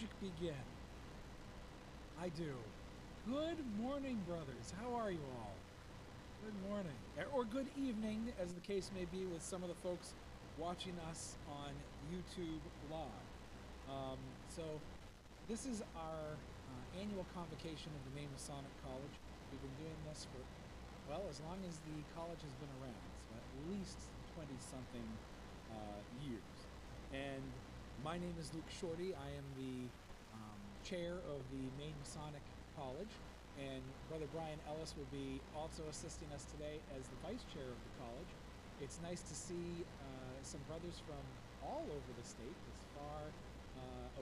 magic begin? I do. Good morning, brothers. How are you all? Good morning. Or good evening, as the case may be with some of the folks watching us on YouTube Live. So this is our annual convocation of the Maine Masonic College. We've been doing this for, well, as long as the college has been around, so at least 20-something years. And my name is Luke Shorty. I am the chair of the Maine Masonic College, and Brother Brian Ellis will be also assisting us today as the vice chair of the college. It's nice to see some brothers from all over the state, as far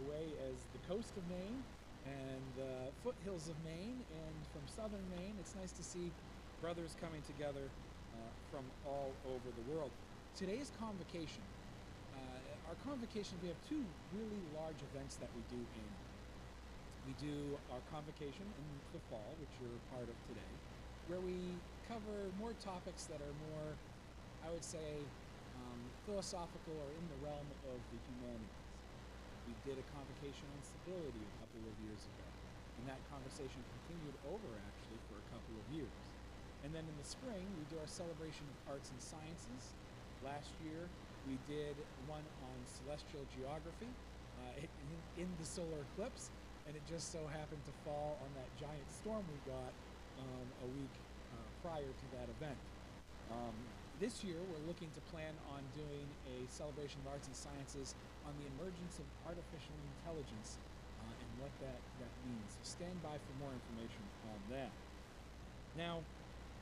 away as the coast of Maine and the foothills of Maine, and from southern Maine. It's nice to see brothers coming together from all over the world. Today's convocation, our convocation, we have two really large events that we do annually. We do our convocation in the fall, which you're a part of today, where we cover more topics that are more, I would say, philosophical or in the realm of the humanities. We did a convocation on civility a couple of years ago, and that conversation continued over actually for a couple of years. And then in the spring, we do our celebration of arts and sciences. Last year, we did one on celestial geography in the solar eclipse, and it just so happened to fall on that giant storm we got a week prior to that event. This year, we're looking to plan on doing a celebration of arts and sciences on the emergence of artificial intelligence and what that means. So stand by for more information on that. Now,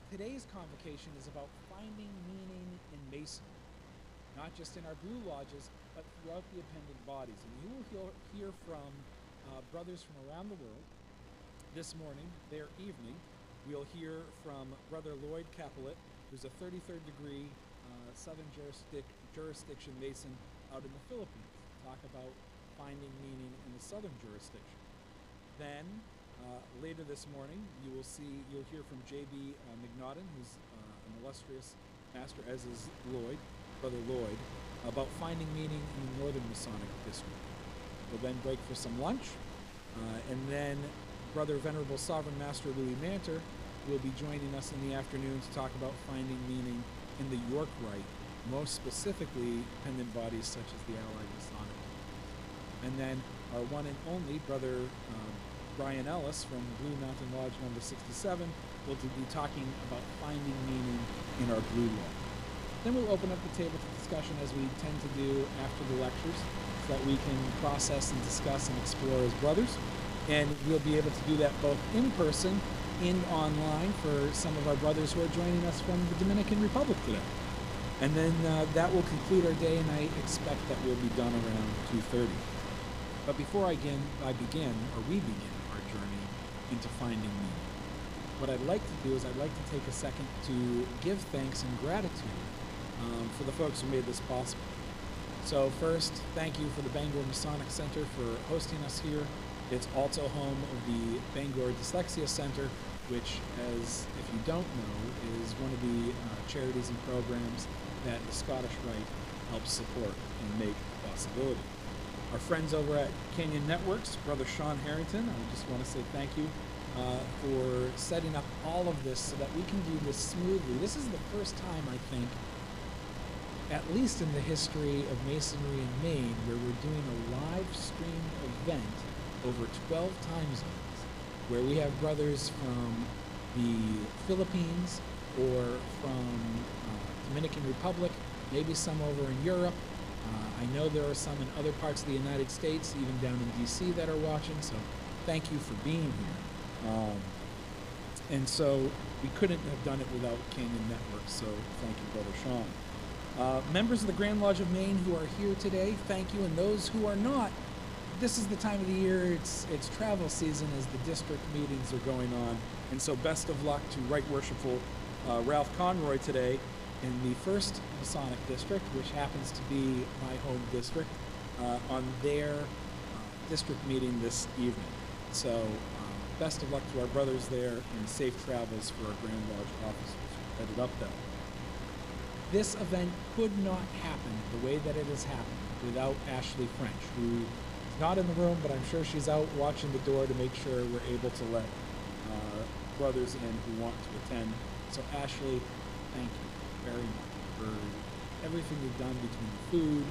today's convocation is about finding meaning in Masonry, not just in our blue lodges, but throughout the appendant bodies. And you will hear from brothers from around the world this morning, their evening. We'll hear from Brother Lloyd Capelet, who's a 33rd degree Southern jurisdiction Mason out in the Philippines, talk about finding meaning in the Southern jurisdiction. Then later this morning, you'll hear from J.B. McNaughton, who's an illustrious master, as is Lloyd, Brother Lloyd, about finding meaning in the Northern Masonic district. We'll then break for some lunch, and then Brother Venerable Sovereign Master Louis Manter will be joining us in the afternoon to talk about finding meaning in the York Rite, most specifically pendant bodies such as the Allied Masonic. And then our one and only Brother Brian Ellis from Blue Mountain Lodge number 67 will be talking about finding meaning in our Blue Lodge. Then we'll open up the table to discussion, as we tend to do after the lectures, so that we can process and discuss and explore as brothers. And we'll be able to do that both in person and online for some of our brothers who are joining us from the Dominican Republic today. And then that will conclude our day, and I expect that we'll be done around 2:30. But before we begin our journey into finding meaning, what I'd like to do is I'd like to take a second to give thanks and gratitude for the folks who made this possible. So first, thank you for the Bangor Masonic Center for hosting us here. It's also home of the Bangor Dyslexia Center, which, as if you don't know, is one of the charities and programs that the Scottish Rite helps support and make a possibility. Our friends over at Canyon Networks, Brother Sean Harrington, I just want to say thank you for setting up all of this so that we can do this smoothly. This is the first time, I think, at least in the history of Masonry in Maine, where we're doing a live streamed event over 12 time zones, where we have brothers from the Philippines or from Dominican Republic, maybe some over in Europe. I know there are some in other parts of the United States, even down in DC, that are watching, so thank you for being here. And so we couldn't have done it without Canyon Networks, so thank you, Brother Sean. Members of the Grand Lodge of Maine who are here today, thank you, and those who are not, this is the time of the year, it's travel season as the district meetings are going on, and so best of luck to Right Worshipful Ralph Conroy today in the 1st Masonic District, which happens to be my home district, on their district meeting this evening. So best of luck to our brothers there, and safe travels for our Grand Lodge officers headed up there. This event could not happen the way that it has happened without Ashley French, who not in the room, but I'm sure she's out watching the door to make sure we're able to let brothers in who want to attend. So Ashley, thank you very much for everything you've done between the food,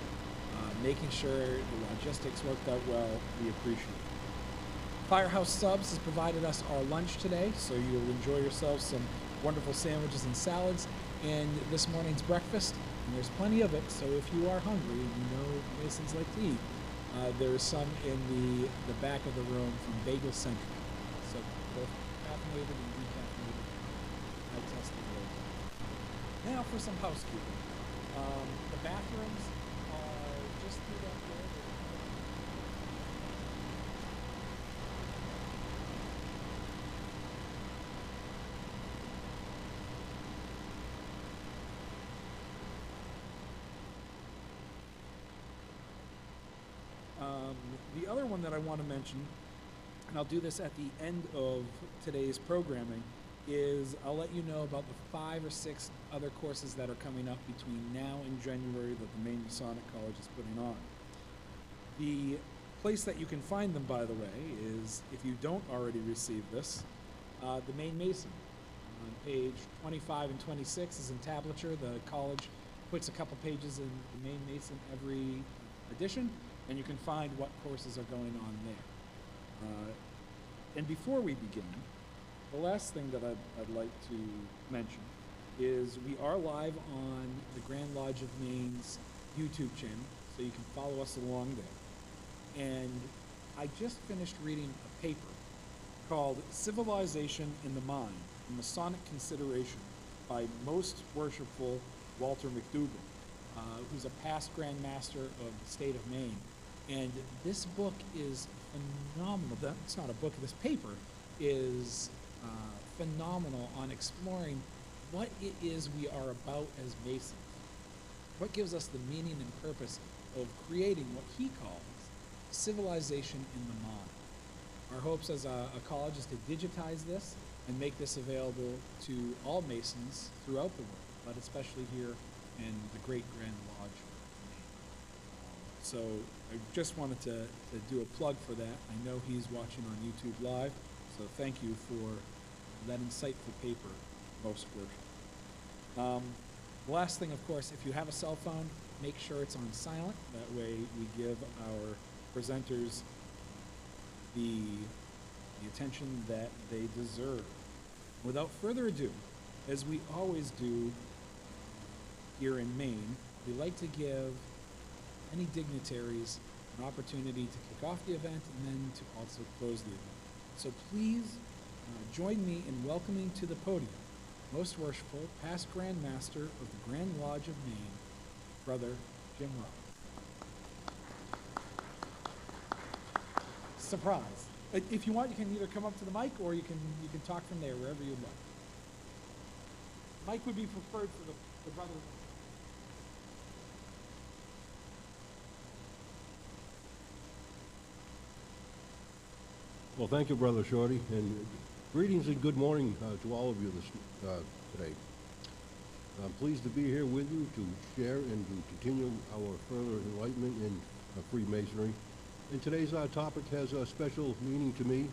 making sure the logistics worked out well. We appreciate it. Firehouse Subs has provided us our lunch today, so you'll enjoy yourselves some wonderful sandwiches and salads, and this morning's breakfast, and there's plenty of it, so if you are hungry, you know Masons like to eat, there's some in the back of the room from Bagel Central. So both caffeinated and decaffeinated, high-tested rolls. Now for some housekeeping. The bathrooms are just through that door. The other one that I want to mention, and I'll do this at the end of today's programming, is I'll let you know about the 5 or 6 other courses that are coming up between now and January that the Maine Masonic College is putting on. The place that you can find them, by the way, is, if you don't already receive this, the Maine Mason. On page 25 and 26 is entablature. The college puts a couple pages in the Maine Mason every edition, and you can find what courses are going on there. And before we begin, the last thing that I'd like to mention is we are live on the Grand Lodge of Maine's YouTube channel, so you can follow us along there. And I just finished reading a paper called Civilization in the Mind, a Masonic Consideration by Most Worshipful Walter McDougall, who's a past Grand Master of the state of Maine. And this book is phenomenal. It's not a book, this paper is phenomenal on exploring what it is we are about as Masons. What gives us the meaning and purpose of creating what he calls civilization in the mind. Our hopes as a college is to digitize this and make this available to all Masons throughout the world, but especially here in the great Grand Lodge of Maine. So I just wanted to do a plug for that. I know he's watching on YouTube Live, so thank you for that insightful paper, Most Worshipful. The last thing, of course, if you have a cell phone, make sure it's on silent. That way we give our presenters the attention that they deserve. Without further ado, as we always do here in Maine, we like to give any dignitaries an opportunity to kick off the event and then to also close the event. So please join me in welcoming to the podium Most Worshipful past Grand Master of the Grand Lodge of Maine, Brother Jim Robb. Surprise. If you want, you can either come up to the mic or you can talk from there, wherever you'd like. Mic would be preferred for the brother. Well, thank you, Brother Shorty, and greetings and good morning to all of you today. I'm pleased to be here with you to share and to continue our further enlightenment in Freemasonry. And today's topic has a special meaning to me,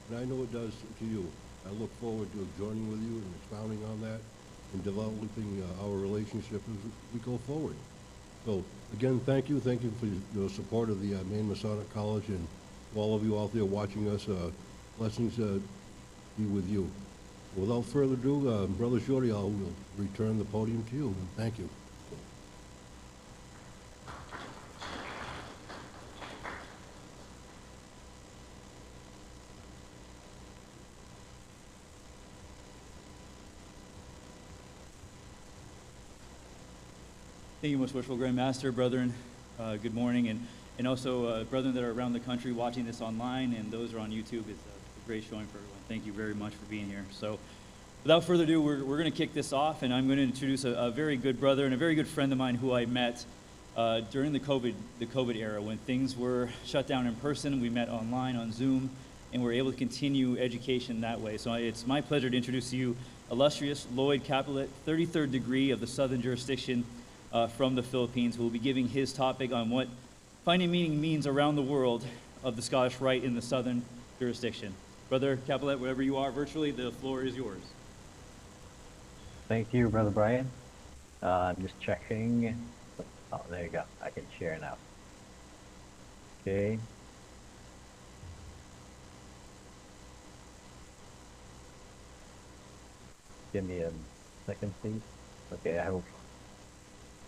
and I know it does to you. I look forward to joining with you and expounding on that and developing our relationship as we go forward. So, again, thank you. Thank you for your support of the Maine Masonic College, and all of you out there watching us. Blessings be with you. Without further ado, Brother Shorty, I will return the podium to you. Thank you. Thank you, Most Worshipful Grand Master, brethren. Good morning, and also brethren that are around the country watching this online, and those who are on YouTube. It's a great showing for everyone. Thank you very much for being here. So, without further ado, we're going to kick this off, and I'm going to introduce a very good brother and a very good friend of mine who I met during the COVID era, when things were shut down in person. We met online on Zoom, and we're able to continue education that way. So it's my pleasure to introduce to you illustrious Lloyd Capulet, 33rd degree of the Southern Jurisdiction from the Philippines, who will be giving his topic on what finding meaning means around the world of the Scottish Rite in the southern jurisdiction. Brother Capelet, wherever you are virtually, the floor is yours. Thank you, Brother Brian. I'm just checking. Oh, there you go. I can share now. Okay. Give me a second, please. Okay,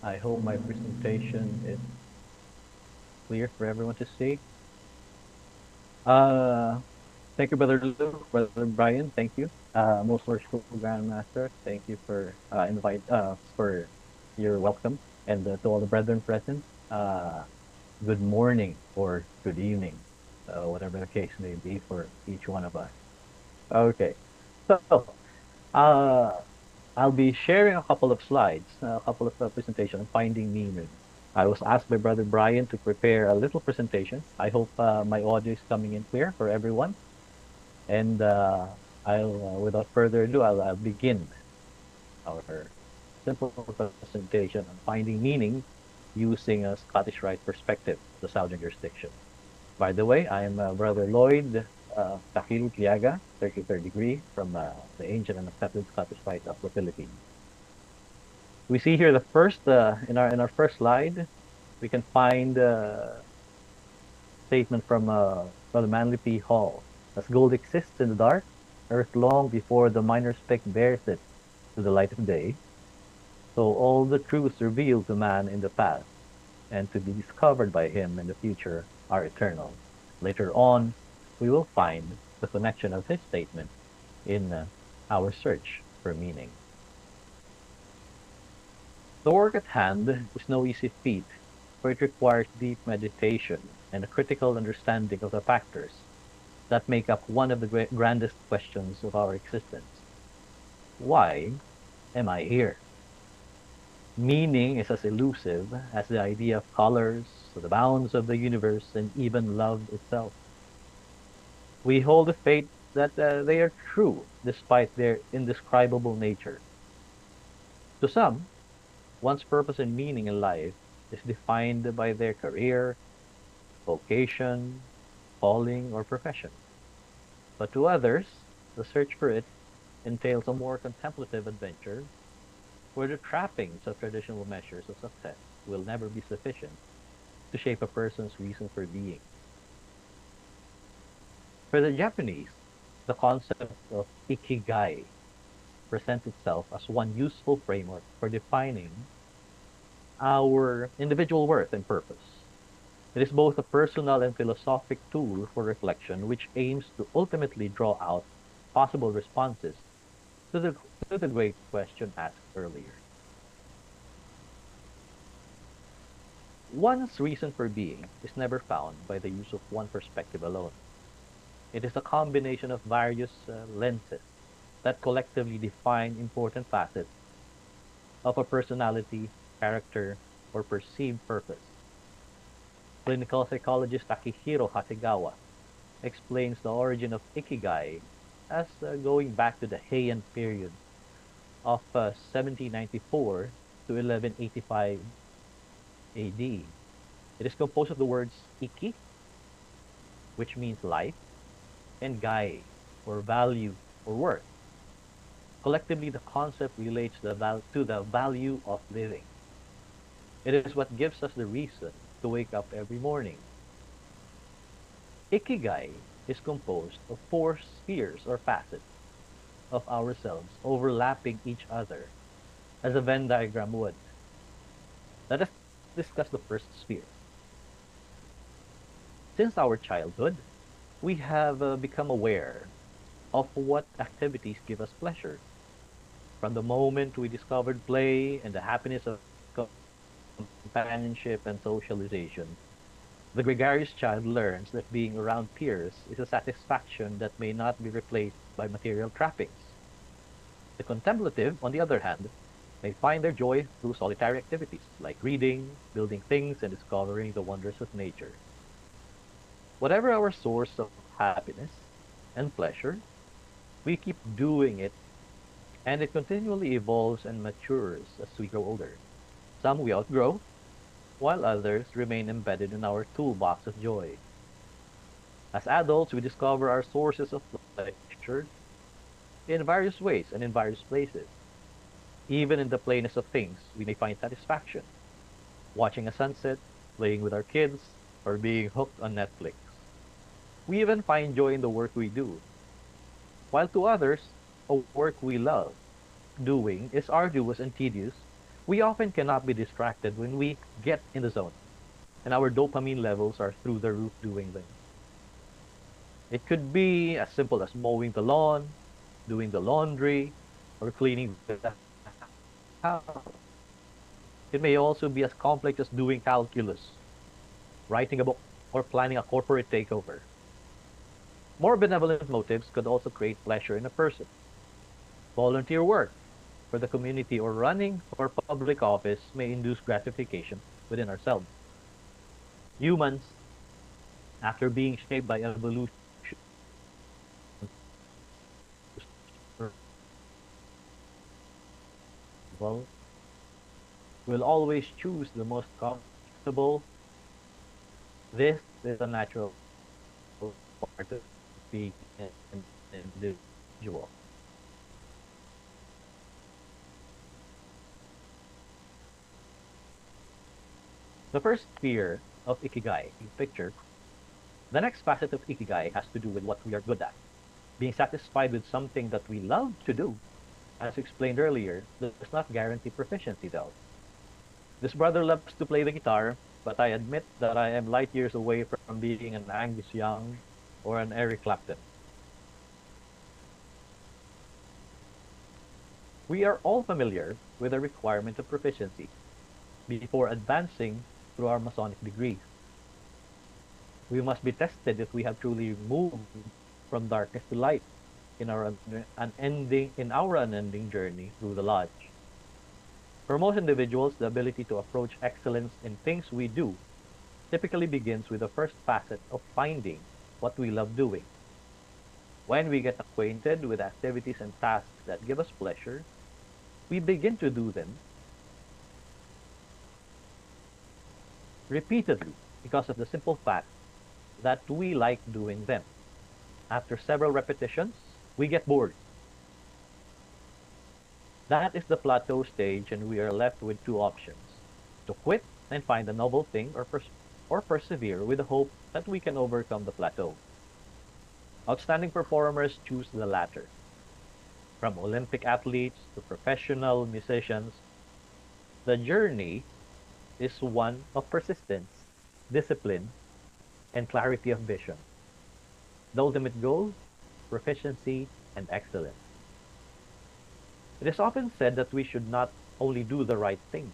I hope my presentation is clear for everyone to see. Thank you, Brother Luke, Brother Brian. Thank you. Most worshipful Grandmaster. Thank you for for your welcome, and to all the brethren present. Good morning or good evening, whatever the case may be for each one of us. Okay, so uh, I'll be sharing a couple of slides, a couple of presentation, finding meaning. I was asked by Brother Brian to prepare a little presentation. I hope my audio is coming in clear for everyone. And without further ado, I'll begin our simple presentation on finding meaning using a Scottish Rite perspective, the Southern jurisdiction. By the way, I am Brother Lloyd Takilu Tiaga, 33rd degree, from the ancient and accepted Scottish Rite of the Philippines. We see here the first in our first slide, we can find a statement from Brother Manly P. Hall. As gold exists in the dark earth long before the miner's pick bears it to the light of day, so all the truths revealed to man in the past and to be discovered by him in the future are eternal. Later on, we will find the connection of his statement in our search for meaning. The work at hand is no easy feat, for it requires deep meditation and a critical understanding of the factors that make up one of the grandest questions of our existence. Why am I here? Meaning is as elusive as the idea of colors, the bounds of the universe, and even love itself. We hold the faith that they are true despite their indescribable nature. To some, one's purpose and meaning in life is defined by their career, vocation, calling, or profession. But to others, the search for it entails a more contemplative adventure where the trappings of traditional measures of success will never be sufficient to shape a person's reason for being. For the Japanese, the concept of ikigai presents itself as one useful framework for defining our individual worth and purpose. It is both a personal and philosophic tool for reflection, which aims to ultimately draw out possible responses to the great question asked earlier. One's reason for being is never found by the use of one perspective alone. It is a combination of various lenses that collectively define important facets of a personality, character, or perceived purpose. Clinical psychologist Takehiro Hasegawa explains the origin of ikigai as going back to the Heian period of 1794 to 1185 AD. It is composed of the words iki, which means life, and gai, or value or worth. Collectively, the concept relates to the value of living. It is what gives us the reason to wake up every morning. Ikigai is composed of four spheres or facets of ourselves overlapping each other as a Venn diagram would. Let us discuss the first sphere. Since our childhood, we have become aware of what activities give us pleasure. From the moment we discovered play and the happiness of companionship and socialization, the gregarious child learns that being around peers is a satisfaction that may not be replaced by material trappings. The contemplative, on the other hand, may find their joy through solitary activities like reading, building things, and discovering the wonders of nature. Whatever our source of happiness and pleasure, we keep doing it, and it continually evolves and matures as we grow older. Some we outgrow, while others remain embedded in our toolbox of joy. As adults, we discover our sources of pleasure in various ways and in various places. Even in the plainest of things, we may find satisfaction. Watching a sunset, playing with our kids, or being hooked on Netflix. We even find joy in the work we do, while to others, a work we love doing is arduous and tedious. We often cannot be distracted when we get in the zone, and our dopamine levels are through the roof doing them. It could be as simple as mowing the lawn, doing the laundry, or cleaning the house. It may also be as complex as doing calculus, writing a book, or planning a corporate takeover. More benevolent motives could also create pleasure in a person. Volunteer work for the community or running for public office may induce gratification within ourselves. Humans, after being shaped by evolution, well, will always choose the most comfortable. This is a natural part of being an individual. The first sphere of Ikigai you picture, the next facet of Ikigai has to do with what we are good at. Being satisfied with something that we love to do, as explained earlier, does not guarantee proficiency though. This brother loves to play the guitar, but I admit that I am light years away from being an Angus Young or an Eric Clapton. We are all familiar with the requirement of proficiency before advancing through our Masonic degrees. We must be tested if we have truly moved from darkness to light in our unending journey through the lodge. For most individuals, the ability to approach excellence in things we do typically begins with the first facet of finding what we love doing. When we get acquainted with activities and tasks that give us pleasure, we begin to do them repeatedly because of the simple fact that we like doing them. After several repetitions, we get bored. That is the plateau stage, and we are left with two options: to quit and find a novel thing, or persevere with the hope that we can overcome the plateau. Outstanding performers choose the latter. From Olympic athletes to professional musicians, the journey is one of persistence, discipline, and clarity of vision. The ultimate goal: proficiency and excellence. It is often said that we should not only do the right things,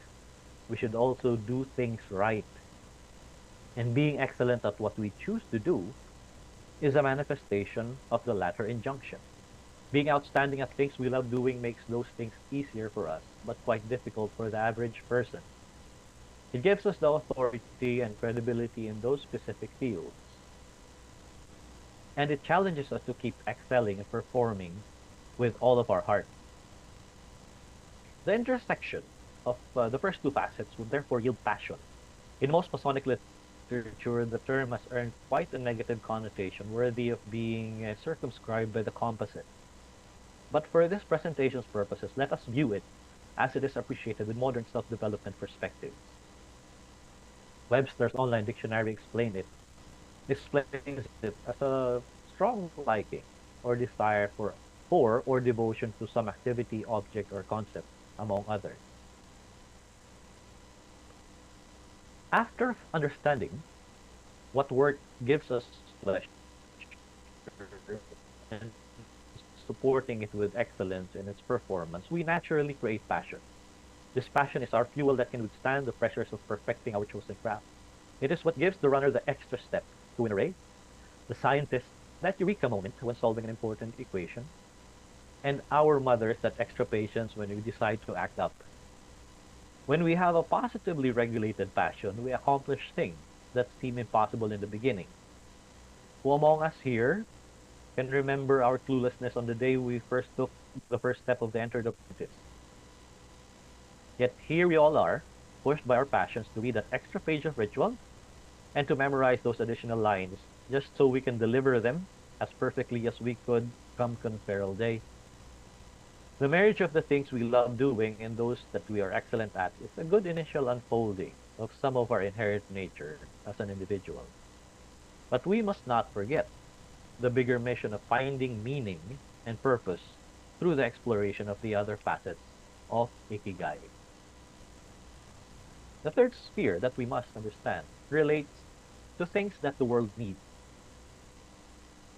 we should also do things right. And being excellent at what we choose to do is a manifestation of the latter injunction. Being outstanding at things we love doing makes those things easier for us, but quite difficult for the average person. It gives us the authority and credibility in those specific fields. And it challenges us to keep excelling and performing with all of our heart. The intersection of the first two facets would therefore yield passion. In most Masonic literature, the term has earned quite a negative connotation, worthy of being circumscribed by the composite. But for this presentation's purposes, let us view it as it is appreciated with modern self-development perspectives. Webster's online dictionary explains it as a strong liking or desire for or devotion to some activity, object, or concept, among others. After understanding what work gives us pleasure and supporting it with excellence in its performance, we naturally create passion. This passion is our fuel that can withstand the pressures of perfecting our chosen craft. It is what gives the runner the extra step to win a race, the scientist that eureka moment when solving an important equation, and our mothers that extra patience when we decide to act up. When we have a positively regulated passion, we accomplish things that seem impossible in the beginning. Who among us here can remember our cluelessness on the day we first took the first step of the entered apprentice? Yet here we all are, pushed by our passions to read that extra page of ritual and to memorize those additional lines just so we can deliver them as perfectly as we could come conferral day. The marriage of the things we love doing and those that we are excellent at is a good initial unfolding of some of our inherent nature as an individual. But we must not forget the bigger mission of finding meaning and purpose through the exploration of the other facets of Ikigai. The third sphere that we must understand relates to things that the world needs.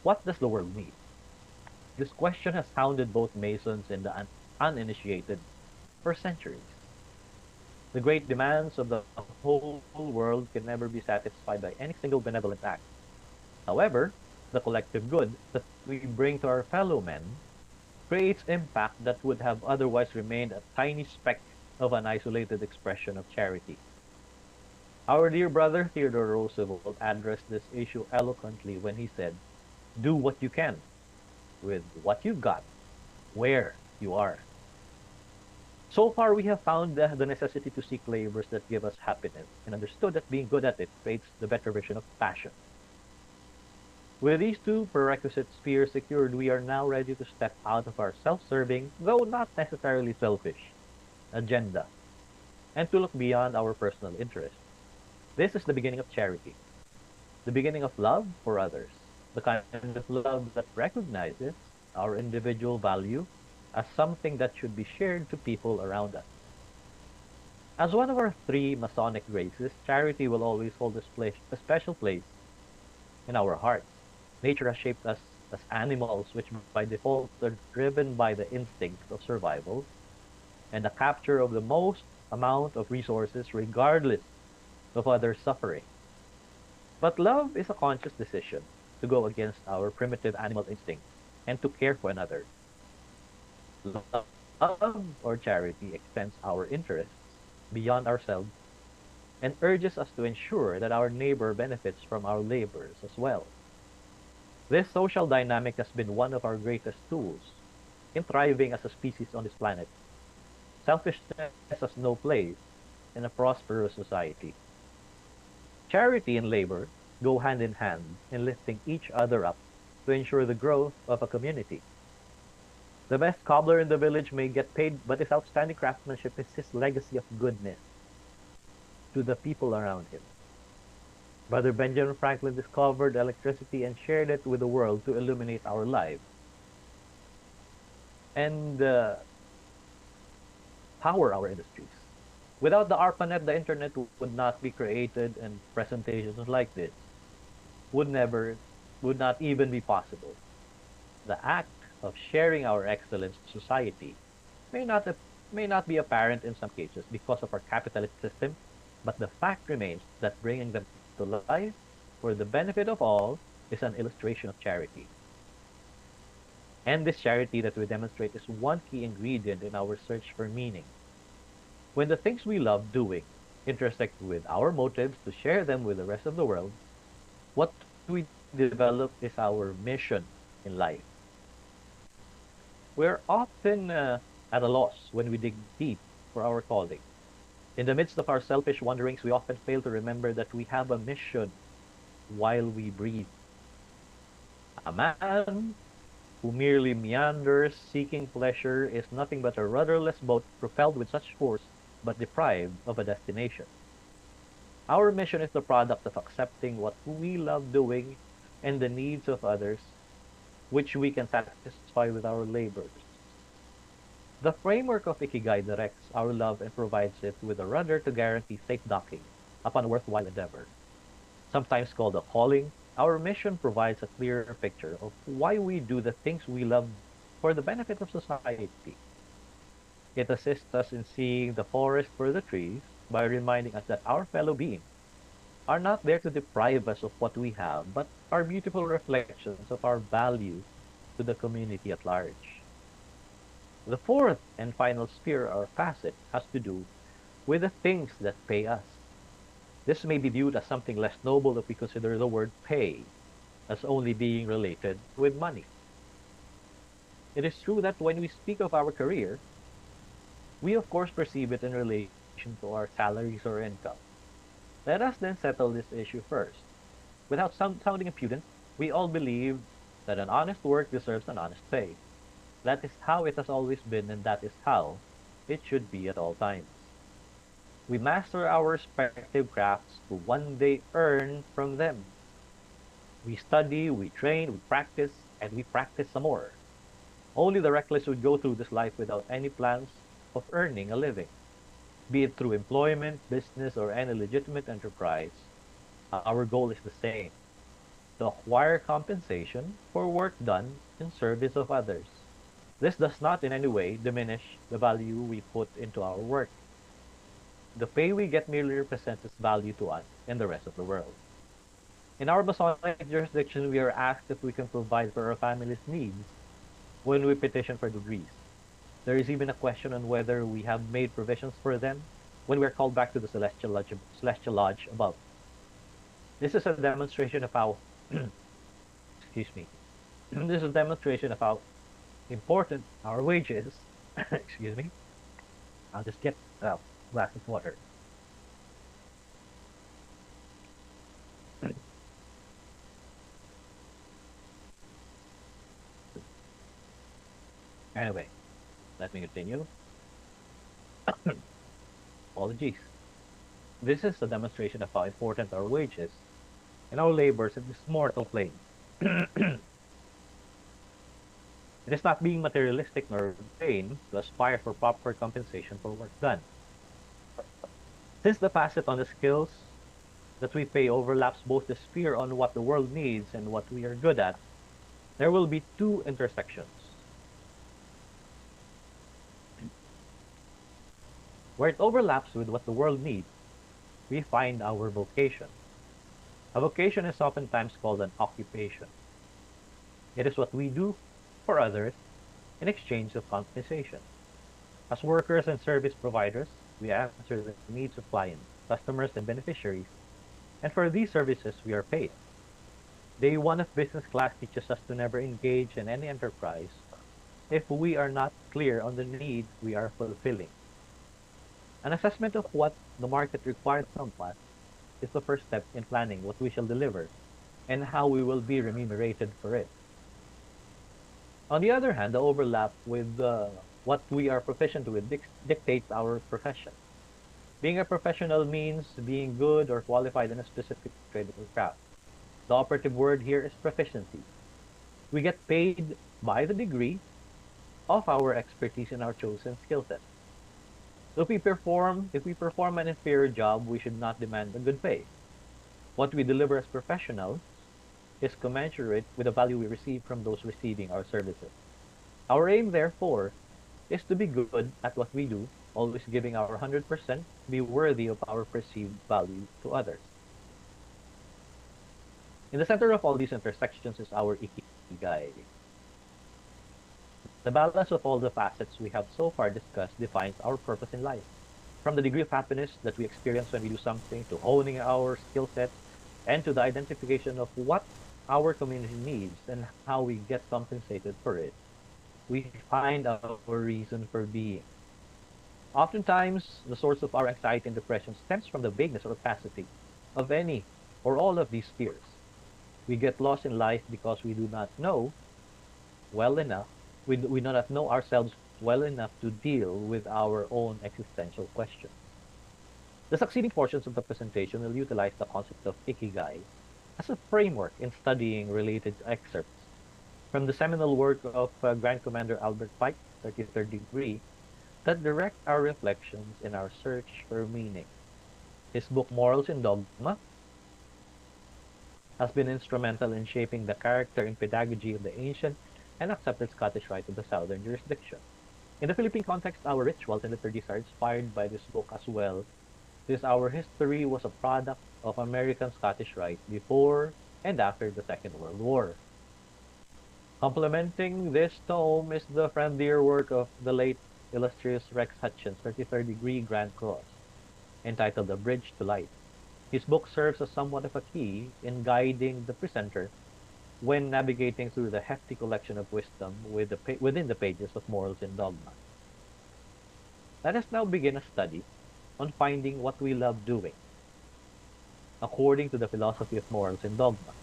What does the world need? This question has hounded both Masons and the uninitiated for centuries. The great demands of the whole world can never be satisfied by any single benevolent act. However, the collective good that we bring to our fellow men creates impact that would have otherwise remained a tiny speck of an isolated expression of charity. Our dear brother Theodore Roosevelt addressed this issue eloquently when he said, "Do what you can with what you've got, where you are." So far, we have found the necessity to seek labors that give us happiness and understood that being good at it creates the better version of passion. With these two prerequisite spheres secured, we are now ready to step out of our self-serving, though not necessarily selfish, agenda, and to look beyond our personal interests. This is the beginning of charity, the beginning of love for others, the kind of love that recognizes our individual value as something that should be shared to people around us. As one of our three Masonic graces, charity will always hold a special place in our hearts. Nature has shaped us as animals, which by default are driven by the instinct of survival and the capture of the most amount of resources regardless of others' suffering. But love is a conscious decision to go against our primitive animal instinct and to care for another. Love or charity extends our interests beyond ourselves and urges us to ensure that our neighbor benefits from our labors as well. This social dynamic has been one of our greatest tools in thriving as a species on this planet. Selfishness has no place in a prosperous society. Charity and labor go hand in hand in lifting each other up to ensure the growth of a community. The best cobbler in the village may get paid, but his outstanding craftsmanship is his legacy of goodness to the people around him. Brother Benjamin Franklin discovered electricity and shared it with the world to illuminate our lives and power our industries. Without the ARPANET, the internet would not be created, and presentations like this would never, would not even be possible. The act of sharing our excellence to society may not, may not be apparent in some cases because of our capitalist system, but the fact remains that bringing them to life for the benefit of all is an illustration of charity. And this charity that we demonstrate is one key ingredient in our search for meaning. When the things we love doing intersect with our motives to share them with the rest of the world, what we develop is our mission in life. We're often at a loss when we dig deep for our calling. In the midst of our selfish wanderings, we often fail to remember that we have a mission while we breathe. A man who merely meanders seeking pleasure is nothing but a rudderless boat propelled with such force but deprived of a destination. Our mission is the product of accepting what we love doing and the needs of others, which we can satisfy with our labors. The framework of Ikigai directs our love and provides it with a rudder to guarantee safe docking upon a worthwhile endeavor. Sometimes called a calling, our mission provides a clearer picture of why we do the things we love for the benefit of society. It assists us in seeing the forest for the trees by reminding us that our fellow beings are not there to deprive us of what we have, but are beautiful reflections of our value to the community at large. The fourth and final sphere or facet has to do with the things that pay us. This may be viewed as something less noble if we consider the word pay as only being related with money. It is true that when we speak of our career, we of course perceive it in relation to our salaries or income. Let us then settle this issue first. Without sounding impudent, we all believe that an honest work deserves an honest pay. That is how it has always been, and that is how it should be at all times. We master our respective crafts to one day earn from them. We study, we train, we practice, and we practice some more. Only the reckless would go through this life without any plans of earning a living, be it through employment, business, or any legitimate enterprise. Our goal is the same: to acquire compensation for work done in service of others. This does not in any way diminish the value we put into our work. The pay we get merely represents its value to us and the rest of the world. In our Masonic jurisdiction, we are asked if we can provide for our family's needs when we petition for degrees. There is even a question on whether we have made provisions for them when we are called back to the celestial lodge above. This is a demonstration of how, excuse me, this is a demonstration of how important our wage is. Excuse me. I'll just get a glass of water. Anyway, let me continue. Apologies. This is a demonstration of how important our wage is and our labors in this mortal plane. It is not being materialistic nor vain to aspire for proper compensation for work done. Since the facet on the skills that we pay overlaps both the sphere on what the world needs and what we are good at, there will be two intersections. Where it overlaps with what the world needs, we find our vocation. A vocation is oftentimes called an occupation. It is what we do for others in exchange of compensation. As workers and service providers, we answer the needs of clients, customers, and beneficiaries, and for these services we are paid. Day one of business class teaches us to never engage in any enterprise if we are not clear on the needs we are fulfilling. An assessment of what the market requires from us is the first step in planning what we shall deliver and how we will be remunerated for it. On the other hand, the overlap with what we are proficient with dictates our profession. Being a professional means being good or qualified in a specific trade or craft. The operative word here is proficiency. We get paid by the degree of our expertise in our chosen skill set. So if we perform an inferior job, we should not demand a good pay. What we deliver as professionals is commensurate with the value we receive from those receiving our services. Our aim, therefore, is to be good at what we do, always giving our 100% to be worthy of our perceived value to others. In the center of all these intersections is our ikigai. The balance of all the facets we have so far discussed defines our purpose in life. From the degree of happiness that we experience when we do something, to honing our skill sets, and to the identification of what our community needs and how we get compensated for it, we find our reason for being. Oftentimes, the source of our anxiety and depression stems from the vagueness or opacity of any or all of these spheres. We get lost in life because we do not know well enough we do not know ourselves well enough to deal with our own existential questions. The succeeding portions of the presentation will utilize the concept of ikigai as a framework in studying related excerpts from the seminal work of Grand Commander Albert Pike, 33rd Degree, that direct our reflections in our search for meaning. His book Morals in Dogma has been instrumental in shaping the character and pedagogy of the ancient and accepted Scottish Rite of the Southern jurisdiction. In the Philippine context, our rituals and liturgies are inspired by this book as well, since our history was a product of American Scottish Rite before and after the Second World War. Complementing this tome is the friendlier work of the late illustrious Rex Hutchins, 33rd Degree Grand Cross, entitled A Bridge to Light. His book serves as somewhat of a key in guiding the presenter when navigating through the hefty collection of wisdom within the pages of Morals in Dogma. Let us now begin a study on finding what we love doing. according to the philosophy of morals and dogma.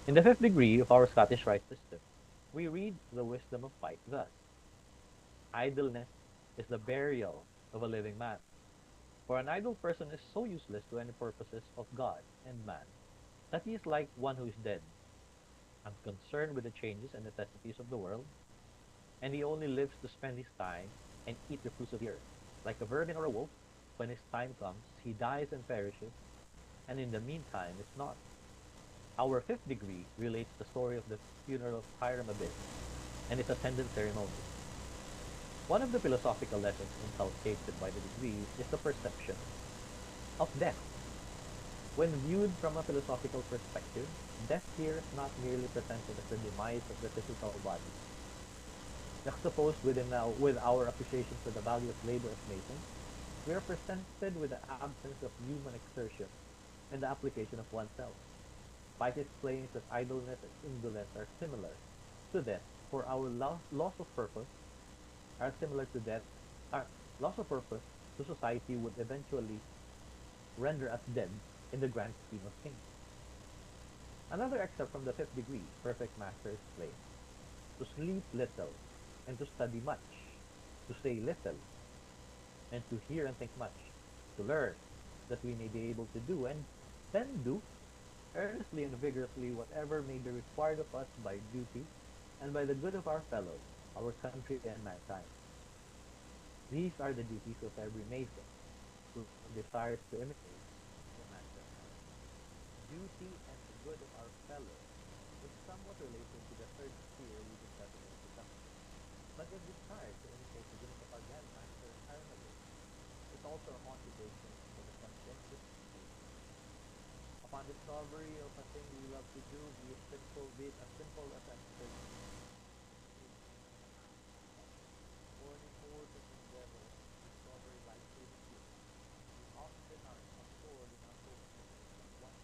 In the fifth degree of our Scottish Rite system, we read the wisdom of fight thus: idleness is the burial of a living man. For an idle person is so useless to any purposes of God and man that he is like one who is dead, unconcerned with the changes and necessities of the world, and he only lives to spend his time and eat the fruits of the earth. Like a vermin or a wolf, when his time comes, he dies and perishes, and in the meantime is not. Our fifth degree relates the story of the funeral of Hiram Abish and its attendant ceremonies. One of the philosophical lessons inculcated by the degrees is the perception of death. When viewed from a philosophical perspective, death here is not merely presented as the demise of the physical body. Juxtaposed with our appreciation for the value of labor as masons, we are presented with the absence of human exertion and the application of oneself. Spice explains that idleness and indolence are similar to death, for our loss of purpose are similar to death. Our loss of purpose to society would eventually render us dead in the grand scheme of things. Another excerpt from the fifth degree, Perfect Master explains: to sleep little and to study much, to say little and to hear and think much, to learn that we may be able to do and then do earnestly and vigorously whatever may be required of us by duty and by the good of our fellows, our country, and mankind. These are the duties of every Mason who desires to imitate the Master. Duty and the good of our fellows is somewhat related to the third sphere we discussed in introduction. But the desire to imitate the goodness of our Grand Master Ironwood is also a motivation for the conscientious duty. Upon discovery of a thing we love to do, be it as simple as exercise, or an important endeavor, discovery lies so deep, we often are absorbed in our focus on one.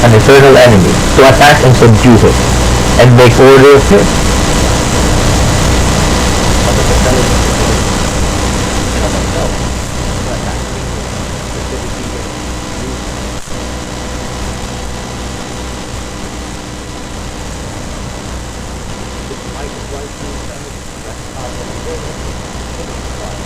An eternal enemy, to attack and subdue him, and make order of him. But of the fellows of the and of ourselves, to attack stupidity and abuse. It might as well be rest out of the world, but of God.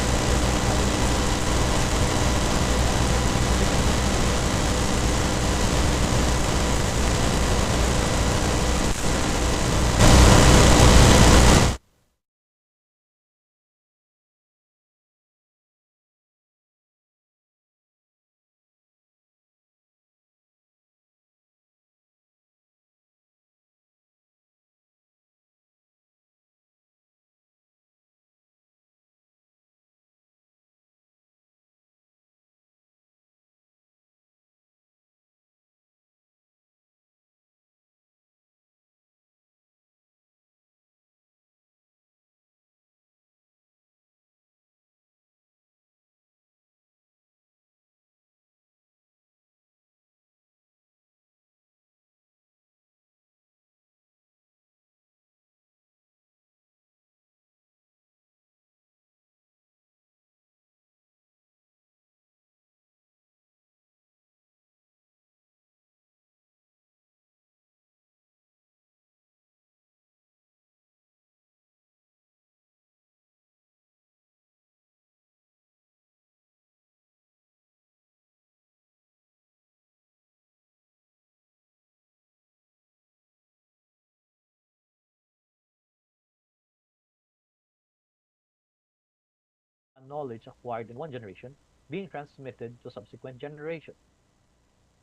knowledge acquired in one generation being transmitted to subsequent generations.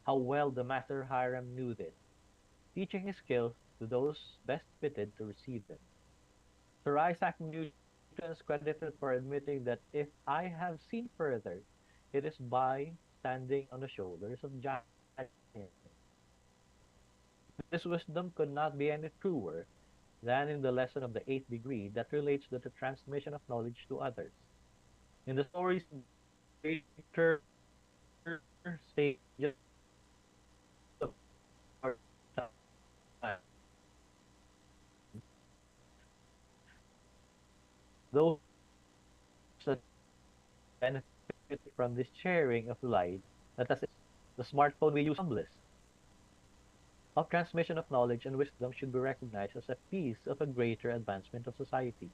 How well the master Hiram knew this, teaching his skills to those best fitted to receive them. Sir Isaac Newton is credited for admitting that if I have seen further, it is by standing on the shoulders of giants. This wisdom could not be any truer than in the lesson of the eighth degree that relates to the transmission of knowledge to others. In the story's greater stages of our time, those that benefit from this sharing of light, that as the smartphone we use humblest of transmission of knowledge and wisdom should be recognized as a piece of a greater advancement of society.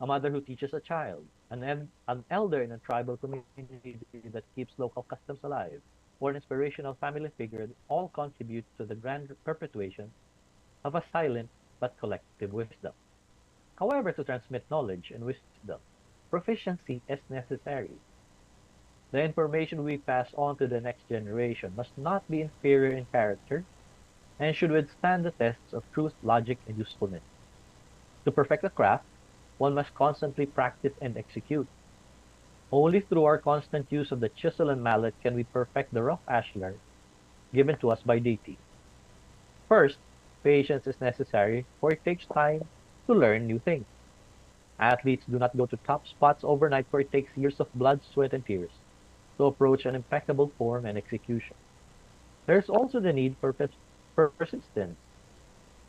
A mother who teaches a child, an elder in a tribal community that keeps local customs alive, or an inspirational family figure all contribute to the grand perpetuation of a silent but collective wisdom. However, to transmit knowledge and wisdom, proficiency is necessary. The information we pass on to the next generation must not be inferior in character and should withstand the tests of truth, logic, and usefulness. To perfect a craft, one must constantly practice and execute. Only through our constant use of the chisel and mallet can we perfect the rough ashlar given to us by deity. First, patience is necessary, for it takes time to learn new things. Athletes do not go to top spots overnight, for it takes years of blood, sweat, and tears to approach an impeccable form and execution. There's also the need for persistence,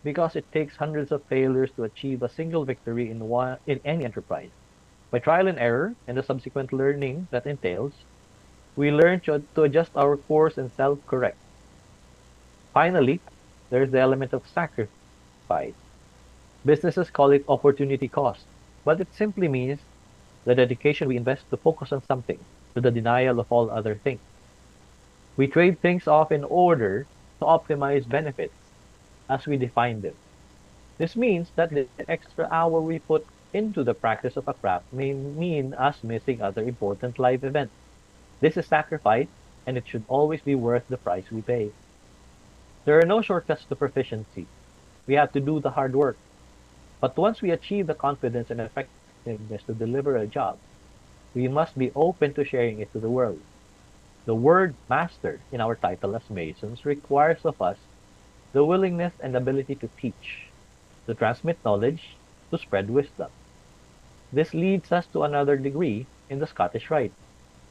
because it takes hundreds of failures to achieve a single victory in any enterprise. By trial and error and the subsequent learning that entails, we learn to adjust our course and self-correct. Finally, there's the element of sacrifice. Businesses call it opportunity cost, but it simply means the dedication we invest to focus on something, to the denial of all other things. We trade things off in order to optimize benefits as we define them. This means that the extra hour we put into the practice of a craft may mean us missing other important life events. This is sacrifice, and it should always be worth the price we pay. There are no shortcuts to proficiency. We have to do the hard work. But once we achieve the confidence and effectiveness to deliver a job, we must be open to sharing it to the world. The word master in our title as Masons requires of us the willingness and ability to teach, to transmit knowledge, to spread wisdom. This leads us to another degree in the Scottish Rite,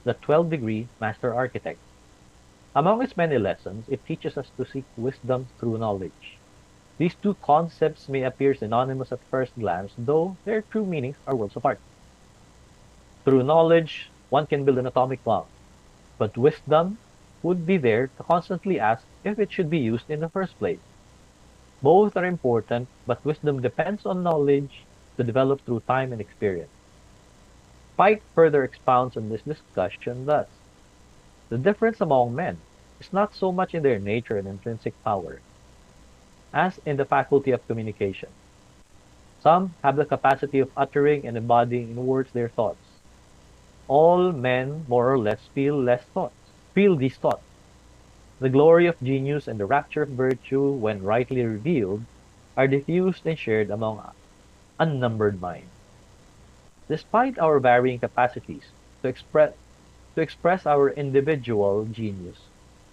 the 12th degree Master Architect. Among its many lessons, it teaches us to seek wisdom through knowledge. These two concepts may appear synonymous at first glance, though their true meanings are worlds apart. Through knowledge, one can build an atomic bomb, but wisdom would be there to constantly ask if it should be used in the first place. Both are important, but wisdom depends on knowledge to develop through time and experience. Pike further expounds on this discussion thus: the difference among men is not so much in their nature and intrinsic power, as in the faculty of communication. Some have the capacity of uttering and embodying in words their thoughts. All men more or less feel these thoughts. The glory of genius and the rapture of virtue, when rightly revealed, are diffused and shared among unnumbered minds. Despite our varying capacities to express our individual genius,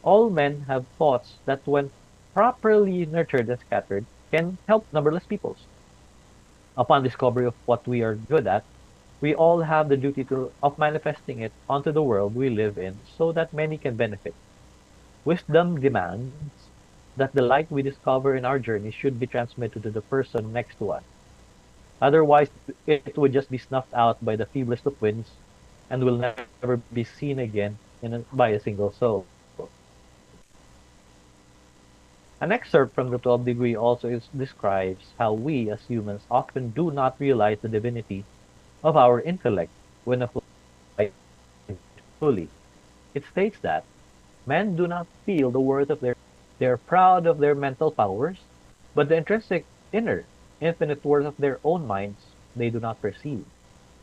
all men have thoughts that, when properly nurtured and scattered, can help numberless peoples. Upon discovery of what we are good at, we all have the duty of manifesting it onto the world we live in so that many can benefit. Wisdom demands that the light we discover in our journey should be transmitted to the person next to us. Otherwise, it would just be snuffed out by the feeblest of winds and will never be seen again by a single soul. An excerpt from the 12th degree also describes how we as humans often do not realize the divinity of our intellect when applied fully. It states that men do not feel the worth of they are proud of their mental powers, but the intrinsic inner, infinite worth of their own minds they do not perceive.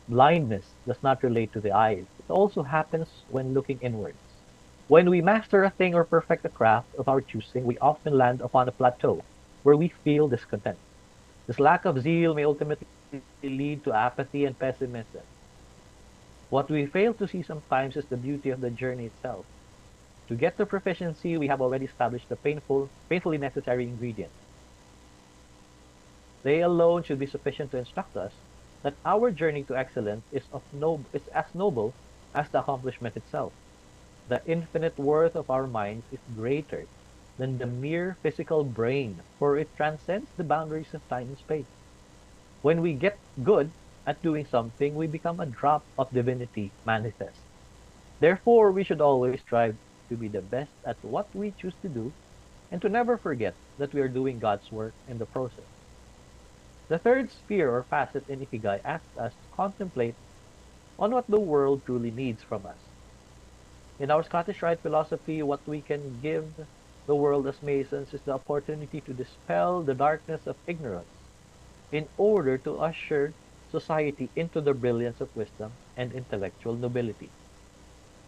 blindness does not relate to the eyes. It also happens when looking inwards. When we master a thing or perfect a craft of our choosing, we often land upon a plateau where we feel discontent. This lack of zeal may ultimately lead to apathy and pessimism. What we fail to see sometimes is the beauty of the journey itself. To get to proficiency, we have already established the painfully necessary ingredients. They alone should be sufficient to instruct us that our journey to excellence is as noble as the accomplishment itself. The infinite worth of our minds is greater than the mere physical brain, for it transcends the boundaries of time and space. When we get good at doing something, we become a drop of divinity manifest. Therefore, we should always strive to be the best at what we choose to do and to never forget that we are doing God's work in the process. The third sphere or facet in Ikigai asks us to contemplate on what the world truly needs from us. In our Scottish Rite philosophy, what we can give the world as Masons is the opportunity to dispel the darkness of ignorance in order to usher society into the brilliance of wisdom and intellectual nobility.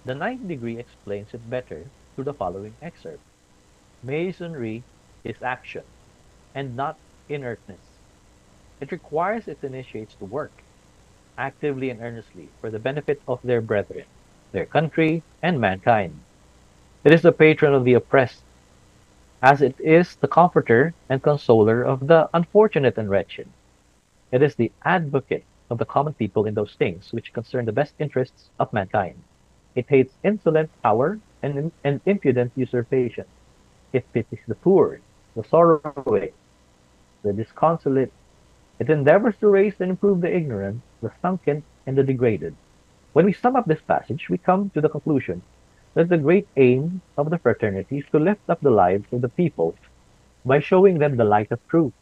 The ninth degree explains it better through the following excerpt. Masonry is action and not inertness. It requires its initiates to work actively and earnestly for the benefit of their brethren, their country, and mankind. It is the patron of the oppressed, as it is the comforter and consoler of the unfortunate and wretched. It is the advocate of the common people in those things which concern the best interests of mankind. It hates insolent power and impudent usurpation. It pities the poor, the sorrowing, the disconsolate. It endeavors to raise and improve the ignorant, the sunken, and the degraded. When we sum up this passage, we come to the conclusion that the great aim of the fraternity is to lift up the lives of the people by showing them the light of truth,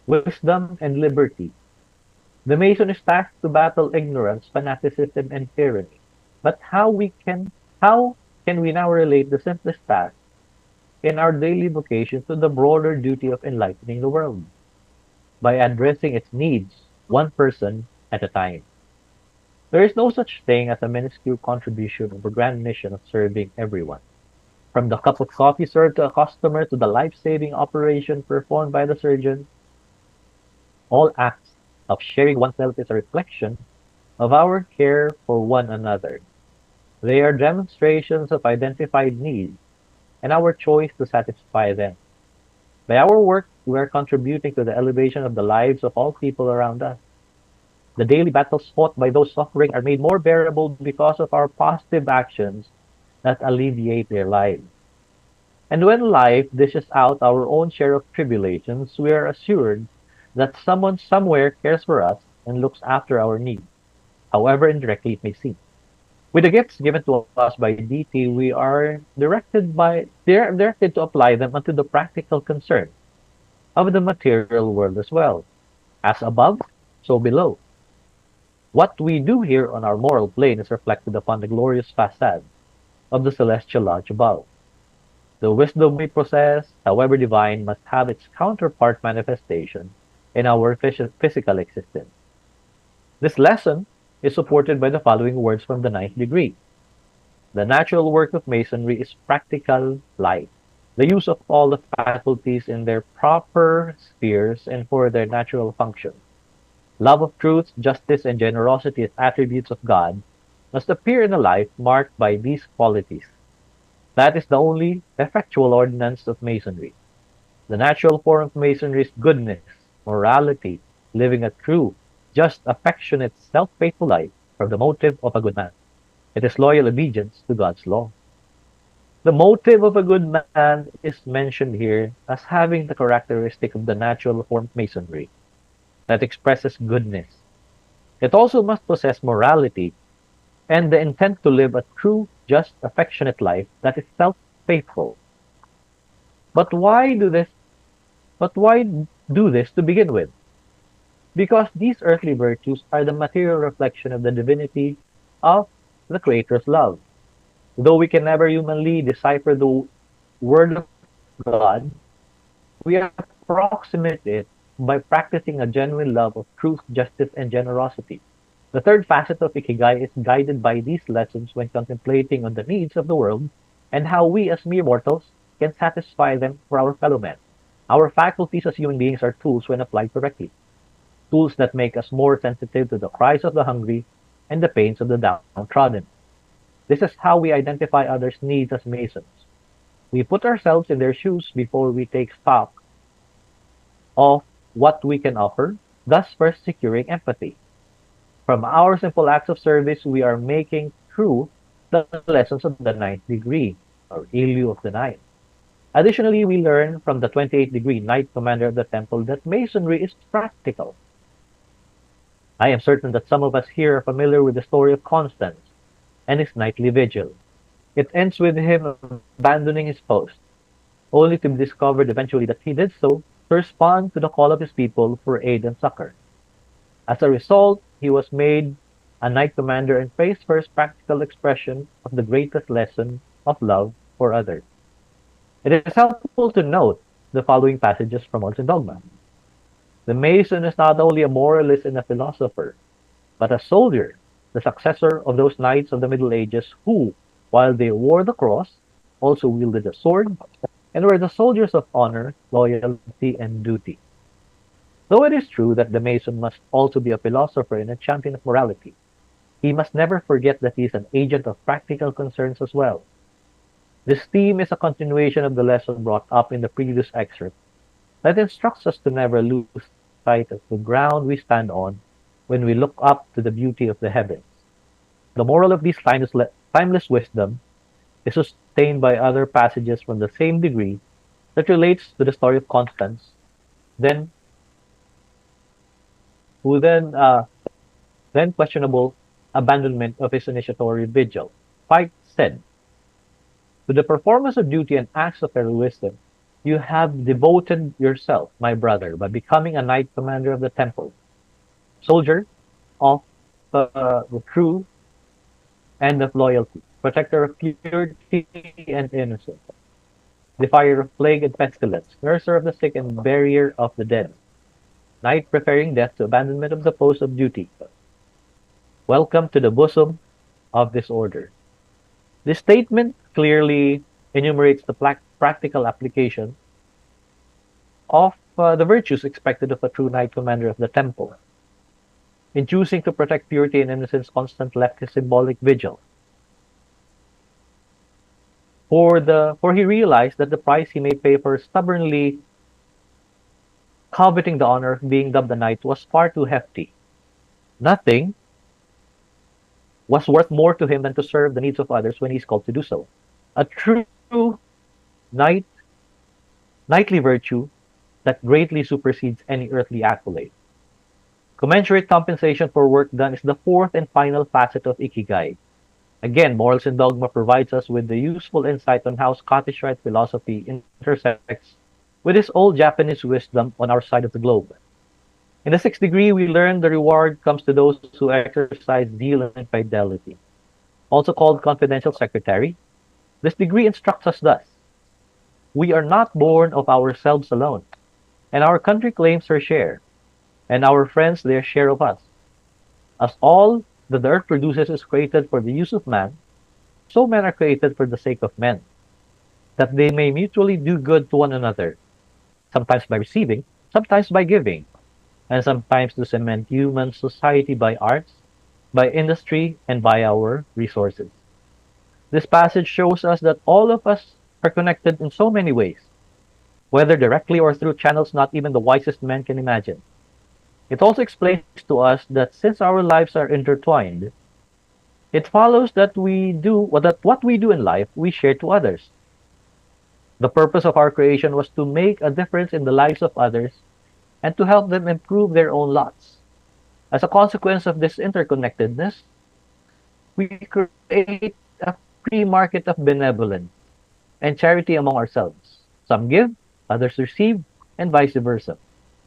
wisdom, and liberty. The Mason is tasked to battle ignorance, fanaticism, and tyranny. But how can we now relate the simplest task in our daily vocation to the broader duty of enlightening the world? By addressing its needs, one person at a time. There is no such thing as a minuscule contribution or grand mission of serving everyone. From the cup of coffee served to a customer to the life-saving operation performed by the surgeon, all acts of sharing oneself is a reflection of our care for one another. They are demonstrations of identified needs and our choice to satisfy them. By our work, we are contributing to the elevation of the lives of all people around us. The daily battles fought by those suffering are made more bearable because of our positive actions that alleviate their lives. And when life dishes out our own share of tribulations, we are assured that someone somewhere cares for us and looks after our needs, however indirectly it may seem. With the gifts given to us by DT, we are directed to apply them unto the practical concern of the material world as well. As above, so below. What we do here on our moral plane is reflected upon the glorious facade of the celestial lodge above. The wisdom we possess, however divine, must have its counterpart manifestation in our physical existence. This lesson is supported by the following words from the ninth degree. The natural work of Masonry is practical life, the use of all the faculties in their proper spheres and for their natural function. Love of truth, justice, and generosity as attributes of God must appear in a life marked by these qualities. That is the only effectual ordinance of Masonry. The natural form of Masonry is goodness, morality, living a true, just, affectionate, self-faithful life from the motive of a good man. It is loyal obedience to God's law. The motive of a good man is mentioned here as having the characteristic of the natural form of Masonry that expresses goodness. It also must possess morality and the intent to live a true, just, affectionate life that is self-faithful. But why do this? But why do this to begin with? Because these earthly virtues are the material reflection of the divinity of the Creator's love. Though we can never humanly decipher the word of God, we approximate it by practicing a genuine love of truth, justice, and generosity. The third facet of Ikigai is guided by these lessons when contemplating on the needs of the world and how we as mere mortals can satisfy them for our fellow men. Our faculties as human beings are tools when applied correctly, tools that make us more sensitive to the cries of the hungry and the pains of the downtrodden. This is how we identify others' needs as Masons. We put ourselves in their shoes before we take stock of what we can offer, thus first securing empathy. From our simple acts of service, we are making true the lessons of the ninth degree, or Ilu of the Nine. Additionally, we learn from the 28th degree Knight Commander of the Temple that Masonry is practical. I am certain that some of us here are familiar with the story of Constance and his nightly vigil. It ends with him abandoning his post, only to be discovered eventually that he did so to respond to the call of his people for aid and succor. As a result, he was made a knight commander and praised for his practical expression of the greatest lesson of love for others. It is helpful to note the following passages from Origin Dogma. The Mason is not only a moralist and a philosopher, but a soldier, the successor of those knights of the Middle Ages who, while they wore the cross, also wielded a sword and were the soldiers of honor, loyalty, and duty. Though it is true that the Mason must also be a philosopher and a champion of morality, he must never forget that he is an agent of practical concerns as well. This theme is a continuation of the lesson brought up in the previous excerpt that instructs us to never lose sight of the ground we stand on when we look up to the beauty of the heavens. The moral of this timeless wisdom is sustained by other passages from the same degree that relates to the story of Constance, then who then questionable abandonment of his initiatory vigil. Pike said, "To the performance of duty and acts of heroism, you have devoted yourself, my brother, by becoming a knight commander of the temple, soldier of the true and of loyalty, protector of purity and innocence, defier of plague and pestilence, nurser of the sick and barrier of the dead, knight preferring death to abandonment of the post of duty. Welcome to the bosom of this order." This statement clearly enumerates the practical application of the virtues expected of a true knight commander of the temple. In choosing to protect purity and innocence, Constant left his symbolic vigil. For he realized that the price he may pay for stubbornly coveting the honor of being dubbed a knight was far too hefty. Nothing was worth more to him than to serve the needs of others when he is called to do so. A true knight, knightly virtue that greatly supersedes any earthly accolade. Commensurate compensation for work done is the fourth and final facet of Ikigai. Again, Morals and Dogma provides us with the useful insight on how Scottish Rite philosophy intersects with this old Japanese wisdom on our side of the globe. In the sixth degree, we learn the reward comes to those who exercise zeal and fidelity. Also called confidential secretary, this degree instructs us thus: we are not born of ourselves alone, and our country claims her share, and our friends their share of us. As all that the earth produces is created for the use of man, so men are created for the sake of men, that they may mutually do good to one another, sometimes by receiving, sometimes by giving, and sometimes to cement human society by arts, by industry, and by our resources. This passage shows us that all of us are connected in so many ways, whether directly or through channels not even the wisest men can imagine. It also explains to us that since our lives are intertwined, it follows that what we do in life we share to others. The purpose of our creation was to make a difference in the lives of others and to help them improve their own lots. As a consequence of this interconnectedness, we create a free market of benevolence and charity among ourselves. Some give, others receive, and vice versa.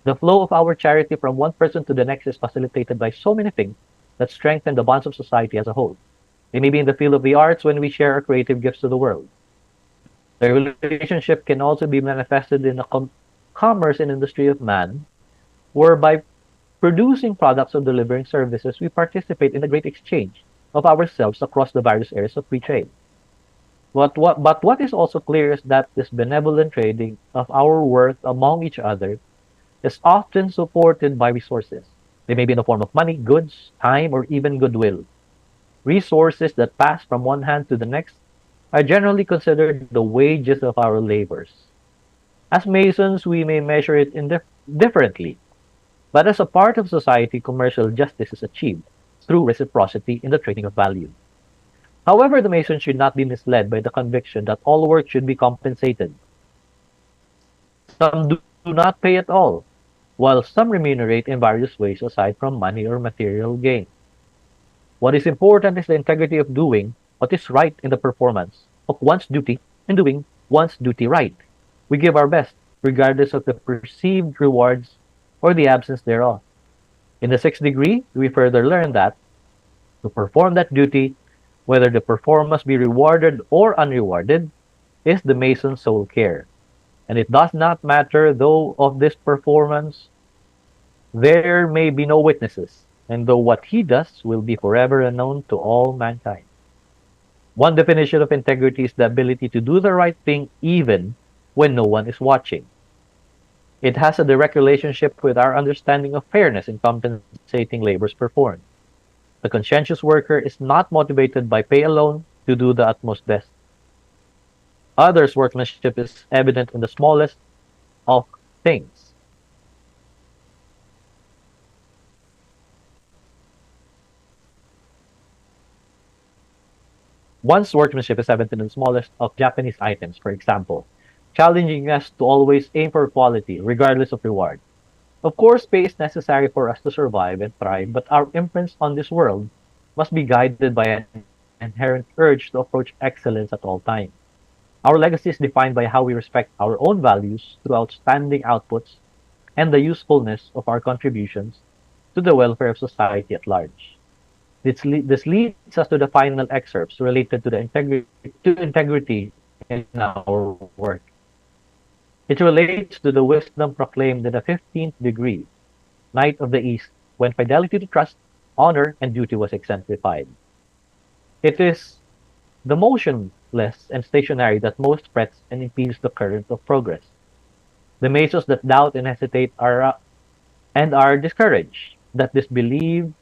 The flow of our charity from one person to the next is facilitated by so many things that strengthen the bonds of society as a whole. They may be in the field of the arts when we share our creative gifts to the world. The relationship can also be manifested in the commerce and industry of man, whereby producing products or delivering services, we participate in the great exchange of ourselves across the various areas of free trade. But what is also clear is that this benevolent trading of our worth among each other is often supported by resources. They may be in the form of money, goods, time, or even goodwill. Resources that pass from one hand to the next are generally considered the wages of our labors. As Masons, we may measure it differently, but as a part of society, commercial justice is achieved through reciprocity in the trading of value. However, the Mason should not be misled by the conviction that all work should be compensated. Some do not pay at all, while some remunerate in various ways aside from money or material gain. What is important is the integrity of doing what is right in the performance of one's duty and doing one's duty right. We give our best, regardless of the perceived rewards or the absence thereof. In the sixth degree, we further learn that to perform that duty, whether the performance be rewarded or unrewarded, is the Mason's sole care. And it does not matter though of this performance there may be no witnesses, and though what he does will be forever unknown to all mankind. One definition of integrity is the ability to do the right thing even when no one is watching. It has a direct relationship with our understanding of fairness in compensating labors performed. The conscientious worker is not motivated by pay alone to do the utmost best. Others' workmanship is evident in the smallest of things. One's workmanship is evident in the smallest of Japanese items, for example, challenging us to always aim for quality, regardless of reward. Of course, pay is necessary for us to survive and thrive, but our imprints on this world must be guided by an inherent urge to approach excellence at all times. Our legacy is defined by how we respect our own values through outstanding outputs and the usefulness of our contributions to the welfare of society at large. This leads us to the final excerpts related to integrity in our work. It relates to the wisdom proclaimed in the 15th degree, Knight of the East, when fidelity to trust, honor, and duty was exemplified. It is the motionless and stationary that most frets and impedes the current of progress. The Masons that doubt and hesitate are discouraged, that disbelieve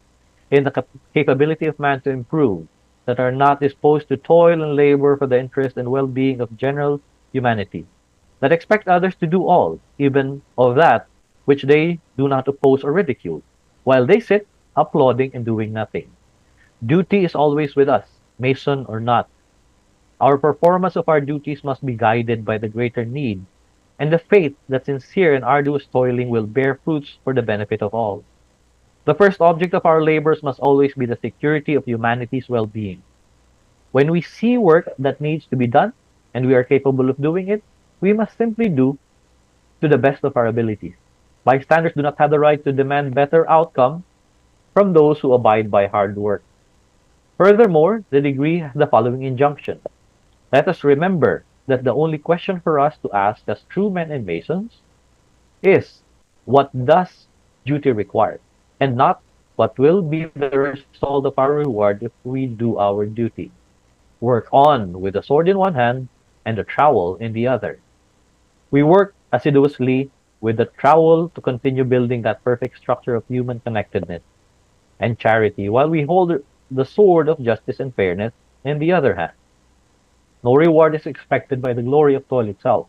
in the capability of man to improve, that are not disposed to toil and labor for the interest and well-being of general humanity, that expect others to do all, even of that which they do not oppose or ridicule, while they sit applauding and doing nothing. Duty is always with us, Mason or not. Our performance of our duties must be guided by the greater need and the faith that sincere and arduous toiling will bear fruits for the benefit of all. The first object of our labors must always be the security of humanity's well-being. When we see work that needs to be done and we are capable of doing it, we must simply do to the best of our abilities. Bystanders do not have the right to demand better outcome from those who abide by hard work. Furthermore, the degree has the following injunction. Let us remember that the only question for us to ask as true men and Masons is, what does duty require? And not what will be the result of our reward if we do our duty. Work on with the sword in one hand and the trowel in the other. We work assiduously with the trowel to continue building that perfect structure of human connectedness and charity, while we hold the sword of justice and fairness in the other hand. No reward is expected by the glory of toil itself.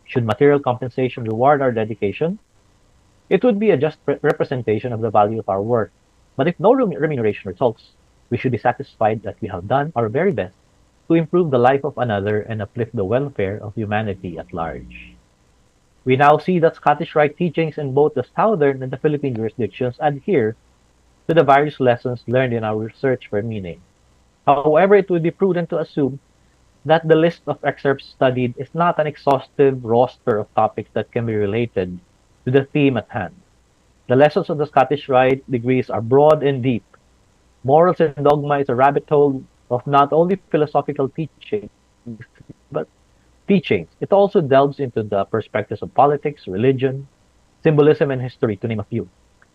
Should material compensation reward our dedication, it would be a just representation of the value of our work. But if no remuneration results, we should be satisfied that we have done our very best to improve the life of another and uplift the welfare of humanity at large. We now see that Scottish Rite teachings in both the Southern and the Philippine jurisdictions adhere to the various lessons learned in our search for meaning. However, it would be prudent to assume that the list of excerpts studied is not an exhaustive roster of topics that can be related to the theme at hand. The lessons of the Scottish Rite degrees are broad and deep. Morals and dogma is a rabbit hole of not only philosophical but teachings. It also delves into the perspectives of politics, religion, symbolism, and history, to name a few.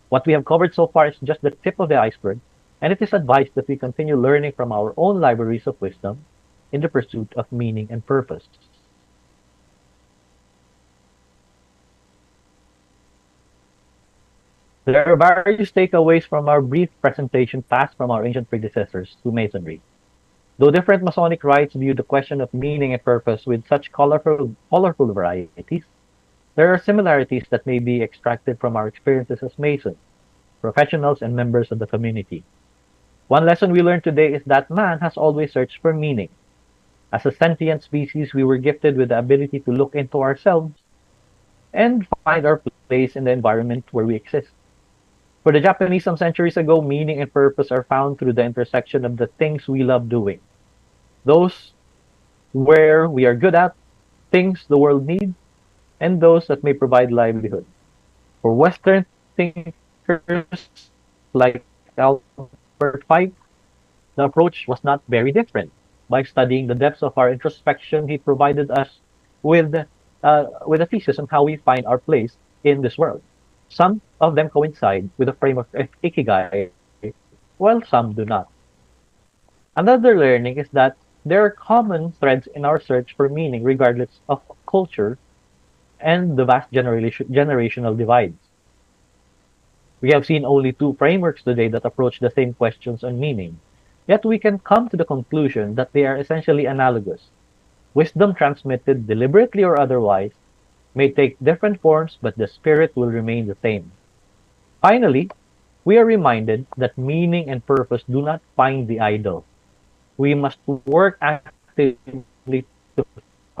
What we have covered so far is just the tip of the iceberg, and it is advised that we continue learning from our own libraries of wisdom in the pursuit of meaning and purpose. There are various takeaways from our brief presentation passed from our ancient predecessors to Masonry. Though different Masonic rites view the question of meaning and purpose with such colorful varieties, there are similarities that may be extracted from our experiences as Masons, professionals, and members of the community. One lesson we learned today is that man has always searched for meaning. As a sentient species, we were gifted with the ability to look into ourselves and find our place in the environment where we exist. For the Japanese some centuries ago, meaning and purpose are found through the intersection of the things we love doing. Those where we are good at, things the world needs, and those that may provide livelihood. For Western thinkers like Albert Fife, the approach was not very different. By studying the depths of our introspection, he provided us with, with a thesis on how we find our place in this world. Some of them coincide with the frame of ikigai, while some do not. Another learning is that there are common threads in our search for meaning regardless of culture and the vast generational divides. We have seen only two frameworks today that approach the same questions on meaning, yet we can come to the conclusion that they are essentially analogous. Wisdom transmitted deliberately or otherwise may take different forms, but the spirit will remain the same. Finally, we are reminded that meaning and purpose do not find the idol. We must work actively to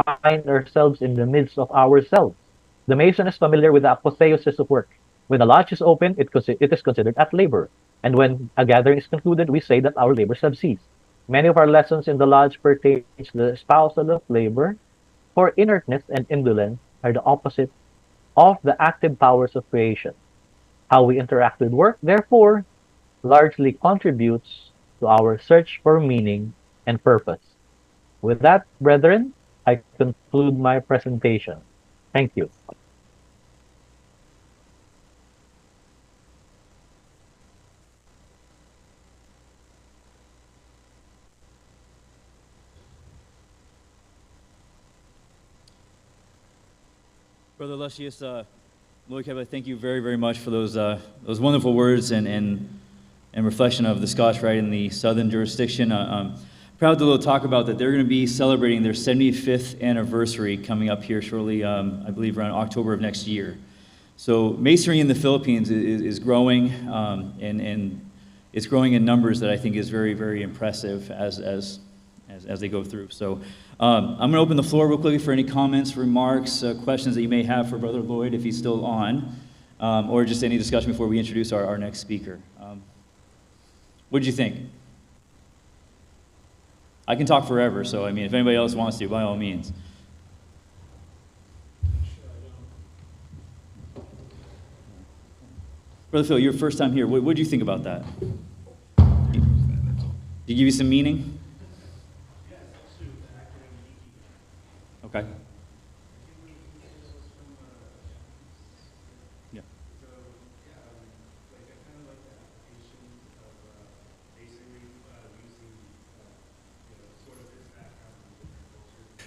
find ourselves in the midst of ourselves. The Mason is familiar with the apotheosis of work. When a lodge is open, it is considered at labor. And when a gathering is concluded, we say that our labors have ceased. Many of our lessons in the lodge pertain to the espousal of labor, for inertness and indolence are the opposite of the active powers of creation. How we interact with work, therefore, largely contributes to our search for meaning and purpose. With that, brethren, I conclude my presentation. Thank you. Brother Lucius, Lord Kevin, thank you very, very much for those wonderful words and reflection of the Scotch Rite in the Southern jurisdiction. I'm proud to talk about that they're going to be celebrating their 75th anniversary coming up here shortly, I believe around October of next year. So Masonry in the Philippines is growing, and it's growing in numbers that I think is very, very impressive as they go through. So I'm going to open the floor real quickly for any comments, remarks, questions that you may have for Brother Lloyd if he's still on, or just any discussion before we introduce our next speaker. What did you think? I can talk forever, so I mean, if anybody else wants to, by all means. Brother Phil, your first time here, what did you think about that? Did he give you some meaning? Okay. Yeah.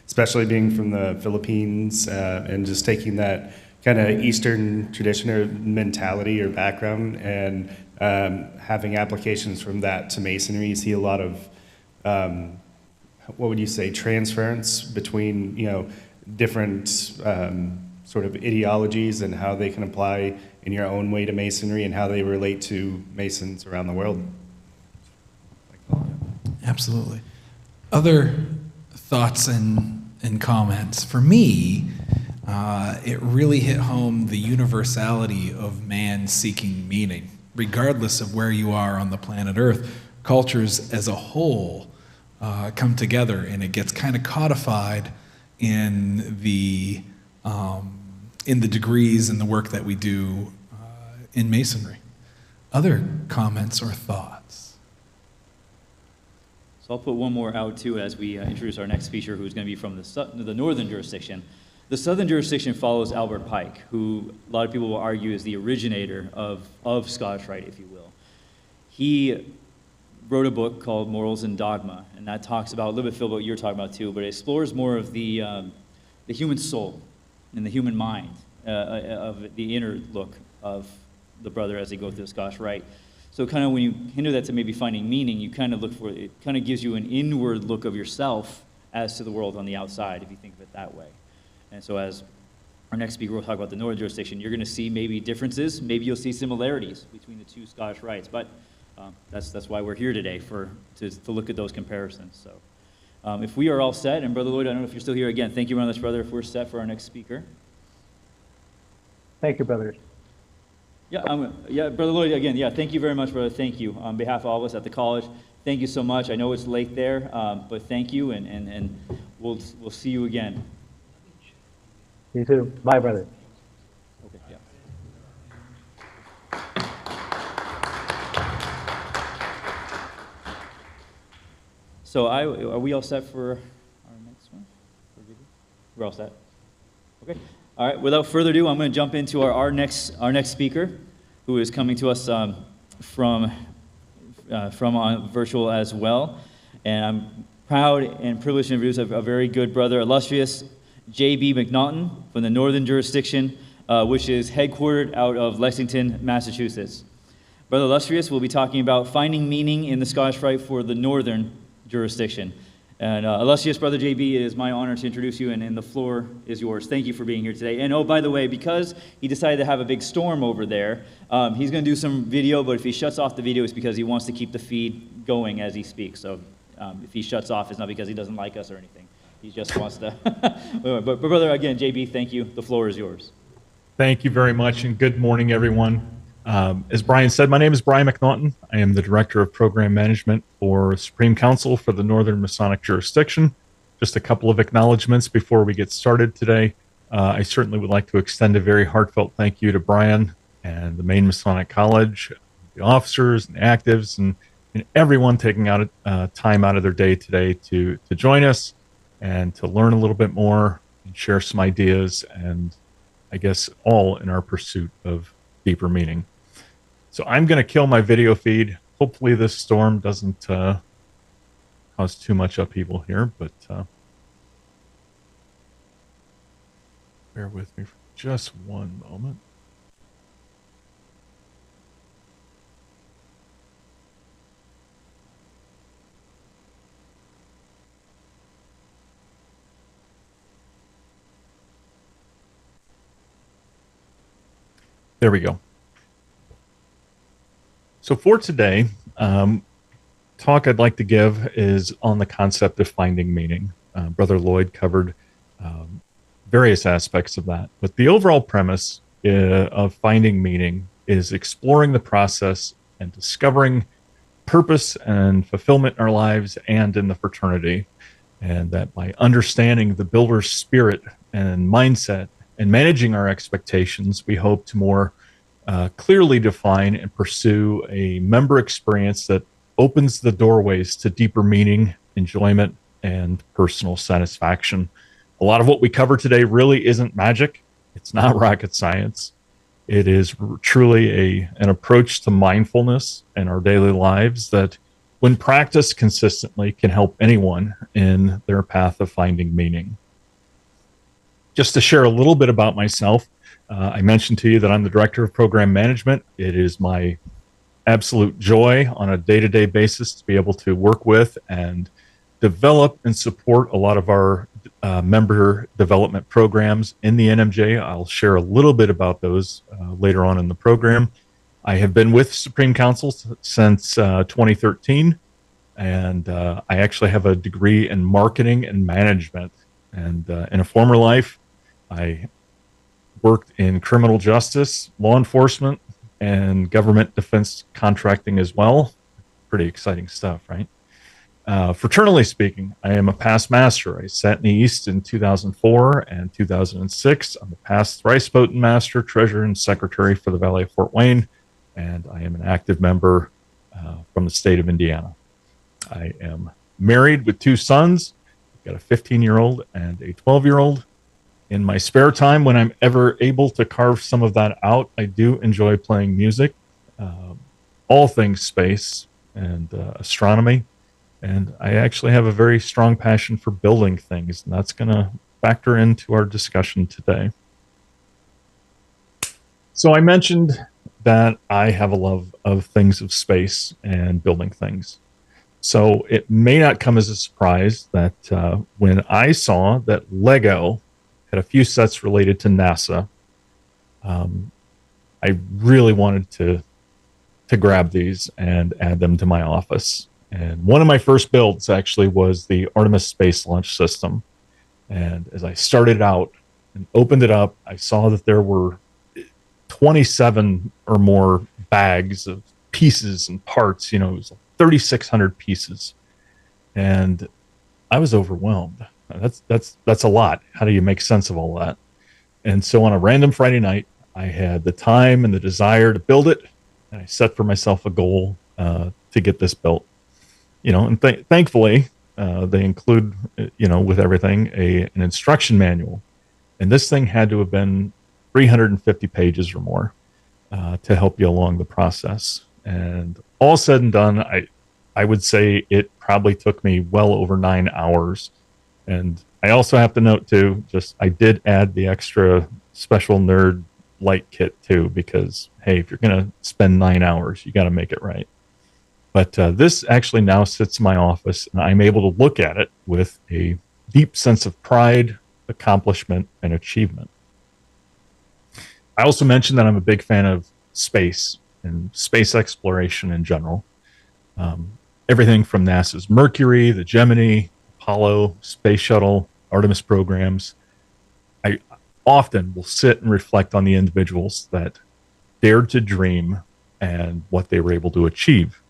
Especially being from the Philippines and just taking that kind of Eastern tradition or mentality or background and having applications from that to Masonry. You see a lot of what would you say, transference between, different sort of ideologies and how they can apply in your own way to Masonry and how they relate to Masons around the world. Absolutely. Other thoughts and comments. For me, it really hit home the universality of man seeking meaning. Regardless of where you are on the planet Earth, cultures as a whole come together, and it gets kind of codified in the degrees and the work that we do in Masonry. Other comments or thoughts? So I'll put one more out too as we introduce our next speaker, who's going to be from the northern jurisdiction. The southern jurisdiction follows Albert Pike, who a lot of people will argue is the originator of Scottish Rite, if you will. He wrote a book called Morals and Dogma, and that talks about, a little bit, Phil, what you're talking about too, but it explores more of the human soul and the human mind, of the inner look of the brother as they go through the Scottish Rite. So kind of when you hinder that to maybe finding meaning, you kind of look for, it kind of gives you an inward look of yourself as to the world on the outside, if you think of it that way. And so as our next speaker will talk about the northern jurisdiction, you're going to see maybe differences, maybe you'll see similarities between the two Scottish rites, but that's why we're here today, to look at those comparisons. So if we are all set, and Brother Lloyd, I don't know if you're still here again, thank you very much, brother, if we're set for our next speaker. Thank you, brothers. Yeah, Brother Lloyd, again, yeah, thank you very much, brother, thank you. On behalf of all of us at the college, thank you so much. I know it's late there, but thank you, and we'll see you again. You too. Bye, brother. Okay, yeah. So are we all set for our next one? We're all set? Okay. All right, without further ado, I'm going to jump into our next speaker, who is coming to us from on virtual as well. And I'm proud and privileged to introduce a very good brother, illustrious J.B. McNaughton from the Northern Jurisdiction, which is headquartered out of Lexington, Massachusetts. Brother Illustrious will be talking about finding meaning in the Scottish Rite for the Northern Jurisdiction. And illustrious Brother J.B., it is my honor to introduce you, and the floor is yours. Thank you for being here today. And oh, by the way, because he decided to have a big storm over there, he's going to do some video, but if he shuts off the video, it's because he wants to keep the feed going as he speaks. So if he shuts off, it's not because he doesn't like us or anything. He just wants to. but brother, again, JB, thank you. The floor is yours. Thank you very much, and good morning, everyone. As Brian said, my name is Brian McNaughton. I am the Director of Program Management for Supreme Council for the Northern Masonic Jurisdiction. Just a couple of acknowledgments before we get started today. I certainly would like to extend a very heartfelt thank you to Brian and the Maine Masonic College, the officers and the actives, and everyone taking out time out of their day today to join us and to learn a little bit more and share some ideas, and I guess all in our pursuit of deeper meaning. So I'm going to kill my video feed. Hopefully this storm doesn't cause too much upheaval here, but bear with me for just one moment. There we go. So for today, talk I'd like to give is on the concept of finding meaning. Brother Lloyd covered various aspects of that, but the overall premise of finding meaning is exploring the process and discovering purpose and fulfillment in our lives and in the fraternity, and that by understanding the builder's spirit and mindset and managing our expectations, we hope to more clearly define and pursue a member experience that opens the doorways to deeper meaning, enjoyment, and personal satisfaction. A lot of what we cover today really isn't magic. It's not rocket science. It is truly an approach to mindfulness in our daily lives that, when practiced consistently, can help anyone in their path of finding meaning. Just to share a little bit about myself, I mentioned to you that I'm the Director of Program Management. It is my absolute joy on a day-to-day basis to be able to work with and develop and support a lot of our member development programs in the NMJ. I'll share a little bit about those later on in the program. I have been with Supreme Council since 2013, and I actually have a degree in marketing and management. And in a former life, I worked in criminal justice, law enforcement, and government defense contracting as well. Pretty exciting stuff, right? Fraternally speaking, I am a past master. I sat in the East in 2004 and 2006. I'm a past thrice potent master, treasurer, and secretary for the Valley of Fort Wayne, and I am an active member from the state of Indiana. I am married with two sons. I've got a 15-year-old and a 12-year-old, In my spare time, when I'm ever able to carve some of that out, I do enjoy playing music, all things space and astronomy. And I actually have a very strong passion for building things, and that's going to factor into our discussion today. So I mentioned that I have a love of things of space and building things. So it may not come as a surprise that when I saw that Lego had a few sets related to NASA, I really wanted to grab these and add them to my office. And one of my first builds actually was the Artemis Space Launch System. And as I started out and opened it up, I saw that there were 27 or more bags of pieces and parts. You know, it was 3,600 pieces. And I was overwhelmed. That's a lot. How do you make sense of all that? And so on a random Friday night, I had the time and the desire to build it. And I set for myself a goal to get this built. You know, and thankfully, they include, you know, with everything, an instruction manual. And this thing had to have been 350 pages or more to help you along the process. And all said and done, I would say it probably took me well over 9 hours. And I also have to note too, I did add the extra special nerd light kit too, because hey, if you're going to spend 9 hours, you got to make it right. But this actually now sits in my office, and I'm able to look at it with a deep sense of pride, accomplishment, and achievement. I also mentioned that I'm a big fan of space and space exploration in general. Everything from NASA's Mercury, the Gemini, Apollo, Space Shuttle, Artemis programs. I often will sit and reflect on the individuals that dared to dream and what they were able to achieve.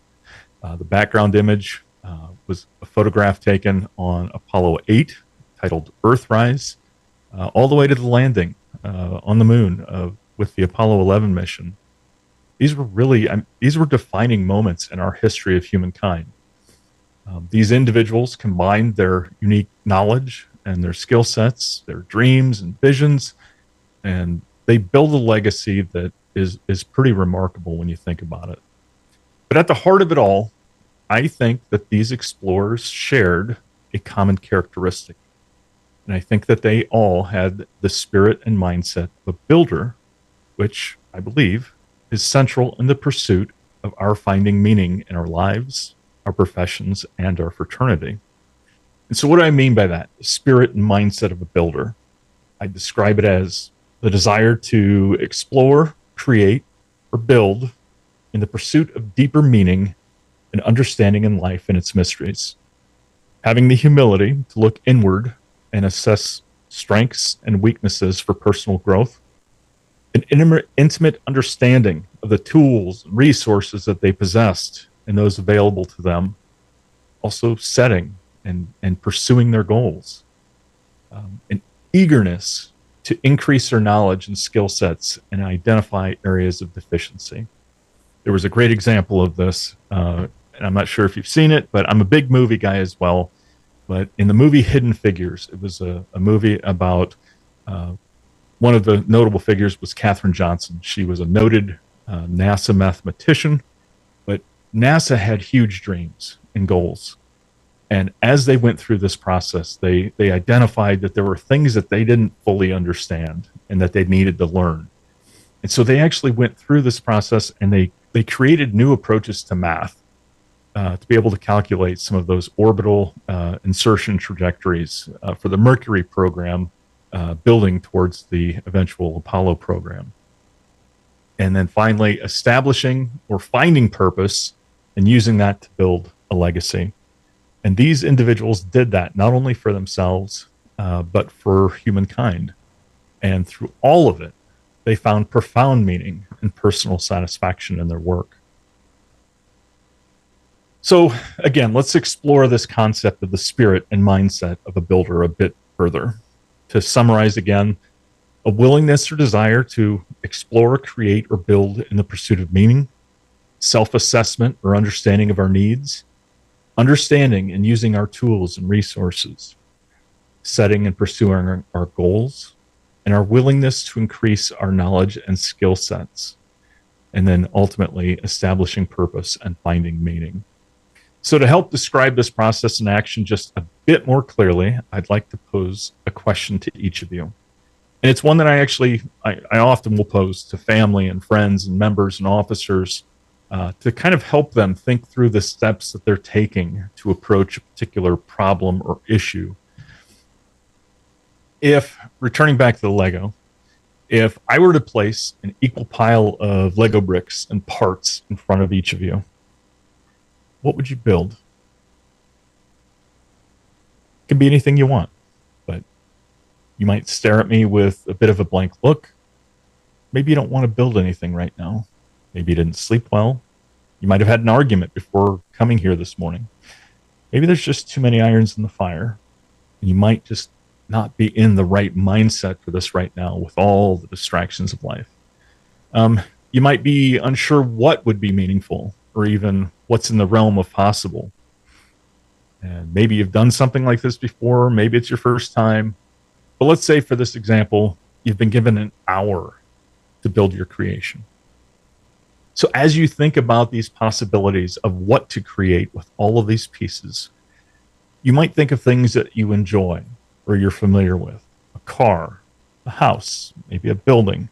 The background image was a photograph taken on Apollo 8 titled Earthrise, all the way to the landing on the moon with the Apollo 11 mission. These were defining moments in our history of humankind. These individuals combined their unique knowledge and their skill sets, their dreams and visions, and they build a legacy that is pretty remarkable when you think about it. But at the heart of it all, I think that these explorers shared a common characteristic. And I think that they all had the spirit and mindset of a builder, which I believe is central in the pursuit of our finding meaning in our lives, our professions, and our fraternity. And so what do I mean by that? The spirit and mindset of a builder. I describe it as the desire to explore, create, or build in the pursuit of deeper meaning and understanding in life and its mysteries. Having the humility to look inward and assess strengths and weaknesses for personal growth. An intimate understanding of the tools and resources that they possessed and those available to them. Also setting and pursuing their goals. An eagerness to increase their knowledge and skill sets and identify areas of deficiency. There was a great example of this, and I'm not sure if you've seen it, but I'm a big movie guy as well. But in the movie Hidden Figures, it was a movie about one of the notable figures was Katherine Johnson. She was a noted NASA mathematician, but NASA had huge dreams and goals. And as they went through this process, they identified that there were things that they didn't fully understand and that they needed to learn. And so they actually went through this process and they created new approaches to math to be able to calculate some of those orbital insertion trajectories for the Mercury program, building towards the eventual Apollo program. And then finally, establishing or finding purpose and using that to build a legacy. And these individuals did that not only for themselves, but for humankind. And through all of it, they found profound meaning and personal satisfaction in their work. So again, let's explore this concept of the spirit and mindset of a builder a bit further. To summarize again, a willingness or desire to explore, create, or build in the pursuit of meaning, self-assessment or understanding of our needs, understanding and using our tools and resources, setting and pursuing our goals, and our willingness to increase our knowledge and skill sets, and then ultimately establishing purpose and finding meaning. So to help describe this process in action just a bit more clearly, I'd like to pose a question to each of you. And it's one that I often will pose to family and friends and members and officers to kind of help them think through the steps that they're taking to approach a particular problem or issue. If, returning back to the Lego, if I were to place an equal pile of Lego bricks and parts in front of each of you, what would you build? It can be anything you want, but you might stare at me with a bit of a blank look. Maybe you don't want to build anything right now. Maybe you didn't sleep well. You might have had an argument before coming here this morning. Maybe there's just too many irons in the fire. You might just not be in the right mindset for this right now with all the distractions of life. You might be unsure what would be meaningful or even what's in the realm of possible. And maybe you've done something like this before. Maybe it's your first time. But let's say for this example, you've been given an hour to build your creation. So as you think about these possibilities of what to create with all of these pieces, you might think of things that you enjoy or you're familiar with. A car, a house, maybe a building,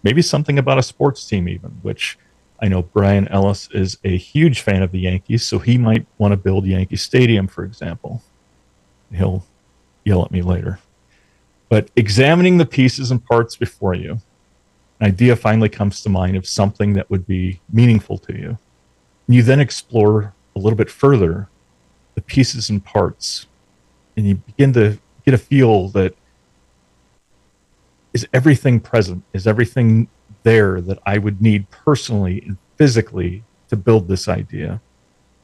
maybe something about a sports team even, which I know Brian Ellis is a huge fan of the Yankees, so he might want to build Yankee Stadium, for example. He'll yell at me later. But examining the pieces and parts before you, an idea finally comes to mind of something that would be meaningful to you. And you then explore a little bit further the pieces and parts, and you begin to get a feel that is everything present? Is everything there that I would need personally and physically to build this idea?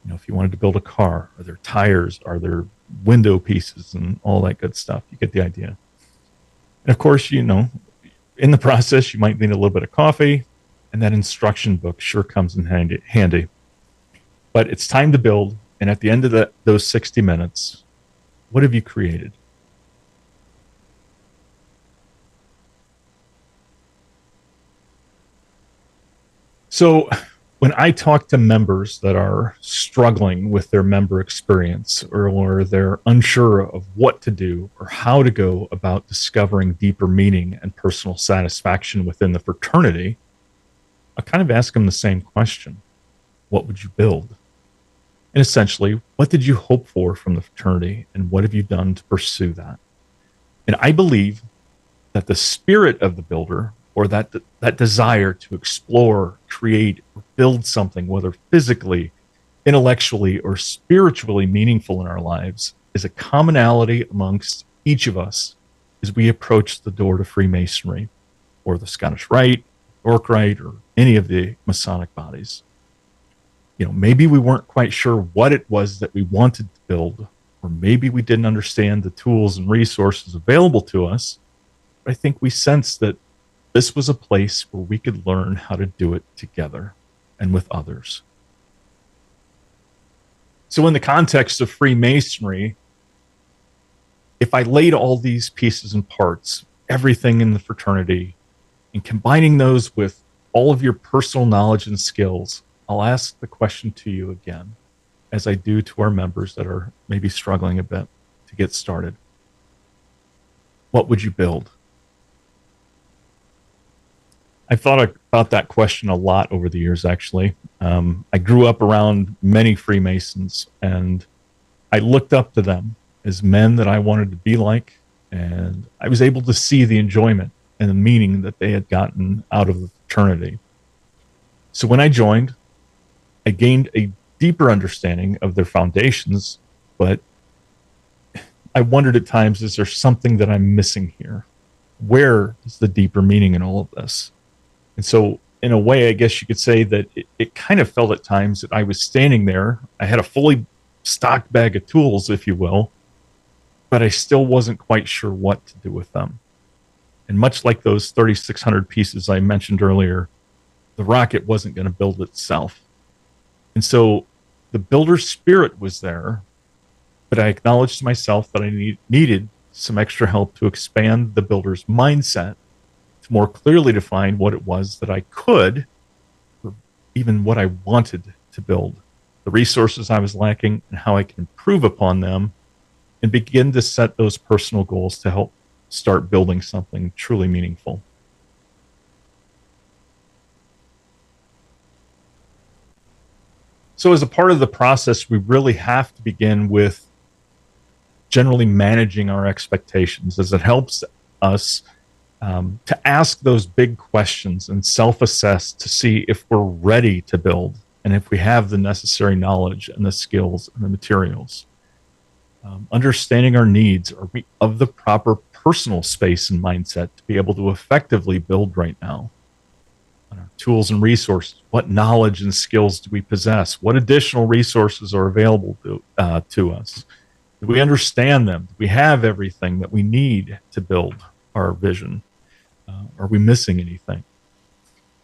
You know, if you wanted to build a car, are there tires? Are there window pieces and all that good stuff? You get the idea. And of course, you know, in the process, you might need a little bit of coffee, and that instruction book sure comes in handy. But it's time to build, and at the end of those 60 minutes, what have you created? So when I talk to members that are struggling with their member experience or they're unsure of what to do or how to go about discovering deeper meaning and personal satisfaction within the fraternity, I kind of ask them the same question. What would you build? And essentially, what did you hope for from the fraternity and what have you done to pursue that? And I believe that the spirit of the builder, or that desire to explore, create, or build something, whether physically, intellectually, or spiritually meaningful in our lives, is a commonality amongst each of us as we approach the door to Freemasonry, or the Scottish Rite, York Rite, or any of the Masonic bodies. You know, maybe we weren't quite sure what it was that we wanted to build, or maybe we didn't understand the tools and resources available to us, but I think we sensed that this was a place where we could learn how to do it together and with others. So in the context of Freemasonry, if I laid all these pieces and parts, everything in the fraternity, and combining those with all of your personal knowledge and skills, I'll ask the question to you again, as I do to our members that are maybe struggling a bit to get started. What would you build? I've thought about that question a lot over the years, actually. I grew up around many Freemasons, and I looked up to them as men that I wanted to be like, and I was able to see the enjoyment and the meaning that they had gotten out of the fraternity. So when I joined, I gained a deeper understanding of their foundations, but I wondered at times, is there something that I'm missing here? Where is the deeper meaning in all of this? And so in a way, I guess you could say that it kind of felt at times that I was standing there. I had a fully stocked bag of tools, if you will, but I still wasn't quite sure what to do with them. And much like those 3,600 pieces I mentioned earlier, the rocket wasn't going to build itself. And so the builder spirit was there, but I acknowledged to myself that I needed some extra help to expand the builder's mindset, to more clearly define what it was that I could, or even what I wanted to build, the resources I was lacking, and how I can improve upon them, and begin to set those personal goals to help start building something truly meaningful. So as a part of the process, we really have to begin with generally managing our expectations, as it helps us to ask those big questions and self-assess to see if we're ready to build and if we have the necessary knowledge and the skills and the materials. Understanding our needs. Are we of the proper personal space and mindset to be able to effectively build right now? On our tools and resources, what knowledge and skills do we possess? What additional resources are available to us? Do we understand them? Do we have everything that we need to build our vision? Are we missing anything?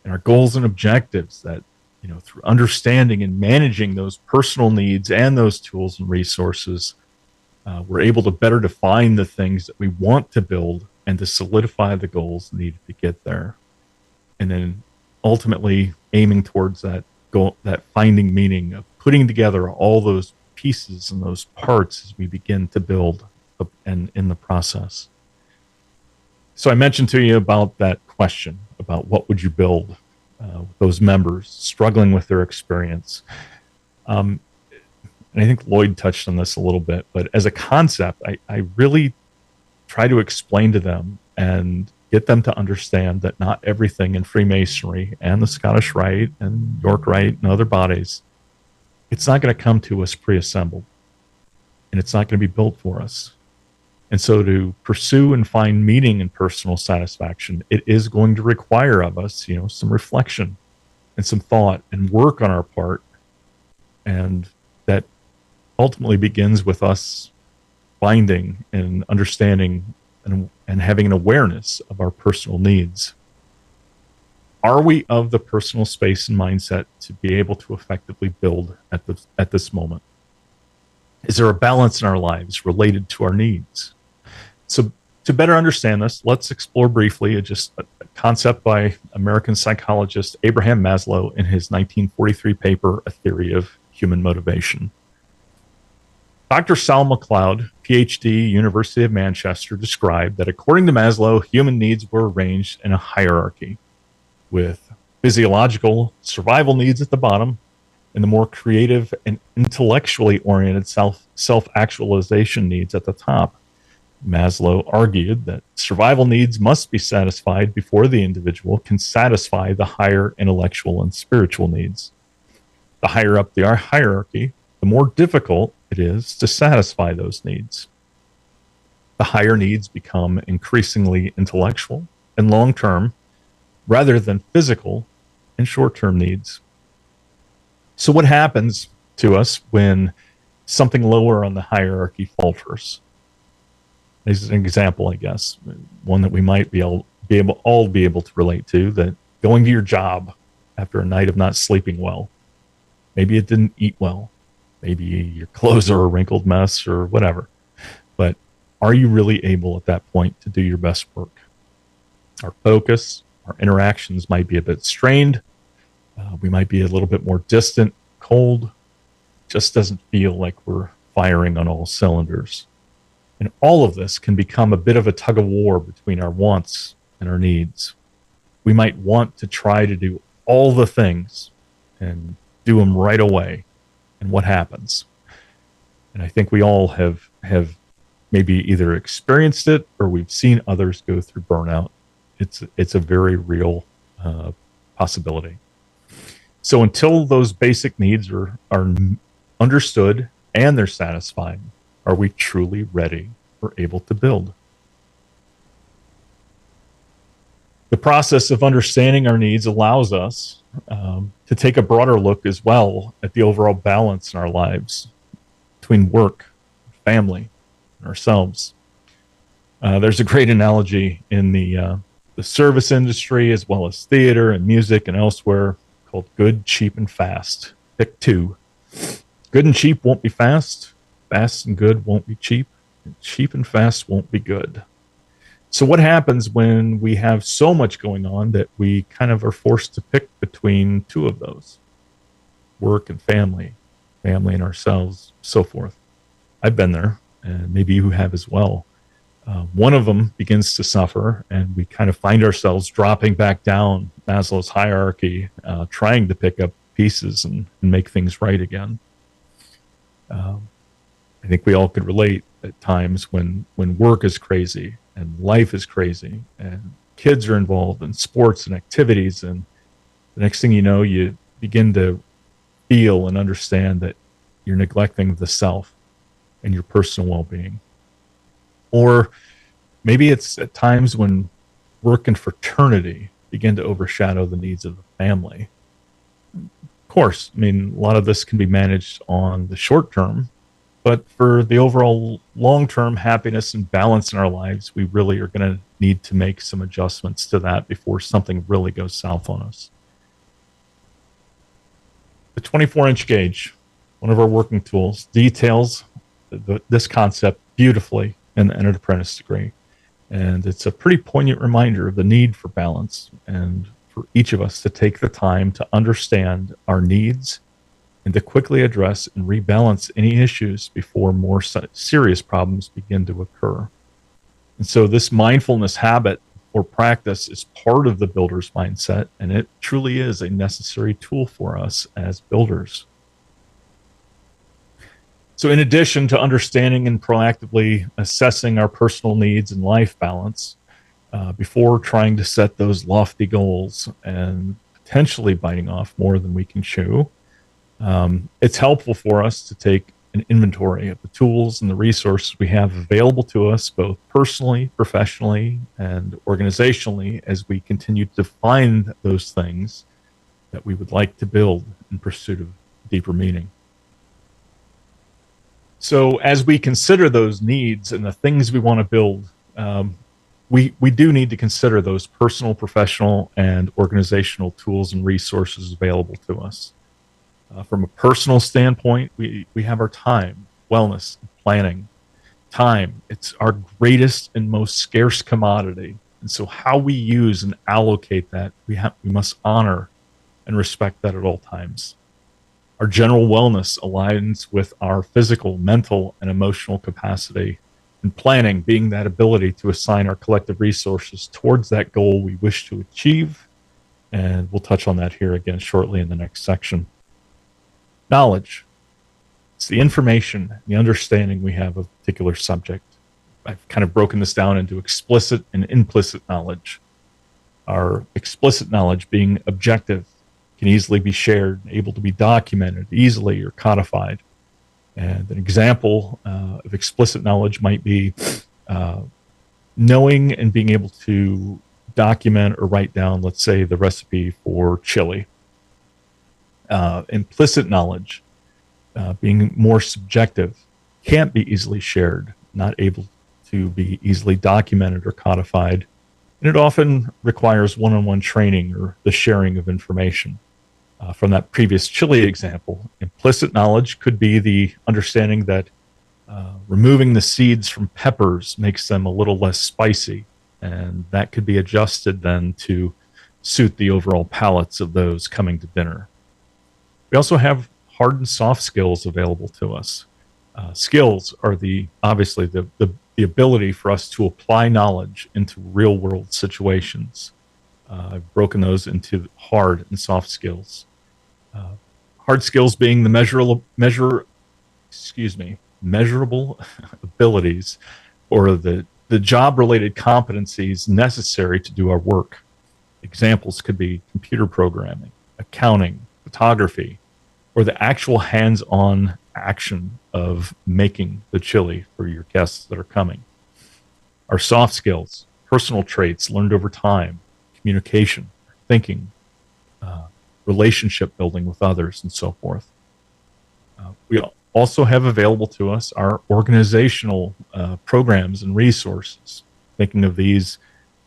And our goals and objectives, that, you know, through understanding and managing those personal needs and those tools and resources, we're able to better define the things that we want to build and to solidify the goals needed to get there. And then ultimately aiming towards that goal, that finding meaning of putting together all those pieces and those parts as we begin to build and in the process. So I mentioned to you about that question about what would you build with those members struggling with their experience. And I think Lloyd touched on this a little bit, but as a concept, I really try to explain to them and get them to understand that not everything in Freemasonry and the Scottish Rite and York Rite and other bodies, it's not going to come to us pre-assembled, and it's not going to be built for us. And so to pursue and find meaning and personal satisfaction, it is going to require of us, you know, some reflection and some thought and work on our part. And that ultimately begins with us finding and understanding and having an awareness of our personal needs. Are we of the personal space and mindset to be able to effectively build at this moment? Is there a balance in our lives related to our needs? So to better understand this, let's explore briefly a concept by American psychologist Abraham Maslow in his 1943 paper, A Theory of Human Motivation. Dr. Sal McLeod, PhD, University of Manchester, described that according to Maslow, human needs were arranged in a hierarchy, with physiological survival needs at the bottom and the more creative and intellectually oriented self-actualization needs at the top. Maslow argued that survival needs must be satisfied before the individual can satisfy the higher intellectual and spiritual needs. The higher up the hierarchy, the more difficult it is to satisfy those needs. The higher needs become increasingly intellectual and long-term, rather than physical and short-term needs. So what happens to us when something lower on the hierarchy falters? This is an example, I guess, one that we might all be able to relate to, that going to your job after a night of not sleeping well. Maybe it didn't eat well. Maybe your clothes are a wrinkled mess or whatever. But are you really able at that point to do your best work? Our focus, our interactions might be a bit strained. We might be a little bit more distant, cold. Just doesn't feel like we're firing on all cylinders. And all of this can become a bit of a tug of war between our wants and our needs. We might want to try to do all the things and do them right away. And what happens? And I think we all have maybe either experienced it or we've seen others go through burnout. It's a very real possibility. So until those basic needs are understood and they're satisfied, are we truly ready or able to build? The process of understanding our needs allows us to take a broader look as well at the overall balance in our lives between work, family, and ourselves. There's a great analogy in the service industry as well as theater and music and elsewhere called good, cheap, and fast. Pick two. Good and cheap won't be fast. Fast and good won't be cheap. Cheap and fast won't be good. So what happens when we have so much going on that we kind of are forced to pick between two of those? Work and family, family and ourselves, so forth. I've been there, and maybe you have as well. One of them begins to suffer, and we kind of find ourselves dropping back down Maslow's hierarchy, trying to pick up pieces and make things right again. I think we all could relate at times when work is crazy and life is crazy and kids are involved in sports and activities, and the next thing you know, you begin to feel and understand that you're neglecting the self and your personal well-being. Or maybe it's at times when work and fraternity begin to overshadow the needs of the family. Of course, I mean, a lot of this can be managed on the short term, but for the overall long-term happiness and balance in our lives, we really are going to need to make some adjustments to that before something really goes south on us. The 24-inch gauge, one of our working tools, details this concept beautifully in the Entered Apprentice degree. And it's a pretty poignant reminder of the need for balance and for each of us to take the time to understand our needs and to quickly address and rebalance any issues before more serious problems begin to occur. And so this mindfulness habit or practice is part of the builder's mindset, and it truly is a necessary tool for us as builders. So in addition to understanding and proactively assessing our personal needs and life balance, before trying to set those lofty goals and potentially biting off more than we can chew, it's helpful for us to take an inventory of the tools and the resources we have available to us, both personally, professionally, and organizationally, as we continue to find those things that we would like to build in pursuit of deeper meaning. So as we consider those needs and the things we want to build, we do need to consider those personal, professional, and organizational tools and resources available to us. From a personal standpoint, we have our time, wellness, planning. Time, it's our greatest and most scarce commodity. And so how we use and allocate that, we must honor and respect that at all times. Our general wellness aligns with our physical, mental, and emotional capacity, and planning being that ability to assign our collective resources towards that goal we wish to achieve. And we'll touch on that here again shortly in the next section. Knowledge. It's the information, the understanding we have of a particular subject. I've kind of broken this down into explicit and implicit knowledge. Our explicit knowledge being objective, can easily be shared, able to be documented easily or codified. And an example of explicit knowledge might be knowing and being able to document or write down, let's say, the recipe for chili. Implicit knowledge, being more subjective, can't be easily shared, not able to be easily documented or codified, and it often requires one-on-one training or the sharing of information. From that previous chili example, implicit knowledge could be the understanding that removing the seeds from peppers makes them a little less spicy, and that could be adjusted then to suit the overall palates of those coming to dinner. We also have hard and soft skills available to us. Skills are obviously the ability for us to apply knowledge into real world situations. I've broken those into hard and soft skills. Hard skills being the measurable abilities or the job-related competencies necessary to do our work. Examples could be computer programming, accounting, photography, or the actual hands-on action of making the chili for your guests that are coming. Our soft skills, personal traits learned over time, communication, thinking, relationship building with others, and so forth. We also have available to us our organizational programs and resources. Thinking of these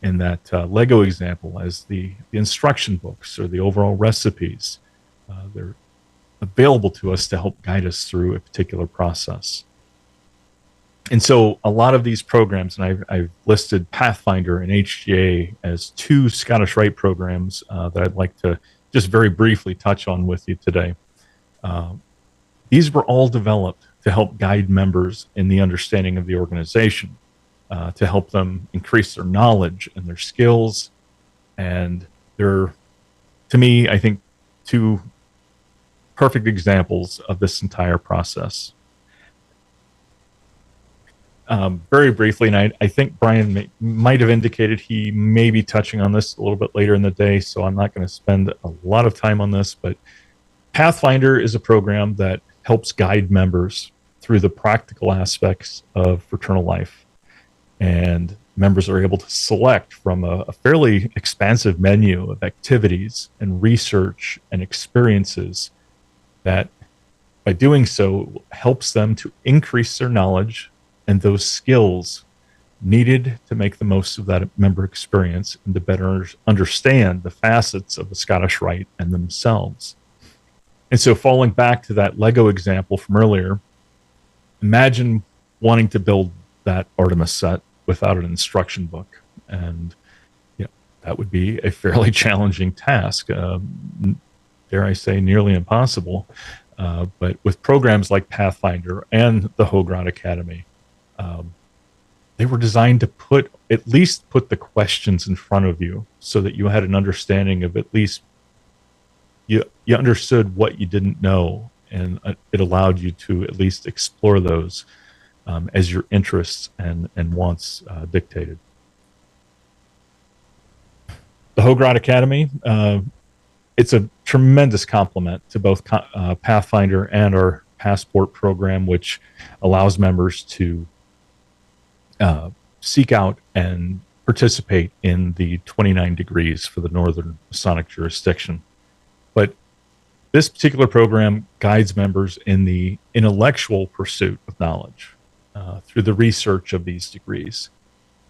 in that Lego example as the instruction books or the overall recipes. They're available to us to help guide us through a particular process. And so a lot of these programs, and I've listed Pathfinder and HGA as two Scottish Rite programs that I'd like to just very briefly touch on with you today. These were all developed to help guide members in the understanding of the organization, to help them increase their knowledge and their skills. And they're, to me, I think, two perfect examples of this entire process. Very briefly, and I think Brian might have indicated he may be touching on this a little bit later in the day, so I'm not going to spend a lot of time on this, but Pathfinder is a program that helps guide members through the practical aspects of fraternal life. And members are able to select from a fairly expansive menu of activities and research and experiences that, by doing so, helps them to increase their knowledge and those skills needed to make the most of that member experience and to better understand the facets of the Scottish Rite and themselves. And so, falling back to that Lego example from earlier, imagine wanting to build that Artemis set without an instruction book. And that would be a fairly challenging task, dare I say nearly impossible. But with programs like Pathfinder and the Hogrod Academy, they were designed to at least put the questions in front of you so that you had an understanding of, at least you understood what you didn't know, and it allowed you to at least explore those as your interests and wants dictated. The Hogrod Academy, it's a tremendous complement to both Pathfinder and our Passport program, which allows members to seek out and participate in the 29 degrees for the Northern Masonic jurisdiction. But this particular program guides members in the intellectual pursuit of knowledge through the research of these degrees.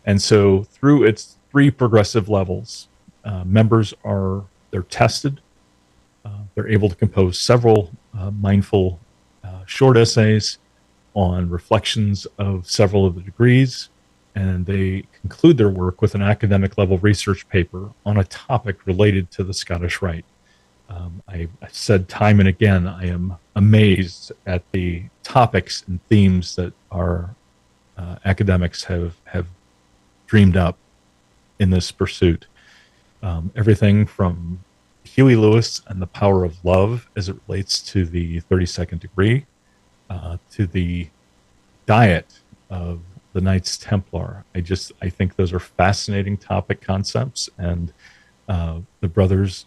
And so through its 3 progressive levels, members they're tested. They're able to compose several mindful short essays on reflections of several of the degrees, and they conclude their work with an academic level research paper on a topic related to the Scottish Rite. I've said time and again, I am amazed at the topics and themes that our academics have dreamed up in this pursuit. Everything from Huey Lewis and the power of love as it relates to the 32nd degree, to the diet of the Knights Templar. I think those are fascinating topic concepts, and the brothers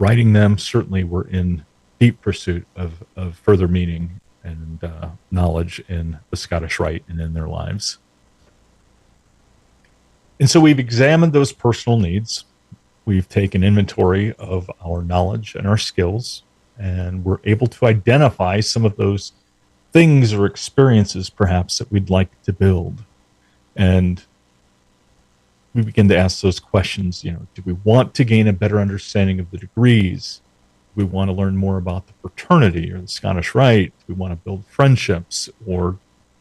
writing them certainly were in deep pursuit of further meaning and knowledge in the Scottish Rite and in their lives. And so we've examined those personal needs. We've taken inventory of our knowledge and our skills, and we're able to identify some of those things or experiences perhaps that we'd like to build. And we begin to ask those questions, do we want to gain a better understanding of the degrees? Do we want to learn more about the fraternity or the Scottish Rite? Do we want to build friendships or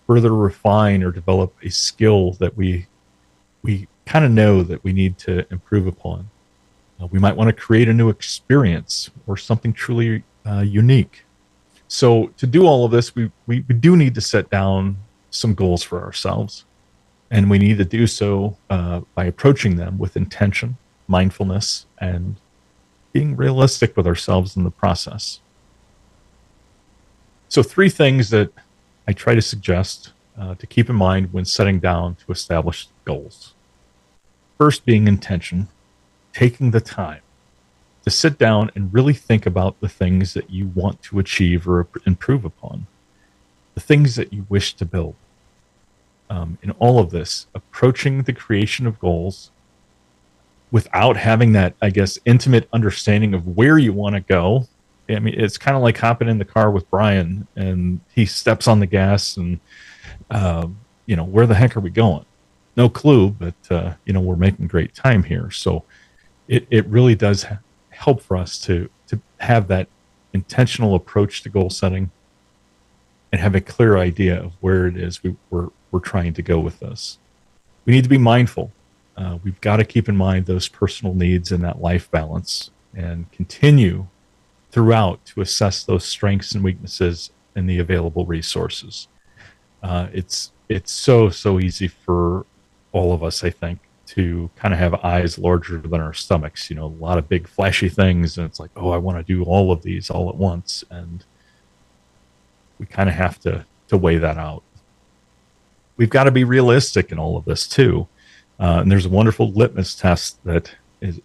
further refine or develop a skill that we kind of know that we need to improve upon? We might want to create a new experience or something truly unique. So to do all of this, we do need to set down some goals for ourselves. And we need to do so by approaching them with intention, mindfulness, and being realistic with ourselves in the process. So 3 things that I try to suggest to keep in mind when setting down to establish goals. First being intention, taking the time to sit down and really think about the things that you want to achieve or improve upon, the things that you wish to build. In all of this, approaching the creation of goals without having that, intimate understanding of where you want to go. I mean, it's kind of like hopping in the car with Brian and he steps on the gas and, where the heck are we going? No clue, but, we're making great time here. So it really does help for us to have that intentional approach to goal setting. and have a clear idea of where it is we're trying to go with this. We need to be mindful. We've got to keep in mind those personal needs and that life balance, and continue throughout to assess those strengths and weaknesses and the available resources. It's so easy for all of us, I think, to kind of have eyes larger than our stomachs, a lot of big flashy things. And it's like, oh, I want to do all of these all at once. And we kind of have to weigh that out. We've got to be realistic in all of this too. And there's a wonderful litmus test that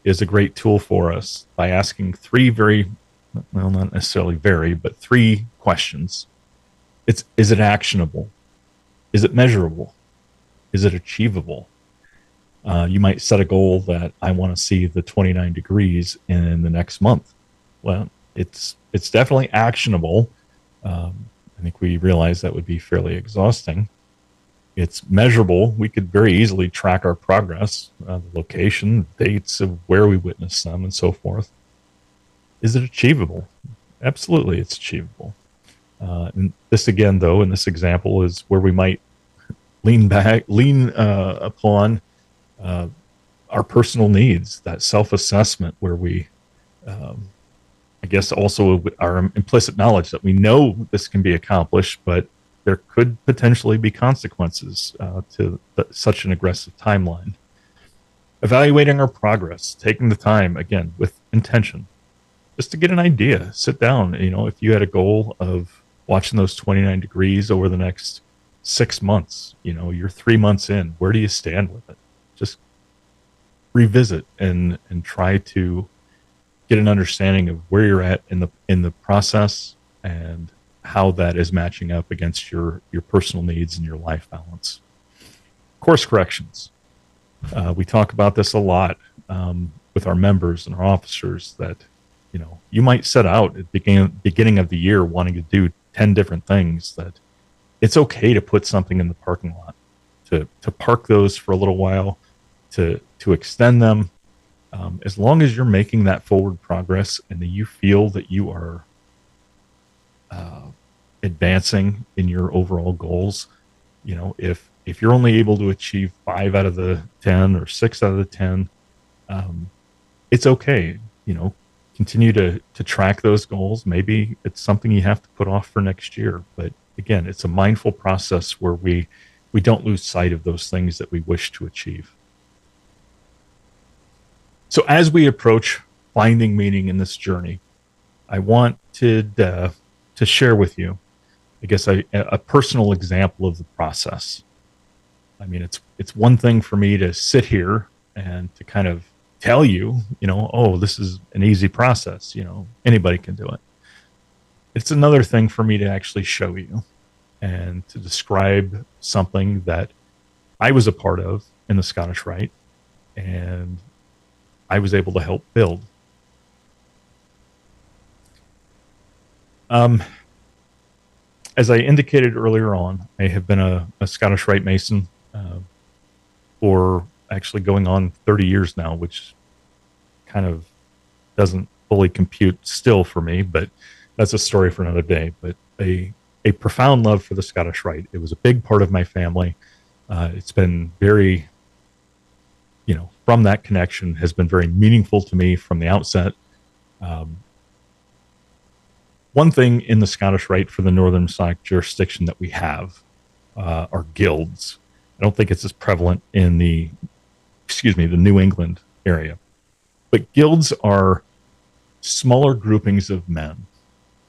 is a great tool for us by asking three not necessarily but three questions. Is it actionable? Is it measurable? Is it achievable? You might set a goal that I want to see the 29 degrees in the next month. Well, it's definitely actionable. I think we realize that would be fairly exhausting. It's measurable. We could very easily track our progress, the location, dates of where we witnessed them, and so forth. Is it achievable? Absolutely, it's achievable. And this again, though, in this example, is where we might lean upon our personal needs, that self-assessment, where we, I guess, also our implicit knowledge that we know this can be accomplished, but there could potentially be consequences to such an aggressive timeline. Evaluating our progress, taking the time, again, with intention, just to get an idea. Sit down, if you had a goal of watching those 29 degrees over the next 6 months, you're 3 months in, where do you stand with it? Just revisit and try to get an understanding of where you're at in the process, and how that is matching up against your personal needs and your life balance. Course corrections. We talk about this a lot with our members and our officers, that you might set out at the beginning of the year wanting to do 10 different things, that it's okay to put something in the parking lot, to park those for a little while, to extend them, as long as you're making that forward progress and that you feel that you are advancing in your overall goals. If you're only able to achieve 5 out of the 10 or 6 out of the 10, it's okay. Continue to track those goals. Maybe it's something you have to put off for next year, but again, it's a mindful process where we don't lose sight of those things that we wish to achieve. So as we approach finding meaning in this journey, I want to share with you, I guess, a personal example of the process. I mean, it's one thing for me to sit here and to kind of tell you, oh, this is an easy process, anybody can do it. It's another thing for me to actually show you and to describe something that I was a part of in the Scottish Rite, and I was able to help build. As I indicated earlier on, I have been a Scottish Rite Mason for actually going on 30 years now, which kind of doesn't fully compute still for me, but that's a story for another day. But a profound love for the Scottish Rite. It was a big part of my family. It's been very, from that connection, has been very meaningful to me from the outset. One thing in the Scottish Rite for the Northern Masonic jurisdiction that we have are guilds. I don't think it's as prevalent in the New England area. But guilds are smaller groupings of men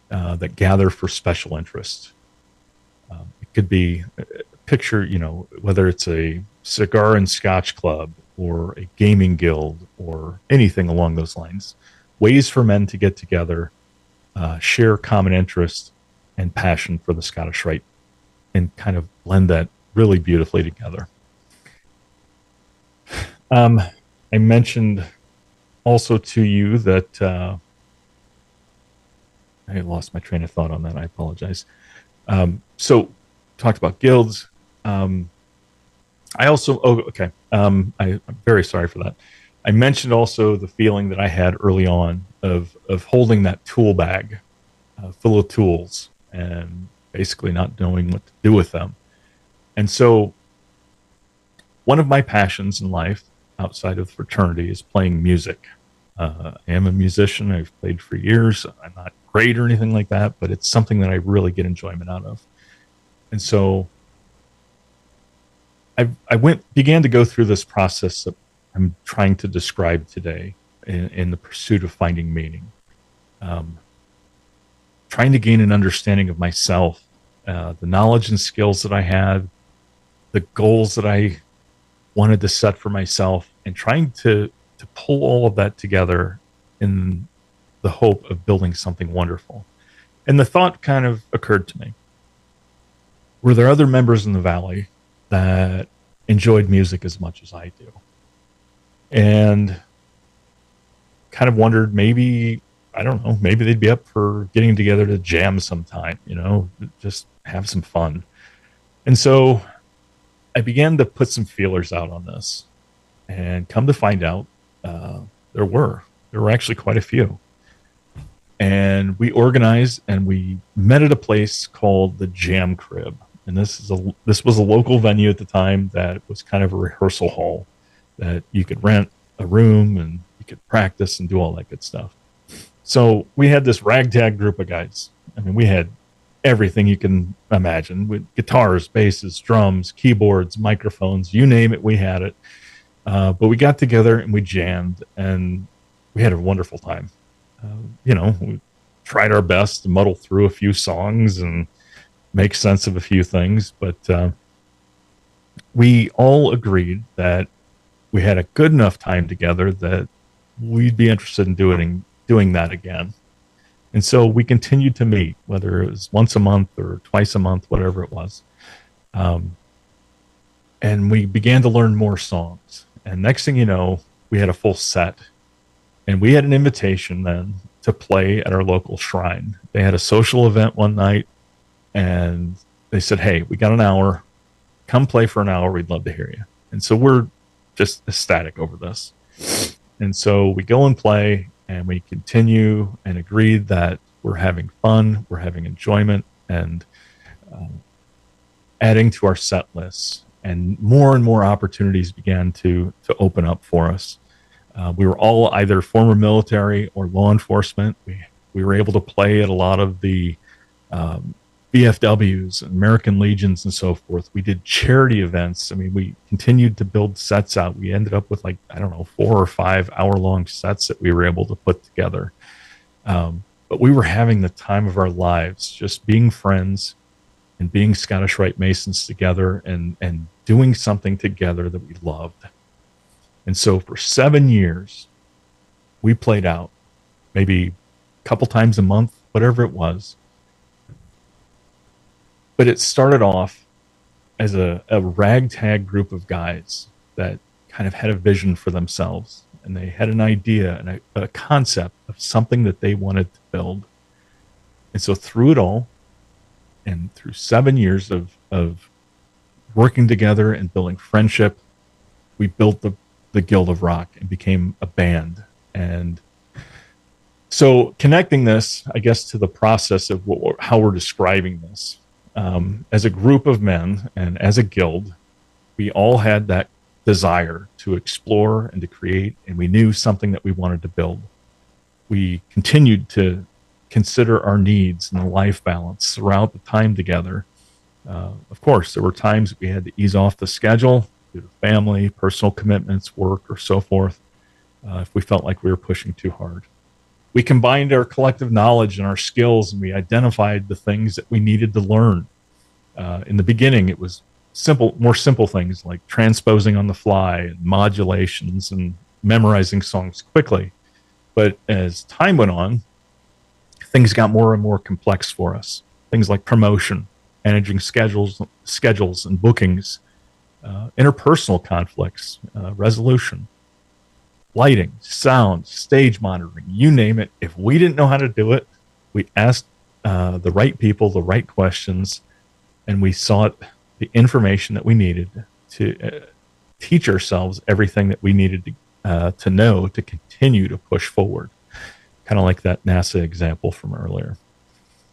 that gather for special interests. It could be, picture, whether it's a cigar and scotch club or a gaming guild or anything along those lines. Ways for men to get together, share common interests and passion for the Scottish Rite, and kind of blend that really beautifully together. I mentioned also to you that I lost my train of thought on that. I apologize. So talked about guilds. I also, I'm very sorry for that. I mentioned also the feeling that I had early on of holding that tool bag full of tools and basically not knowing what to do with them. And so one of my passions in life outside of fraternity is playing music. I am a musician. I've played for years. I'm not great or anything like that, but it's something that I really get enjoyment out of. And so began to go through this process that I'm trying to describe today in the pursuit of finding meaning. Trying to gain an understanding of myself, the knowledge and skills that I had, the goals that I wanted to set for myself, and trying to pull all of that together in the hope of building something wonderful. And the thought kind of occurred to me. Were there other members in the Valley that enjoyed music as much as I do? And kind of wondered, maybe, I don't know, maybe they'd be up for getting together to jam sometime, just have some fun. And so I began to put some feelers out on this, and come to find out there were actually quite a few. And we organized and we met at a place called the Jam Crib. And this was a local venue at the time that was kind of a rehearsal hall that you could rent a room and you could practice and do all that good stuff. So we had this ragtag group of guys. I mean, we had everything you can imagine, with guitars, basses, drums, keyboards, microphones, you name it, we had it. But we got together and we jammed, and we had a wonderful time. We tried our best to muddle through a few songs and make sense of a few things, but we all agreed that we had a good enough time together that we'd be interested in doing that again. And so we continued to meet, whether it was once a month or twice a month, whatever it was. And we began to learn more songs. And next thing you know, we had a full set. And we had an invitation then to play at our local shrine. They had a social event one night, and they said, hey, we got an hour. Come play for an hour. We'd love to hear you. And so we're just ecstatic over this. And so we go and play, and we continue and agreed that we're having fun, we're having enjoyment, and adding to our set lists. And more opportunities began to open up for us. We were all either former military or law enforcement. We were able to play at a lot of the VFWs, American Legions, and so forth. We did charity events. I mean, we continued to build sets out. We ended up with 4 or 5 hour-long sets that we were able to put together. But we were having the time of our lives, just being friends and being Scottish Rite Masons together and doing something together that we loved. And so for 7 years, we played out, maybe a couple times a month, whatever it was. But it started off as a ragtag group of guys that kind of had a vision for themselves. And they had an idea and a concept of something that they wanted to build. And so through it all, and through 7 years of working together and building friendship, we built the Guild of Rock and became a band. And so connecting this, I guess, to the process of how we're describing this, as a group of men and as a guild, we all had that desire to explore and to create, and we knew something that we wanted to build. We continued to consider our needs and the life balance throughout the time together. Of course, there were times we had to ease off the schedule due to family, personal commitments, work, or so forth, if we felt like we were pushing too hard. We combined our collective knowledge and our skills, and we identified the things that we needed to learn. In the beginning, it was more simple things like transposing on the fly and modulations and memorizing songs quickly. But as time went on, things got more and more complex for us. Things like promotion, managing schedules and bookings, interpersonal conflicts, resolution, lighting, sound, stage monitoring, you name it. If we didn't know how to do it, we asked the right people the right questions, and we sought the information that we needed to teach ourselves everything that we needed to know to continue to push forward. Kind of like that NASA example from earlier.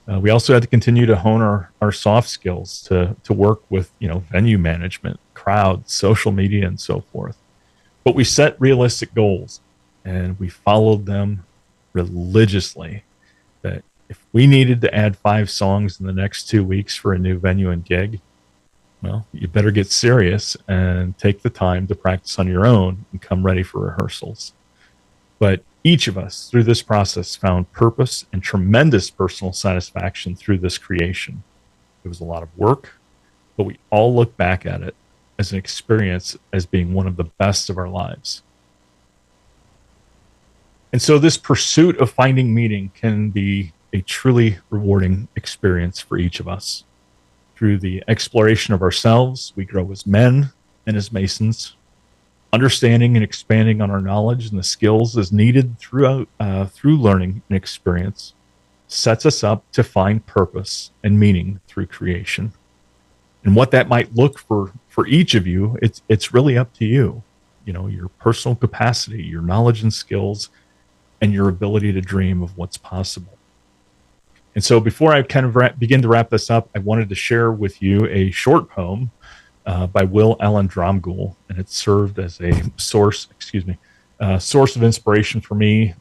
We also had to continue to hone our soft skills to work with, venue management, crowds, social media, and so forth. But we set realistic goals and we followed them religiously. That if we needed to add 5 songs in the next 2 weeks for a new venue and gig, well, you better get serious and take the time to practice on your own and come ready for rehearsals. But each of us through this process found purpose and tremendous personal satisfaction through this creation. It was a lot of work, but we all look back at it as an experience as being one of the best of our lives. And so this pursuit of finding meaning can be a truly rewarding experience for each of us. Through the exploration of ourselves, we grow as men and as Masons, understanding and expanding on our knowledge and the skills as needed through learning and experience sets us up to find purpose and meaning through creation. And what that might look for each of you, it's really up to you. Your personal capacity, your knowledge and skills, and your ability to dream of what's possible. And so before I kind of begin to wrap this up, I wanted to share with you a short poem by Will Allen Dromgoole, and it served as a source of inspiration for me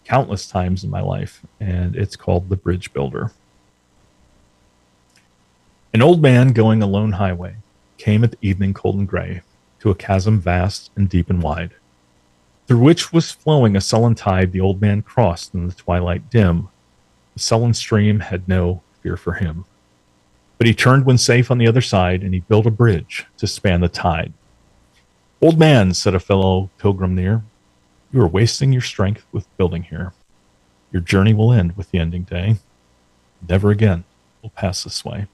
countless times in my life, and it's called The Bridge Builder. An old man going a lone highway came at the evening cold and gray to a chasm vast and deep and wide, through which was flowing a sullen tide the old man crossed in the twilight dim. The sullen stream had no fear for him. But he turned when safe on the other side, and he built a bridge to span the tide. Old man, said a fellow pilgrim near, you are wasting your strength with building here. Your journey will end with the ending day. Never again will pass this way.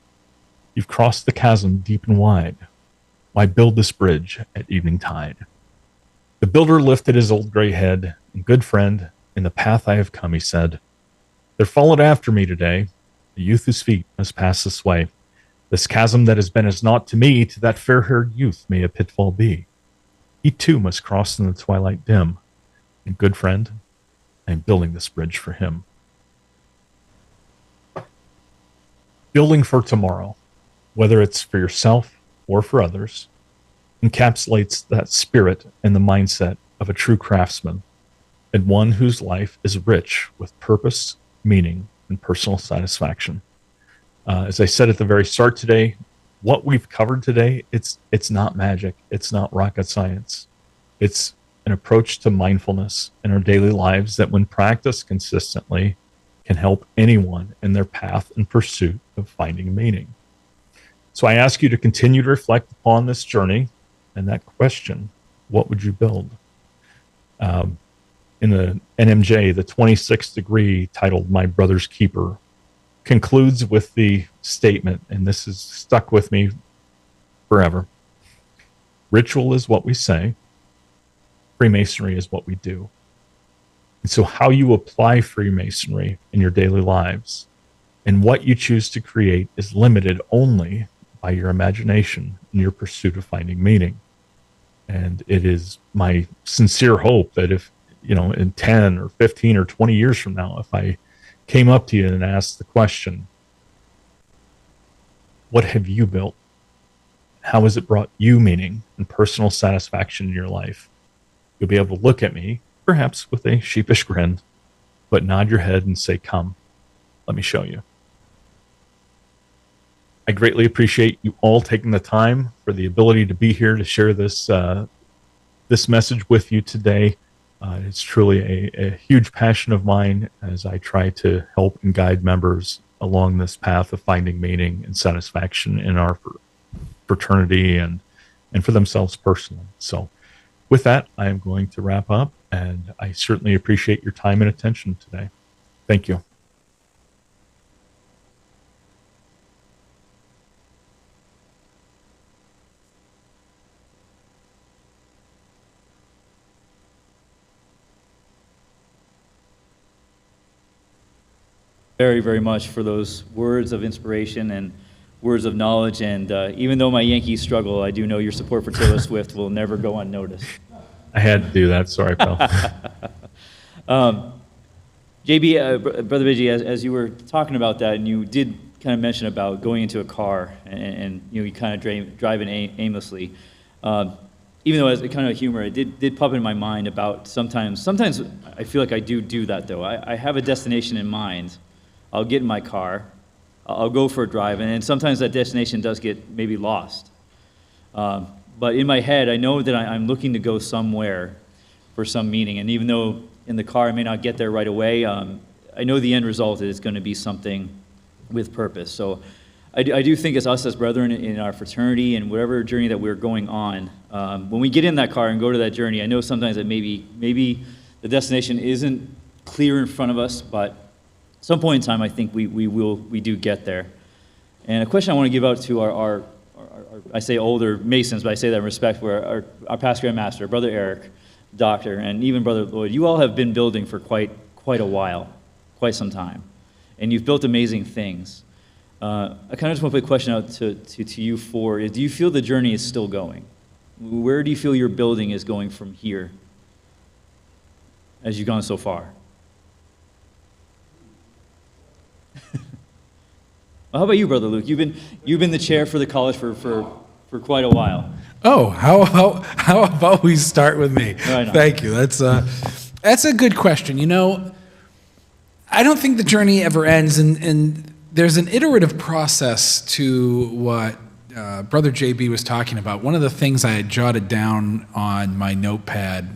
You've crossed the chasm deep and wide. Why build this bridge at evening tide? The builder lifted his old gray head, and good friend, in the path I have come, he said, there followed after me today a youth whose feet must pass this way. This chasm that has been as naught to me, to that fair-haired youth may a pitfall be. He too must cross in the twilight dim. And good friend, I am building this bridge for him. Building for tomorrow, whether it's for yourself or for others, encapsulates that spirit and the mindset of a true craftsman, and one whose life is rich with purpose, meaning, and personal satisfaction. As I said at the very start today, what we've covered today, it's not magic. It's not rocket science. It's an approach to mindfulness in our daily lives that, when practiced consistently, can help anyone in their path and pursuit of finding meaning. So I ask you to continue to reflect upon this journey and that question, what would you build? In the NMJ, the 26th degree titled My Brother's Keeper concludes with the statement, and this has stuck with me forever. Ritual is what we say. Freemasonry is what we do. And so how you apply Freemasonry in your daily lives and what you choose to create is limited only by your imagination and your pursuit of finding meaning. And it is my sincere hope that if, in 10 or 15 or 20 years from now, if I came up to you and asked the question, what have you built? How has it brought you meaning and personal satisfaction in your life? You'll be able to look at me, perhaps with a sheepish grin, but nod your head and say, come, let me show you. I greatly appreciate you all taking the time for the ability to be here to share this message with you today. It's truly a huge passion of mine as I try to help and guide members along this path of finding meaning and satisfaction in our fraternity and for themselves personally. So with that, I am going to wrap up, and I certainly appreciate your time and attention today. Thank you. Very, very much for those words of inspiration and words of knowledge. And even though my Yankees struggle, I do know your support for Taylor Swift will never go unnoticed. I had to do that. Sorry, pal. JB, Brother Bidgie, as you were talking about that, and you did kind of mention about going into a car and you kind of driving aimlessly. Even though as a kind of humor, it did pop in my mind about sometimes I feel like I do that though. I have a destination in mind. I'll get in my car, I'll go for a drive, and sometimes that destination does get maybe lost. But in my head, I know that I'm looking to go somewhere for some meaning, and even though in the car I may not get there right away, I know the end result is going to be something with purpose. So I do think as us as brethren in our fraternity and whatever journey that we're going on, when we get in that car and go to that journey, I know sometimes that maybe the destination isn't clear in front of us, but at some point in time, I think we do get there. And a question I want to give out to our I say older Masons, but I say that in respect for our past Grand Master, Brother Eric, Doctor, and even Brother Lloyd. You all have been building for quite a while, quite some time, and you've built amazing things. I kind of just want to put a question out to you four. Do you feel the journey is still going? Where do you feel your building is going from here as you've gone so far? Well, how about you, Brother Luke? You've been the chair for the college for quite a while. Oh, how about we start with me? Right on. Thank you. That's a good question. You know, I don't think the journey ever ends, and there's an iterative process to what Brother JB was talking about. One of the things I had jotted down on my notepad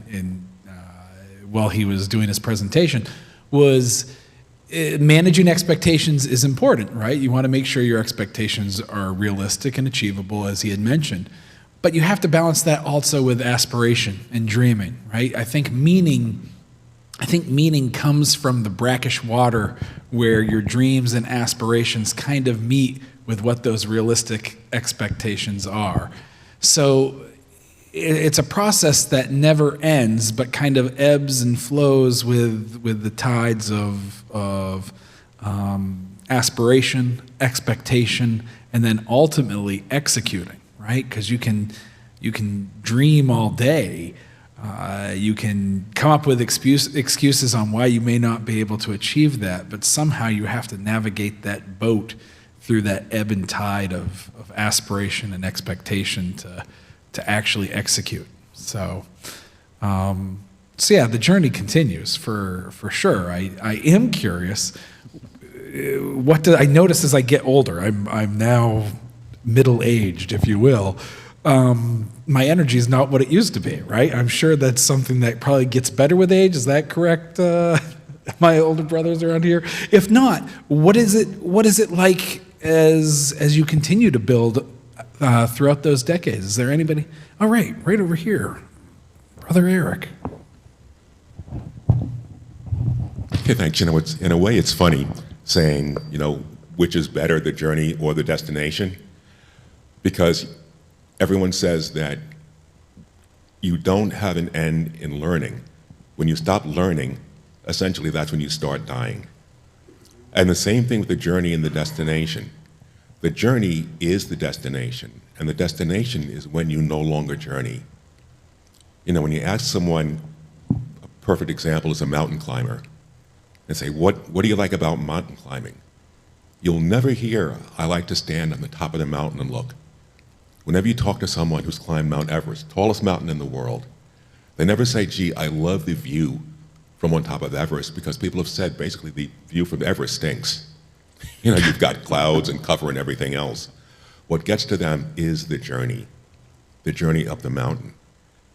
while he was doing his presentation was managing expectations is important, right? You want to make sure your expectations are realistic and achievable, as he had mentioned. But you have to balance that also with aspiration and dreaming, right? I think meaning comes from the brackish water where your dreams and aspirations kind of meet with what those realistic expectations are. So it's a process that never ends, but kind of ebbs and flows with the tides of aspiration, expectation, and then ultimately executing, right? Because you can dream all day. You can come up with excuses on why you may not be able to achieve that, but somehow you have to navigate that boat through that ebb and tide of aspiration and expectation to actually execute. So yeah, the journey continues for sure. I am curious. What do I notice as I get older? I'm now middle-aged, if you will. My energy is not what it used to be, right? I'm sure that's something that probably gets better with age. Is that correct, my older brothers around here? If not, what is it like as you continue to build throughout those decades? Is there anybody? All right, right over here, Brother Eric. Okay, thanks. You know, in a way, it's funny saying, which is better, the journey or the destination, because everyone says that you don't have an end in learning. When you stop learning, essentially that's when you start dying. And the same thing with the journey and the destination. The journey is the destination, and the destination is when you no longer journey. When you ask someone, a perfect example is a mountain climber, and say, what do you like about mountain climbing? You'll never hear, I like to stand on the top of the mountain and look. Whenever you talk to someone who's climbed Mount Everest, tallest mountain in the world, they never say, gee, I love the view from on top of Everest, because people have said basically the view from Everest stinks. You've got clouds and cover and everything else. What gets to them is the journey up the mountain.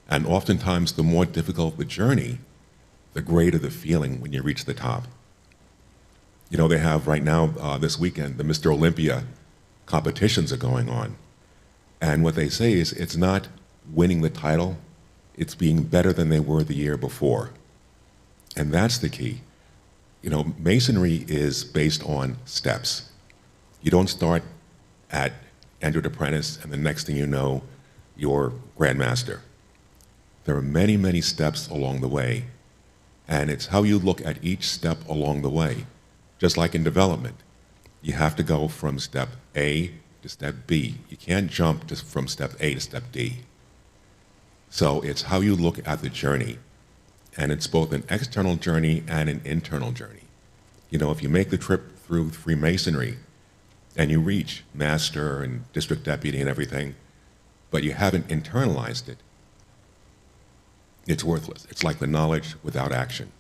And oftentimes, the more difficult the journey, the greater the feeling when you reach the top. They have right now, this weekend, the Mr. Olympia competitions are going on. And what they say is it's not winning the title, it's being better than they were the year before. And that's the key. Masonry is based on steps. You don't start at entered apprentice and the next thing you know, you're Grand Master. There are many, many steps along the way. And it's how you look at each step along the way. Just like in development, you have to go from step A to step B. You can't jump just from step A to step D. So it's how you look at the journey. And it's both an external journey and an internal journey. You know, if you make the trip through Freemasonry and you reach master and district deputy and everything, but you haven't internalized it, it's worthless. It's like the knowledge without action.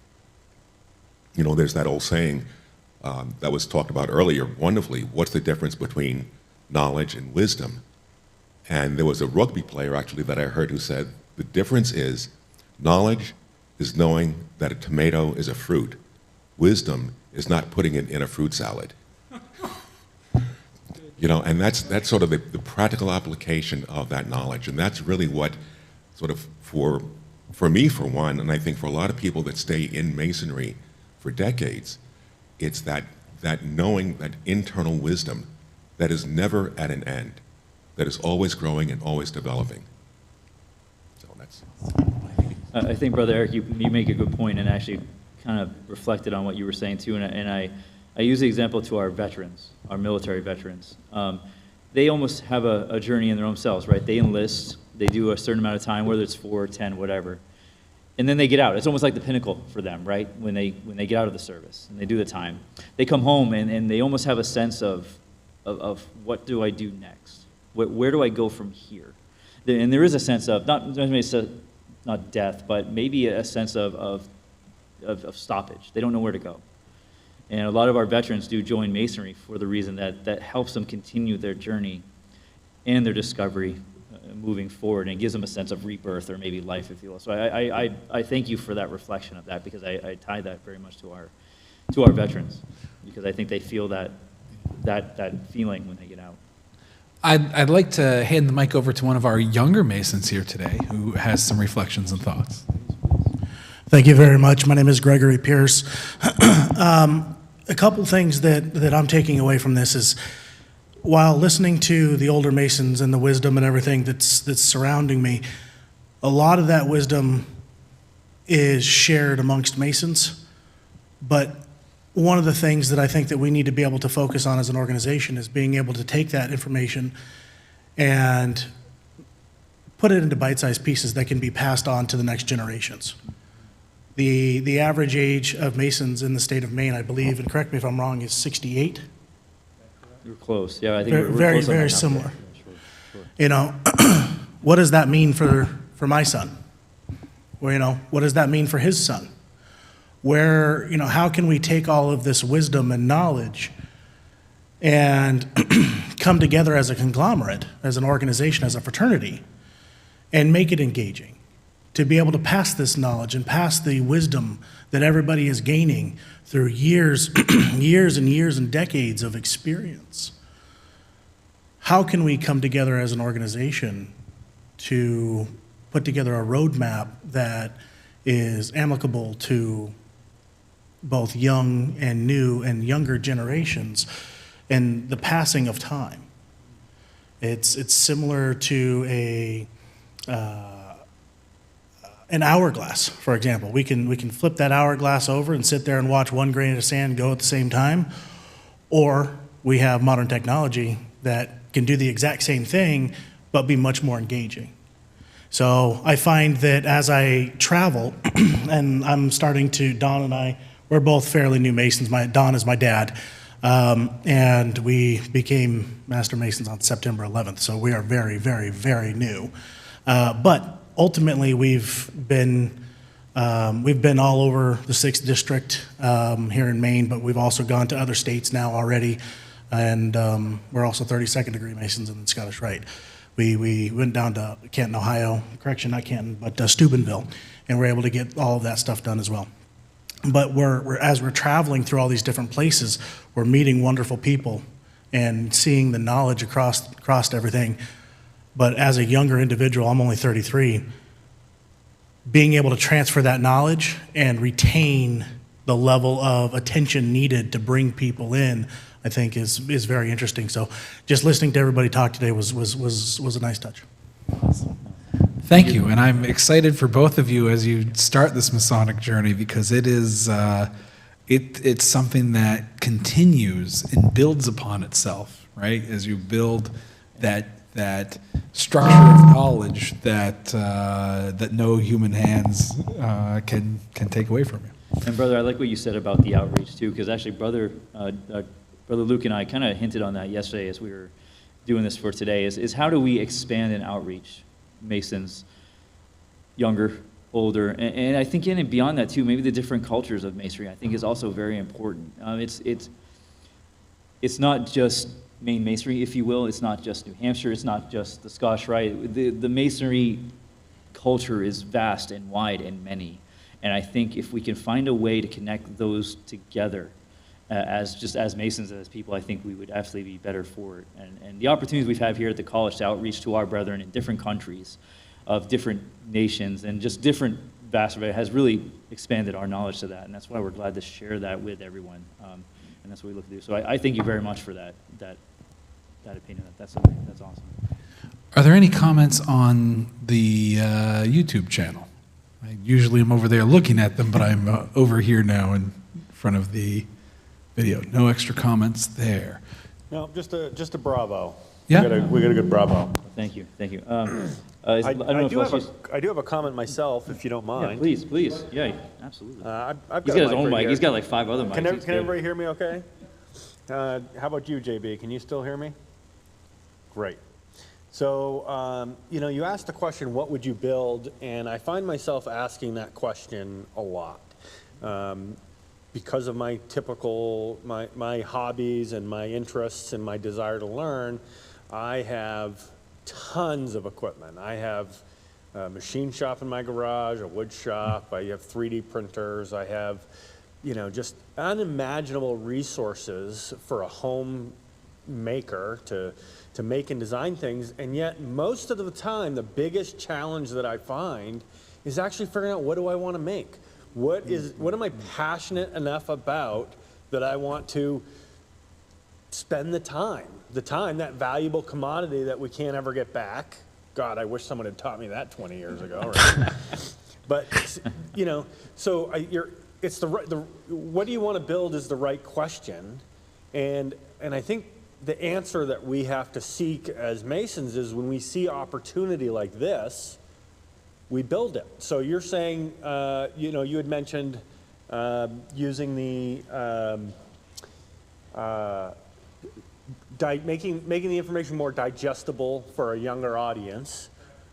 You know, there's that old saying that was talked about earlier wonderfully, what's the difference between knowledge and wisdom? And there was a rugby player actually that I heard who said, the difference is knowledge is knowing that a tomato is a fruit. Wisdom is not putting it in a fruit salad. You know, and that's sort of the practical application of that knowledge. And that's really what sort of, for me, for one, and I think for a lot of people that stay in Masonry for decades, it's that knowing, that internal wisdom that is never at an end, that is always growing and always developing. So that's... I think, Brother Eric, you make a good point, and actually kind of reflected on what you were saying too. And I use the example to our veterans, our military veterans. They almost have a journey in their own selves, right? They enlist, they do a certain amount of time, whether it's 4 or 10, whatever, and then they get out. It's almost like the pinnacle for them, right? When they get out of the service and they do the time, they come home and they almost have a sense of what do I do next? Where do I go from here? And there is a sense of not death, but maybe a sense of stoppage. They don't know where to go. And a lot of our veterans do join Masonry for the reason that helps them continue their journey and their discovery moving forward, and it gives them a sense of rebirth or maybe life, if you will. So I thank you for that reflection of that, because I tie that very much to our veterans, because I think they feel that feeling when they get out. I'd like to hand the mic over to one of our younger Masons here today who has some reflections and thoughts. Thank you very much. My name is Gregory Pierce. A couple things that I'm taking away from this is, while listening to the older Masons and the wisdom and everything that's surrounding me, a lot of that wisdom is shared amongst Masons. But one of the things that I think that we need to be able to focus on as an organization is being able to take that information and put it into bite-sized pieces that can be passed on to the next generations. The average age of Masons in the state of Maine, I believe, and correct me if I'm wrong, is 68. We're close. Yeah, I think we're very, close on very that similar. number. Sure. You know, what does that mean for my son? Well, you know, what does that mean for his son? Where, you know, how can we take all of this wisdom and knowledge and come together as a conglomerate, as an organization, as a fraternity, and make it engaging? To be able to pass this knowledge and pass the wisdom that everybody is gaining through years, years and years and decades of experience. How can we come together as an organization to put together a roadmap that is amicable to both young and new and younger generations and the passing of time? It's similar to an hourglass, for example. We can flip that hourglass over and sit there and watch one grain of sand go at the same time, or we have modern technology that can do the exact same thing but be much more engaging. So I find that as I travel, and I'm starting to, Don and I, we're both fairly new Masons. Don is my dad, and we became Master Masons on September 11th, so we are very, very, very new. But ultimately, we've been all over the 6th District here in Maine, but we've also gone to other states now already, and we're also 32nd degree Masons in the Scottish Rite. We went down to Canton, Ohio, correction, not Canton, but Steubenville, and we're able to get all of that stuff done as well. But as we're traveling through all these different places, we're meeting wonderful people and seeing the knowledge across everything. But as a younger individual, I'm only 33, being able to transfer that knowledge and retain the level of attention needed to bring people in, I think is very interesting. So just listening to everybody talk today was a nice touch. Thank you, and I'm excited for both of you as you start this Masonic journey, because it is it's something that continues and builds upon itself, right? As you build that structure of knowledge that no human hands can take away from you. And brother, I like what you said about the outreach too, because actually brother Luke and I kind of hinted on that yesterday as we were doing this for today, is how do we expand and outreach Masons, younger, older, and I think in and beyond that too, maybe the different cultures of Masonry, I think is also very important. It's not just Maine Masonry, if you will. It's not just New Hampshire. It's not just the Scottish Rite. The Masonry culture is vast and wide and many. And I think if we can find a way to connect those together as Masons, as people, I think we would absolutely be better for it. And the opportunities we've had here at the college to outreach to our brethren in different countries of different nations and just different vast array has really expanded our knowledge to that. And that's why we're glad to share that with everyone. And that's what we look to do. So I thank you very much for that opinion. That's awesome. Are there any comments on the YouTube channel? I usually am over there looking at them, but I'm over here now in front of the video. No extra comments there. No, just a bravo. Yeah? We got a good bravo. Thank you. I do have a comment myself, if you don't mind. Yeah, please. Yeah, absolutely. I've He's got his own mic. He's got like 5 other mics. Can everybody hear me okay? How about you, JB? Can you still hear me? Great. So, you asked the question, what would you build? And I find myself asking that question a lot. Because of my my hobbies and my interests and my desire to learn, I have tons of equipment. I have a machine shop in my garage, a wood shop, I have 3D printers, I have, just unimaginable resources for a home maker to make and design things. And yet most of the time, the biggest challenge that I find is actually figuring out, what do I want to make? What am I passionate enough about that I want to spend the time, that valuable commodity that we can't ever get back. God, I wish someone had taught me that 20 years ago. Right? But so what do you want to build is the right question, and I think the answer that we have to seek as Masons is when we see opportunity like this, we build it. So you're saying, you had mentioned using the making the information more digestible for a younger audience.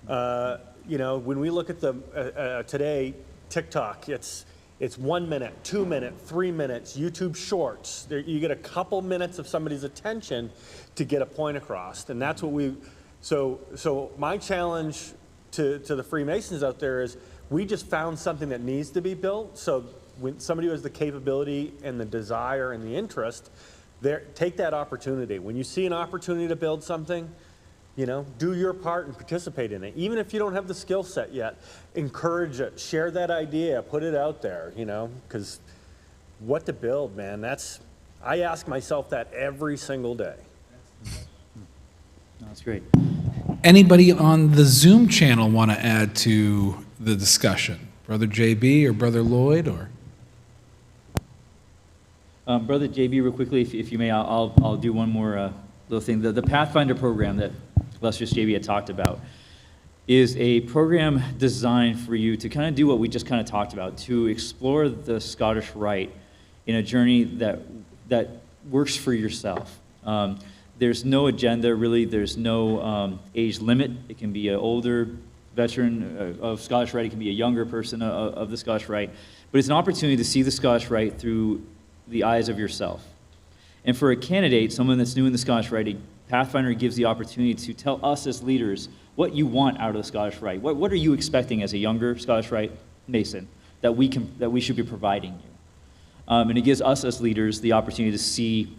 When we look at the today TikTok, it's 1 minute, 2 minute, 3 minutes. YouTube Shorts, you get a couple minutes of somebody's attention to get a point across, and that's what we. So my challenge to the Freemasons out there is, we just found something that needs to be built. So when somebody who has the capability and the desire and the interest, take that opportunity. When you see an opportunity to build something, do your part and participate in it. Even if you don't have the skill set yet, encourage it, share that idea, put it out there, because what to build, man, I ask myself that every single day. That's great. Anybody on the Zoom channel want to add to the discussion? Brother JB or Brother Lloyd or? Brother JB, real quickly, if you may, I'll do one more little thing. The Pathfinder program that illustrious JB had talked about is a program designed for you to kind of do what we just kind of talked about, to explore the Scottish Rite in a journey that works for yourself. There's no agenda, really. There's no age limit. It can be an older veteran of Scottish Rite. It can be a younger person of the Scottish Rite. But it's an opportunity to see the Scottish Rite through the eyes of yourself. And for a candidate, someone that's new in the Scottish Rite, Pathfinder gives the opportunity to tell us as leaders what you want out of the Scottish Rite. What are you expecting as a younger Scottish Rite Mason that we should be providing you? And it gives us as leaders the opportunity to see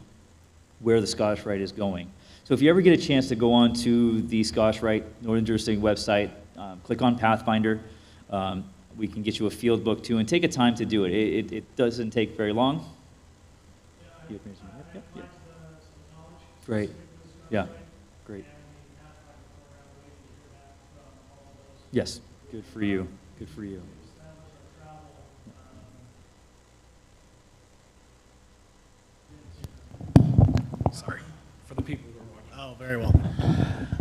where the Scottish Rite is going. So if you ever get a chance to go on to the Scottish Rite Northern Jurisdiction website, click on Pathfinder. We can get you a field book too, and take a time to do it. It doesn't take very long. Yep. Great. Yeah. Great. Yes. Good for you. Good for you. Sorry, for the people who are watching. Oh, very well.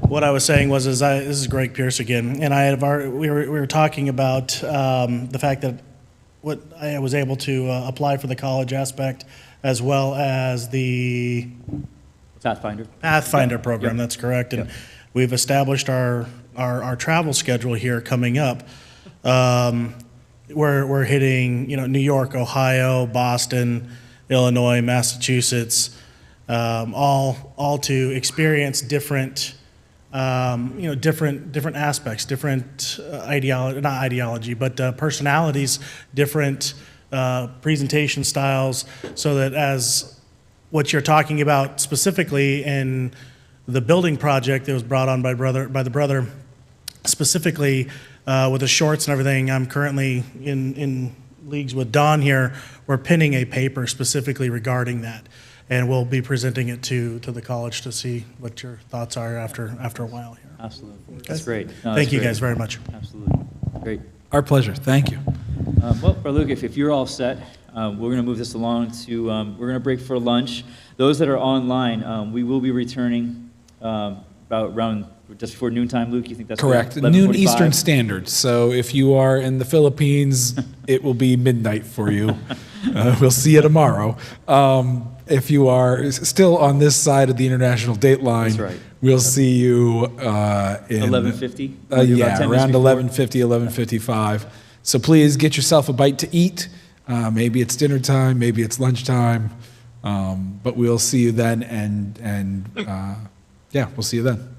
What I was saying was, this is Greg Pierce again, and we were talking about the fact that what I was able to apply for the college aspect, as well as the Pathfinder. program. Yep. That's correct. And Yep. we've established our travel schedule here coming up. We're hitting, New York, Ohio, Boston, Illinois, Massachusetts, all to experience different, different aspects, different not ideology, but personalities, different presentation styles, so that as what you're talking about specifically in the building project that was brought on by the brother, specifically with the shorts and everything, I'm currently in leagues with Don here. We're pinning a paper specifically regarding that, and we'll be presenting it to the college to see what your thoughts are after a while here. Absolutely. That's great. No, that's Thank you great. guys very much. Absolutely. Great. Our pleasure. Thank you. Well, Brother Luke, if you're all set, we're going to move this along to, we're going to break for lunch. Those that are online, we will be returning about around just before noontime. Luke, you think that's Correct. good? Noon 11:45? Eastern Standard. So if you are in the Philippines, it will be midnight for you. We'll see you tomorrow. If you are still on this side of the international date line, That's right. we'll see you in 11:50? Yeah, around 11:50, 11:55. So please get yourself a bite to eat. Maybe it's dinner time, maybe it's lunchtime, but we'll see you then, and yeah, we'll see you then.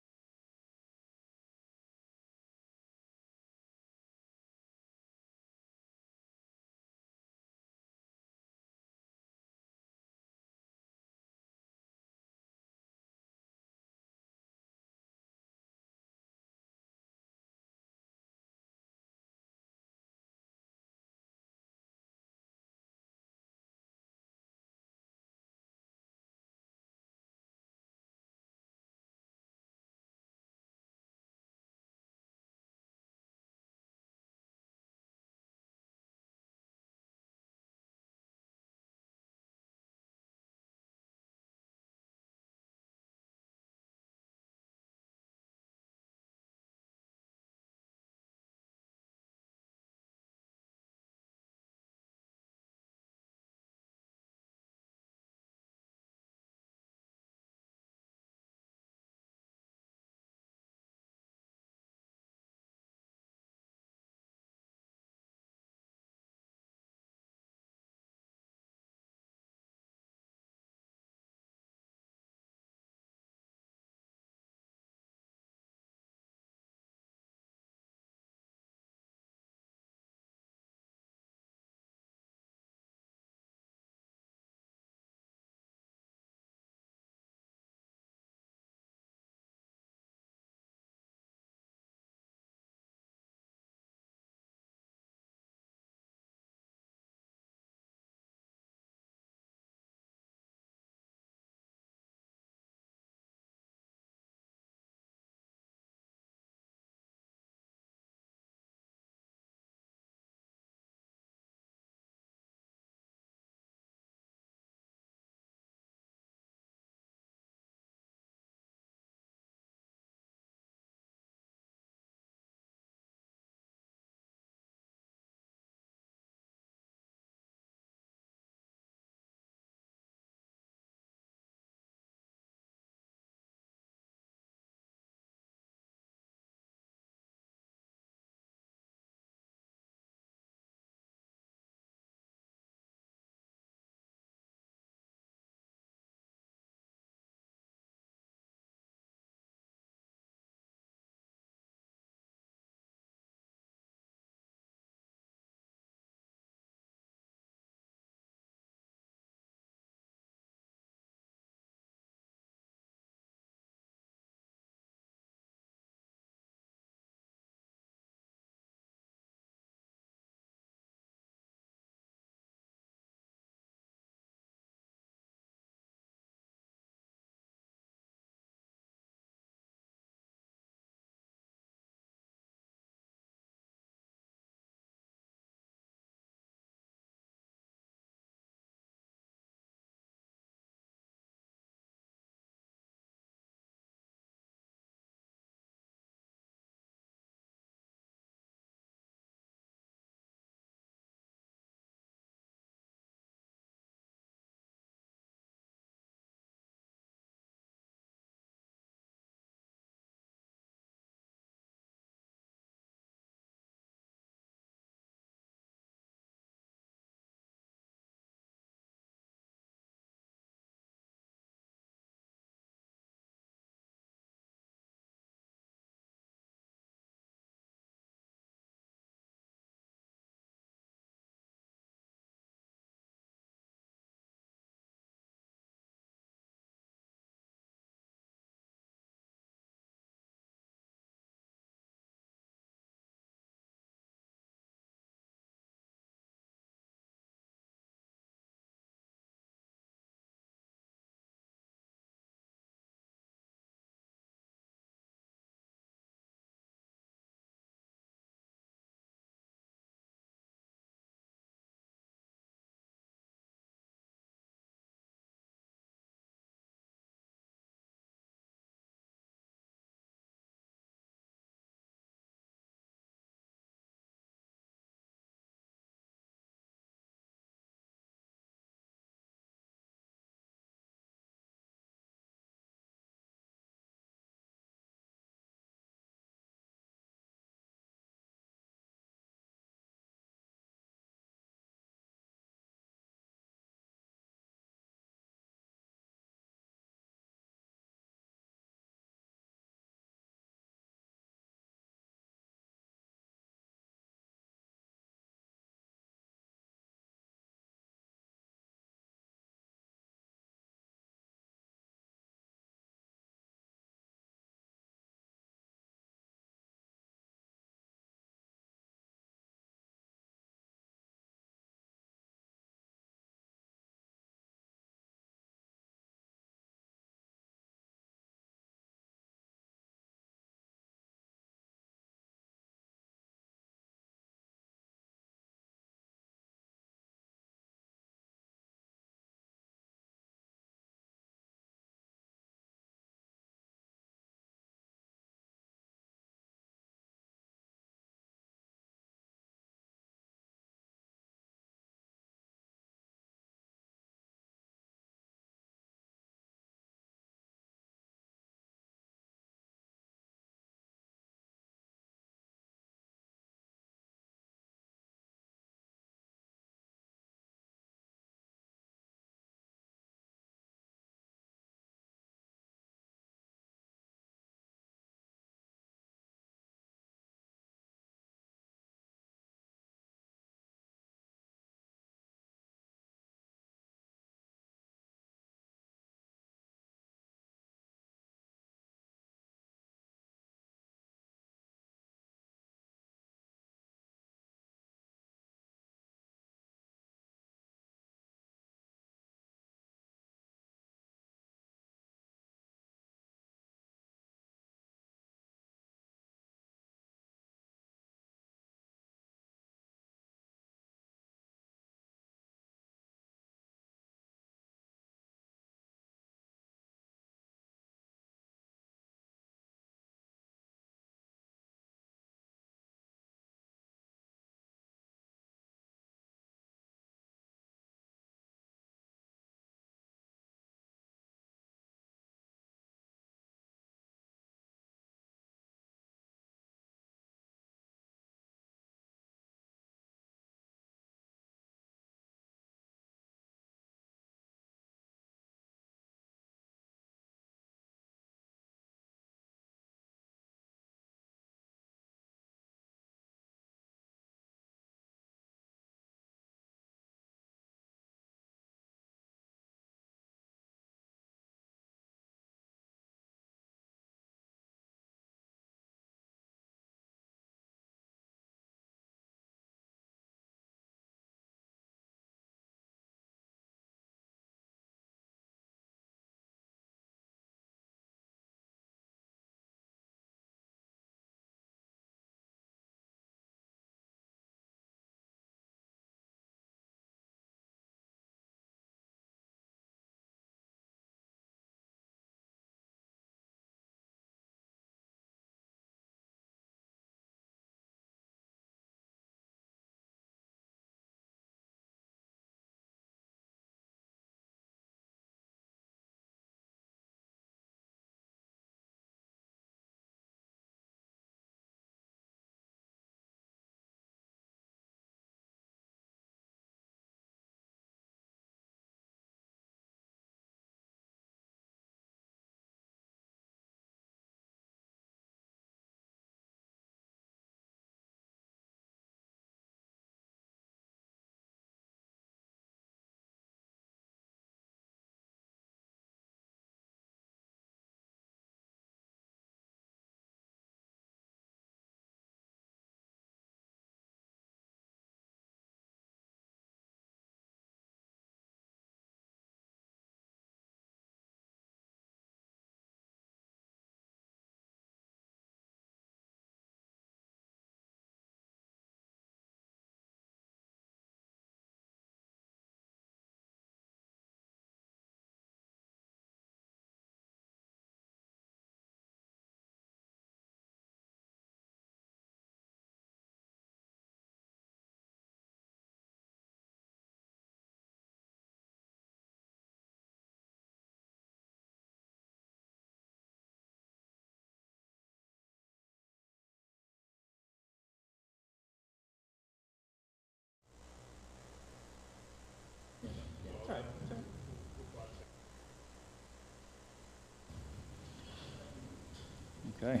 Okay.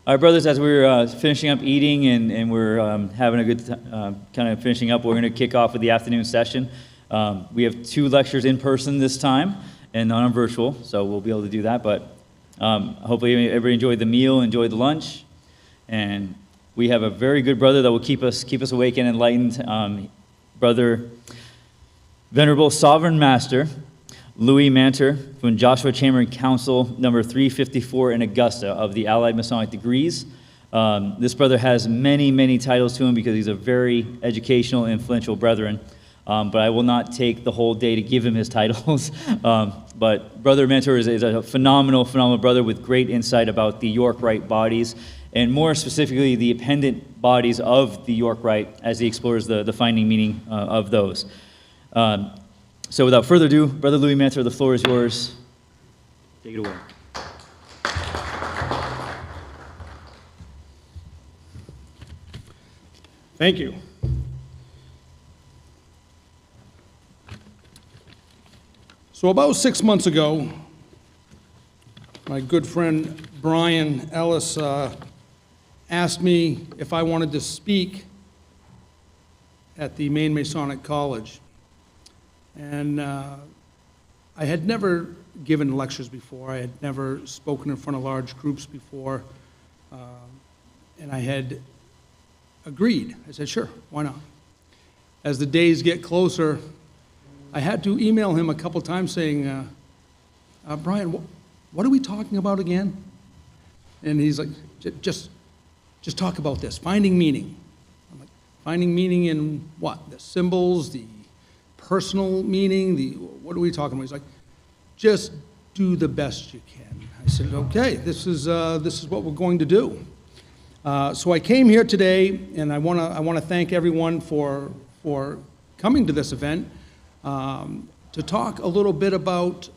All right, brothers, as we're finishing up eating and we're having a good kind of finishing up, we're going to kick off with the afternoon session. We have 2 lectures in person this time and none on virtual, so we'll be able to do that. But hopefully everybody enjoyed the meal, enjoyed the lunch, and we have a very good brother that will keep us awake and enlightened. Brother, Venerable Sovereign Master Louis Manter from Joshua Chamber Council number 354 in Augusta of the Allied Masonic Degrees. This brother has many, many titles to him because he's a very educational and influential brethren. But I will not take the whole day to give him his titles. But Brother Manter is a phenomenal, phenomenal brother with great insight about the York Rite bodies, and more specifically the appendant bodies of the York Rite as he explores the finding meaning of those. So without further ado, Brother Louis Manter, the floor is yours. Take it away. Thank you. So about 6 months ago, my good friend Brian Ellis asked me if I wanted to speak at the Maine Masonic College. And I had never given lectures before. I had never spoken in front of large groups before. And I had agreed. I said, sure, why not? As the days get closer, I had to email him a couple times saying, Brian, what are we talking about again? And he's like, just talk about this, finding meaning. I'm like, finding meaning in what? The symbols, the personal meaning, what are we talking about? He's like, just do the best you can. I said, okay, this is what we're going to do. So I came here today, and I want to thank everyone for coming to this event to talk a little bit about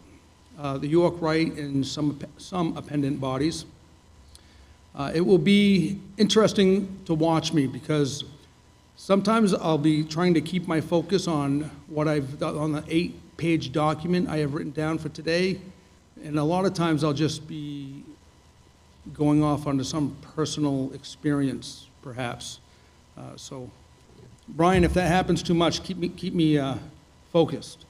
the York Rite and some appendant bodies. It will be interesting to watch me because sometimes I'll be trying to keep my focus on what I've done on the 8-page document I have written down for today, and a lot of times I'll just be going off onto some personal experience, perhaps. So, Brian, if that happens too much, keep me focused.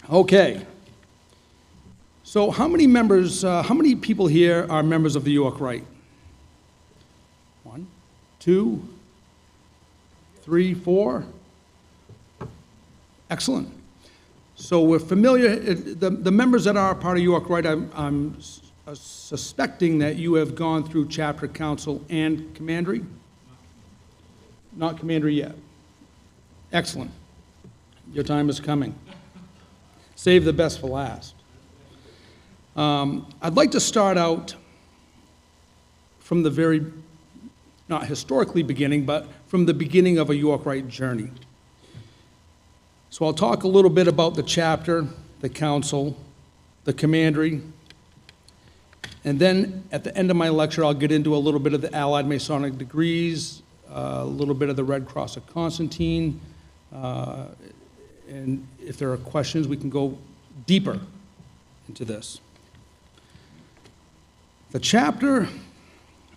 Okay. So, how many people here are members of the York Rite? 1, 2, 3, 4. Excellent. So we're familiar, the members that are part of York Rite, I'm suspecting that you have gone through chapter council and commandery? Not commandery yet. Excellent. Your time is coming. Save the best for last. I'd like to start out from the very, not historically beginning, but from the beginning of a York Rite journey. So I'll talk a little bit about the chapter, the council, the commandery, and then at the end of my lecture, I'll get into a little bit of the Allied Masonic degrees, a little bit of the Red Cross of Constantine, and if there are questions, we can go deeper into this. The chapter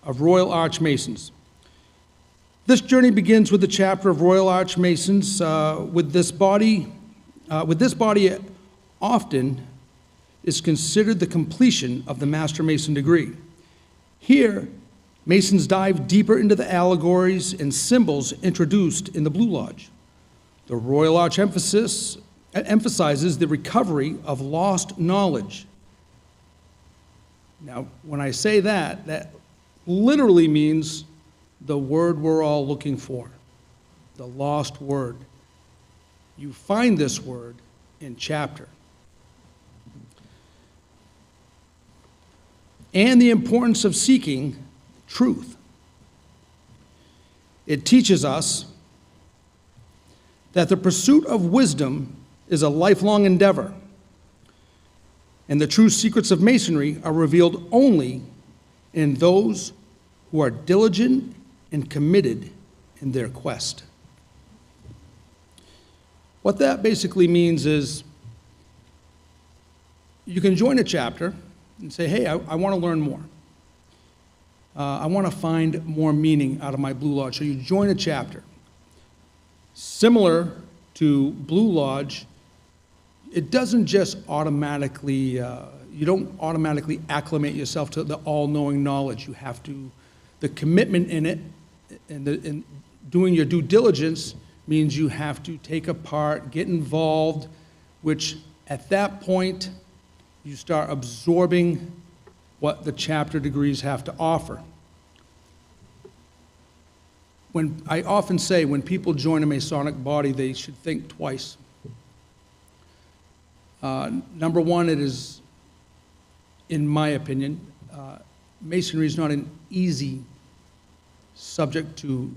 of Royal Arch Masons. This journey begins with the chapter of Royal Arch Masons. With this body often is considered the completion of the Master Mason degree. Here, Masons dive deeper into the allegories and symbols introduced in the Blue Lodge. The Royal Arch emphasizes the recovery of lost knowledge. Now, when I say that, that literally means the word we're all looking for, the lost word. You find this word in chapter. And the importance of seeking truth. It teaches us that the pursuit of wisdom is a lifelong endeavor, and the true secrets of Masonry are revealed only in those who are diligent and committed in their quest. What that basically means is you can join a chapter and say, hey, I want to learn more. I want to find more meaning out of my Blue Lodge. So you join a chapter. Similar to Blue Lodge, it doesn't just automatically, you don't automatically acclimate yourself to the all-knowing knowledge. You have to, the commitment in it and doing your due diligence means you have to take a part, get involved, which at that point, you start absorbing what the chapter degrees have to offer. When I often say when people join a Masonic body, they should think twice. Number one, it is, in my opinion, Masonry is not an easy subject to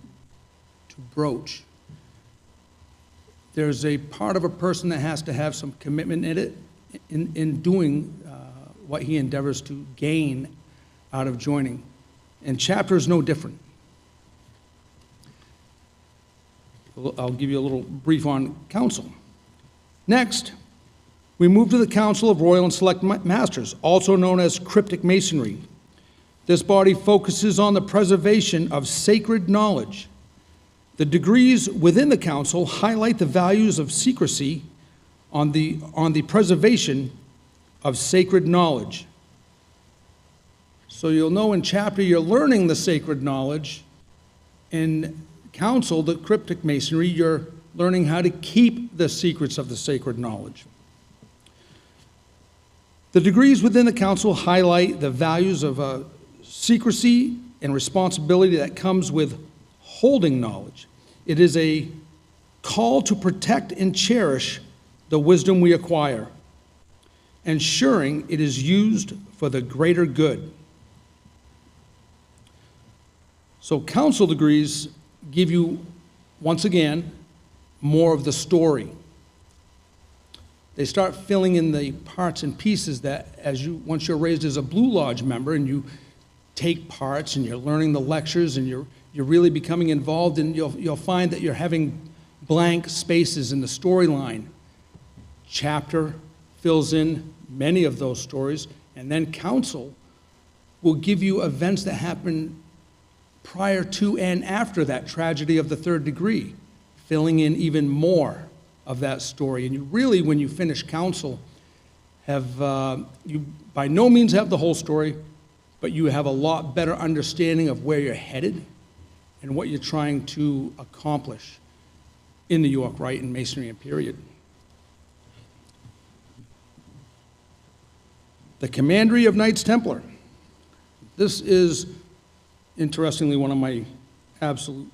broach. There's a part of a person that has to have some commitment in it, in doing what he endeavors to gain out of joining. And chapter is no different. I'll give you a little brief on council. Next, we move to the Council of Royal and Select Masters, also known as Cryptic Masonry. This body focuses on the preservation of sacred knowledge. The degrees within the council highlight the values of secrecy on the preservation of sacred knowledge. So you'll know in chapter you're learning the sacred knowledge. In council, the Cryptic Masonry, you're learning how to keep the secrets of the sacred knowledge. The degrees within the council highlight the values of secrecy and responsibility that comes with holding knowledge. It is a call to protect and cherish the wisdom we acquire, ensuring it is used for the greater good. So council degrees give you, once again, more of the story. They start filling in the parts and pieces that once you're raised as a Blue Lodge member and you take parts and you're learning the lectures and you're really becoming involved, and you'll find that you're having blank spaces in the storyline. Chapter fills in many of those stories, and then council will give you events that happen prior to and after that tragedy of the third degree, filling in even more of that story. And you really, when you finish council, you by no means have the whole story, but you have a lot better understanding of where you're headed and what you're trying to accomplish in the York Rite and Masonry and period. The Commandery of Knights Templar. This is, interestingly, one of my absolute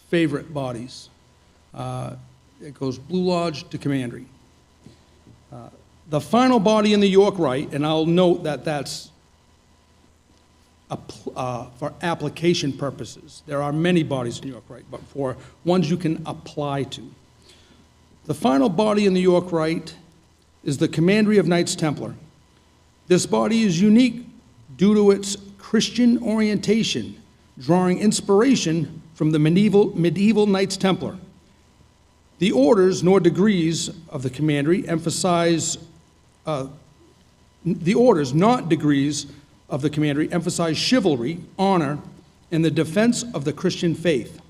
favorite bodies. It goes Blue Lodge to Commandery. The final body in the York Rite, and I'll note that that's for application purposes. There are many bodies in the York Rite, but for ones you can apply to. The final body in the York Rite is the Commandery of Knights Templar. This body is unique due to its Christian orientation, drawing inspiration from the medieval Knights Templar. The orders nor degrees of the Commandery emphasize, the orders, not degrees, of the Commandery emphasize chivalry, honor, and the defense of the Christian faith.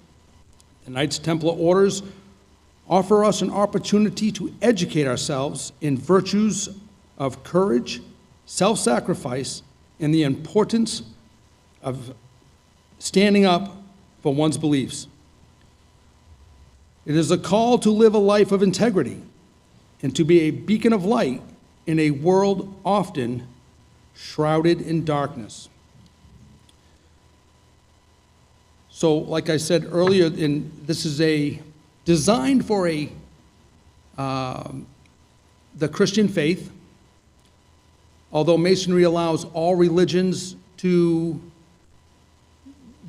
The Knights Templar orders offer us an opportunity to educate ourselves in virtues of courage, self-sacrifice, and the importance of standing up for one's beliefs. It is a call to live a life of integrity and to be a beacon of light in a world often shrouded in darkness. So, like I said earlier, this is designed for the Christian faith. Although Masonry allows all religions to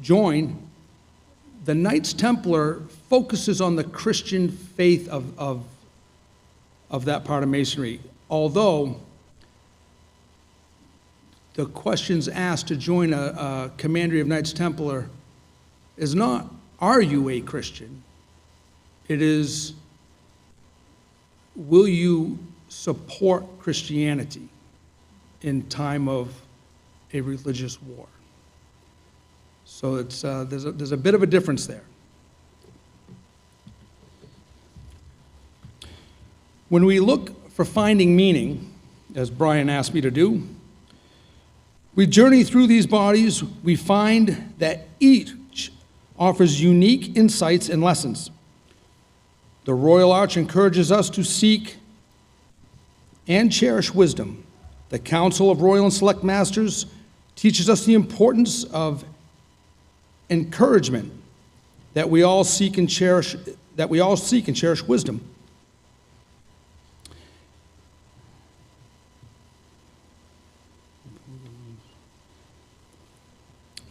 join, the Knights Templar focuses on the Christian faith of that part of Masonry. Although the questions asked to join a Commandery of Knights Templar is not, are you a Christian? It is, will you support Christianity in time of a religious war? So it's, there's a bit of a difference there. When we look for finding meaning, as Brian asked me to do, we journey through these bodies, we find that each offers unique insights and lessons. The Royal Arch encourages us to seek and cherish wisdom. The Council of Royal and Select Masters teaches us the importance of encouragement, that we all seek and cherish wisdom.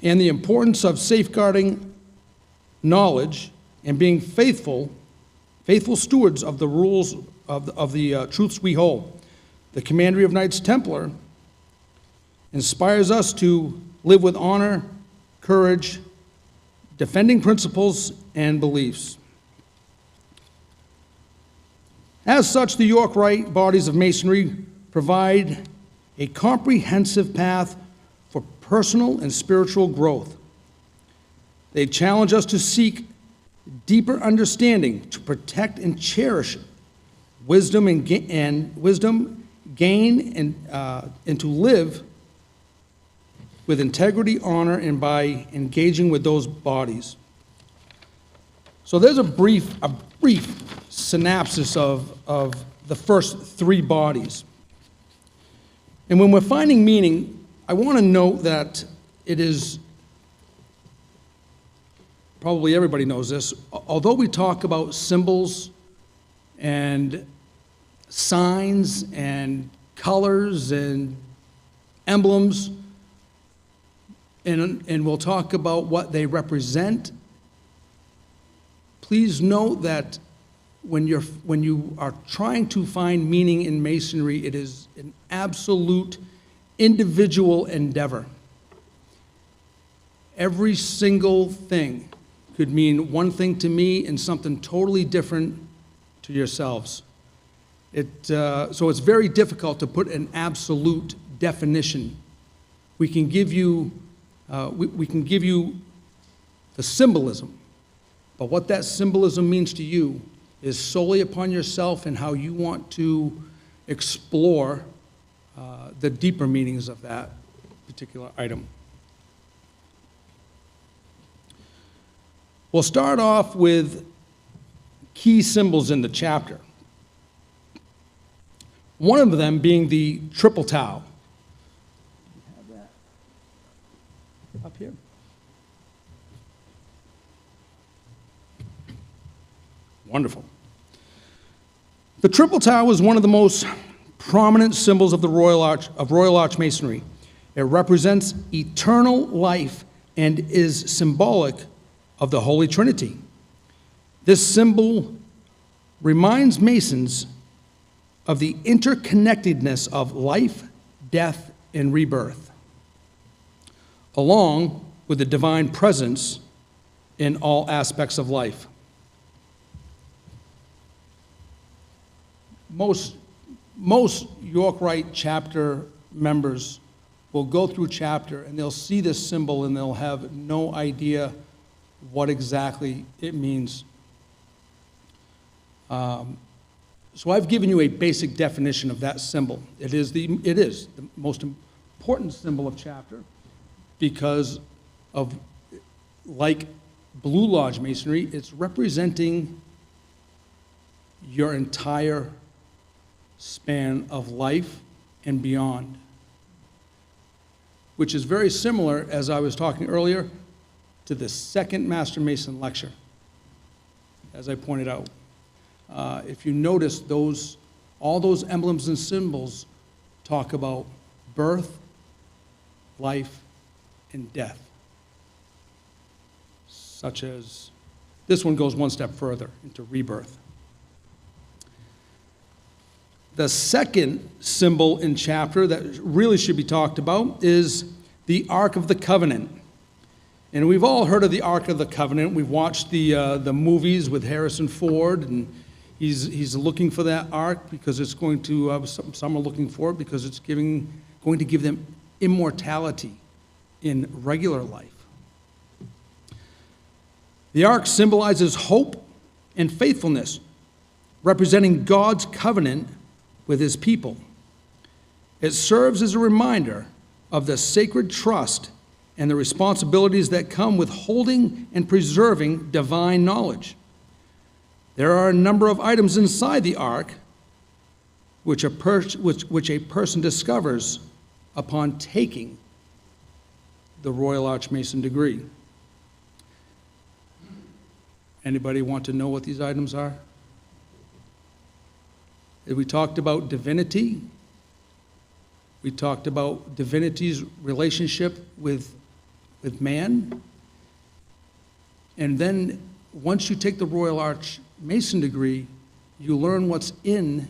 And the importance of safeguarding knowledge and being faithful stewards of the rules of the truths we hold. The Commandery of Knights Templar inspires us to live with honor, courage, defending principles and beliefs. As such, the York Rite bodies of Masonry provide a comprehensive path for personal and spiritual growth. They challenge us to seek deeper understanding, to protect and cherish wisdom and gain and to live with integrity, honor, and by engaging with those bodies. So there's a brief synopsis of the first three bodies. And when we're finding meaning, I want to note that it is, probably everybody knows this, although we talk about symbols and signs and colors and emblems, and we'll talk about what they represent, please note that when you are trying to find meaning in Masonry, it is an absolute individual endeavor. Every single thing could mean one thing to me and something totally different to yourselves. So it's very difficult to put an absolute definition. We can give you the symbolism, but what that symbolism means to you is solely upon yourself and how you want to explore the deeper meanings of that particular item. We'll start off with key symbols in the chapter. One of them being the triple tau. Have that up here. Wonderful. The triple tau is one of the most prominent symbols of the Royal Arch Masonry. It represents eternal life and is symbolic of the Holy Trinity. This symbol reminds Masons of the interconnectedness of life, death, and rebirth, along with the divine presence in all aspects of life. Most York Rite chapter members will go through chapter and they'll see this symbol and they'll have no idea what exactly it means. So I've given you a basic definition of that symbol. It is the most important symbol of chapter because of, like Blue Lodge Masonry, it's representing your entire span of life and beyond, which is very similar, as I was talking earlier, to the second Master Mason lecture, as I pointed out. If you notice, all those emblems and symbols talk about birth, life, and death. Such as, this one goes one step further into rebirth. The second symbol in chapter that really should be talked about is the Ark of the Covenant. And we've all heard of the Ark of the Covenant. We've watched the movies with Harrison Ford, and he's looking for that ark because it's going to, some are looking for it because it's going to give them immortality in regular life. The ark symbolizes hope and faithfulness, representing God's covenant with his people. It serves as a reminder of the sacred trust and the responsibilities that come with holding and preserving divine knowledge. There are a number of items inside the ark which a person discovers upon taking the Royal Archmason degree. Anybody want to know what these items are? We talked about divinity. We talked about divinity's relationship with man. And then once you take the Royal Archmason degree, you learn what's in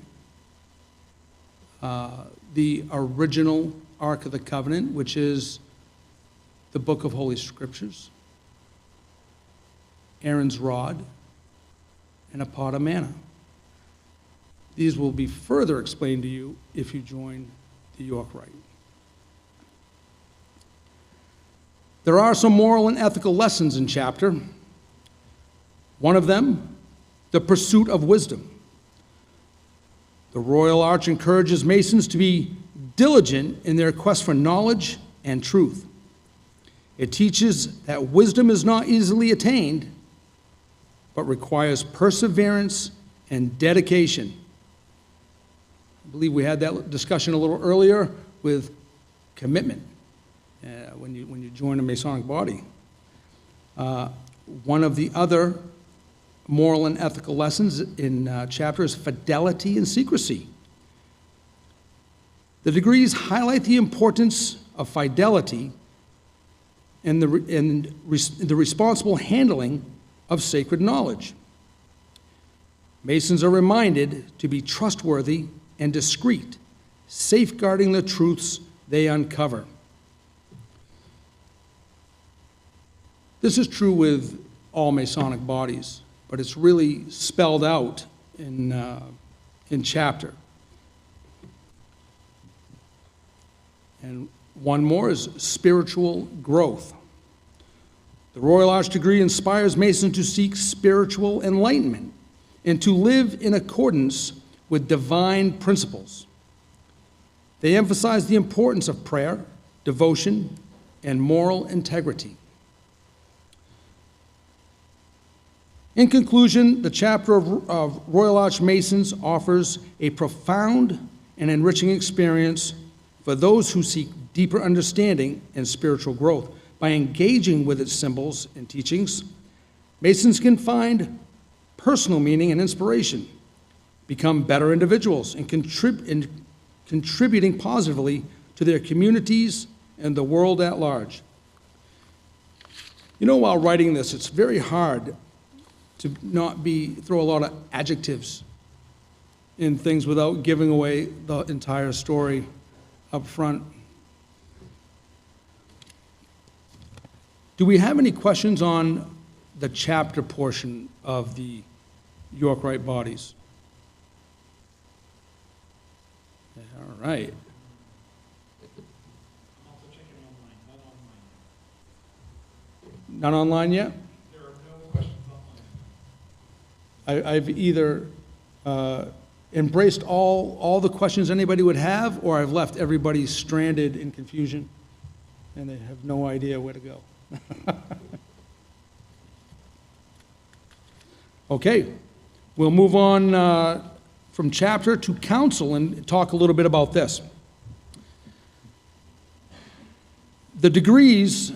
the original Ark of the Covenant, which is the Book of Holy Scriptures, Aaron's rod, and a pot of manna. These will be further explained to you if you join the York Rite. There are some moral and ethical lessons in chapter. One of them, the pursuit of wisdom. The Royal Arch encourages Masons to be diligent in their quest for knowledge and truth. It teaches that wisdom is not easily attained, but requires perseverance and dedication. I believe we had that discussion a little earlier with commitment when you join a Masonic body. One of the other moral and ethical lessons in chapter is fidelity and secrecy. The degrees highlight the importance of fidelity and the responsible handling of sacred knowledge. Masons are reminded to be trustworthy and discreet, safeguarding the truths they uncover. This is true with all Masonic bodies, but it's really spelled out in chapter. And one more is spiritual growth. The Royal Arch degree inspires Masons to seek spiritual enlightenment and to live in accordance with divine principles. They emphasize the importance of prayer, devotion, and moral integrity. In conclusion, the chapter of Royal Arch Masons offers a profound and enriching experience for those who seek deeper understanding and spiritual growth. By engaging with its symbols and teachings, Masons can find personal meaning and inspiration, become better individuals, and contributing positively to their communities and the world at large. You know, while writing this, it's very hard to not throw a lot of adjectives in things without giving away the entire story up front. Do we have any questions on the chapter portion of the York Rite bodies? All right. Not online yet? There are no questions online. I've either embraced all the questions anybody would have, or I've left everybody stranded in confusion, and they have no idea where to go. Okay, we'll move on from chapter to council and talk a little bit about this. The degrees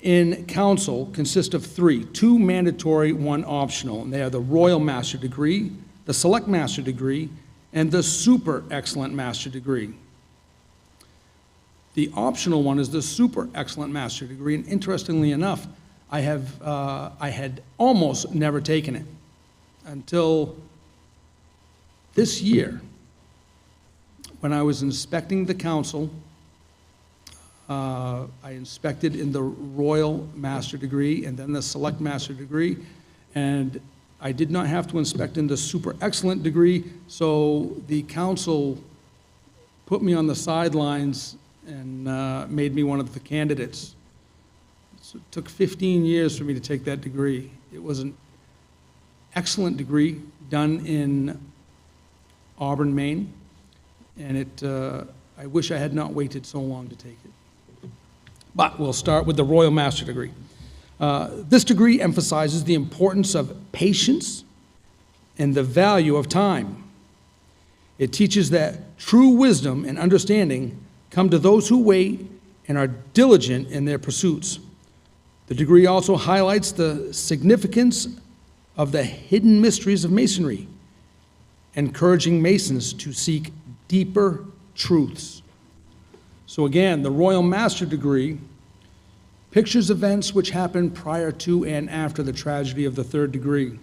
in council consist of three, two mandatory, one optional, and they are the Royal Master degree, the Select Master degree, and the Super Excellent Master degree. The optional one is the Super Excellent Master degree, and interestingly enough, I had almost never taken it until this year when I was inspecting the council I inspected in the Royal Master degree and then the Select Master degree, and I did not have to inspect in the Super Excellent degree, so the council put me on the sidelines and made me one of the candidates. So it took 15 years for me to take that degree. It was an excellent degree done in Auburn, Maine, and I wish I had not waited so long to take it. But we'll start with the Royal Master degree. This degree emphasizes the importance of patience and the value of time. It teaches that true wisdom and understanding come to those who wait and are diligent in their pursuits. The degree also highlights the significance of the hidden mysteries of Masonry, encouraging Masons to seek deeper truths. So again, the Royal Master degree pictures events which happened prior to and after the tragedy of the third degree.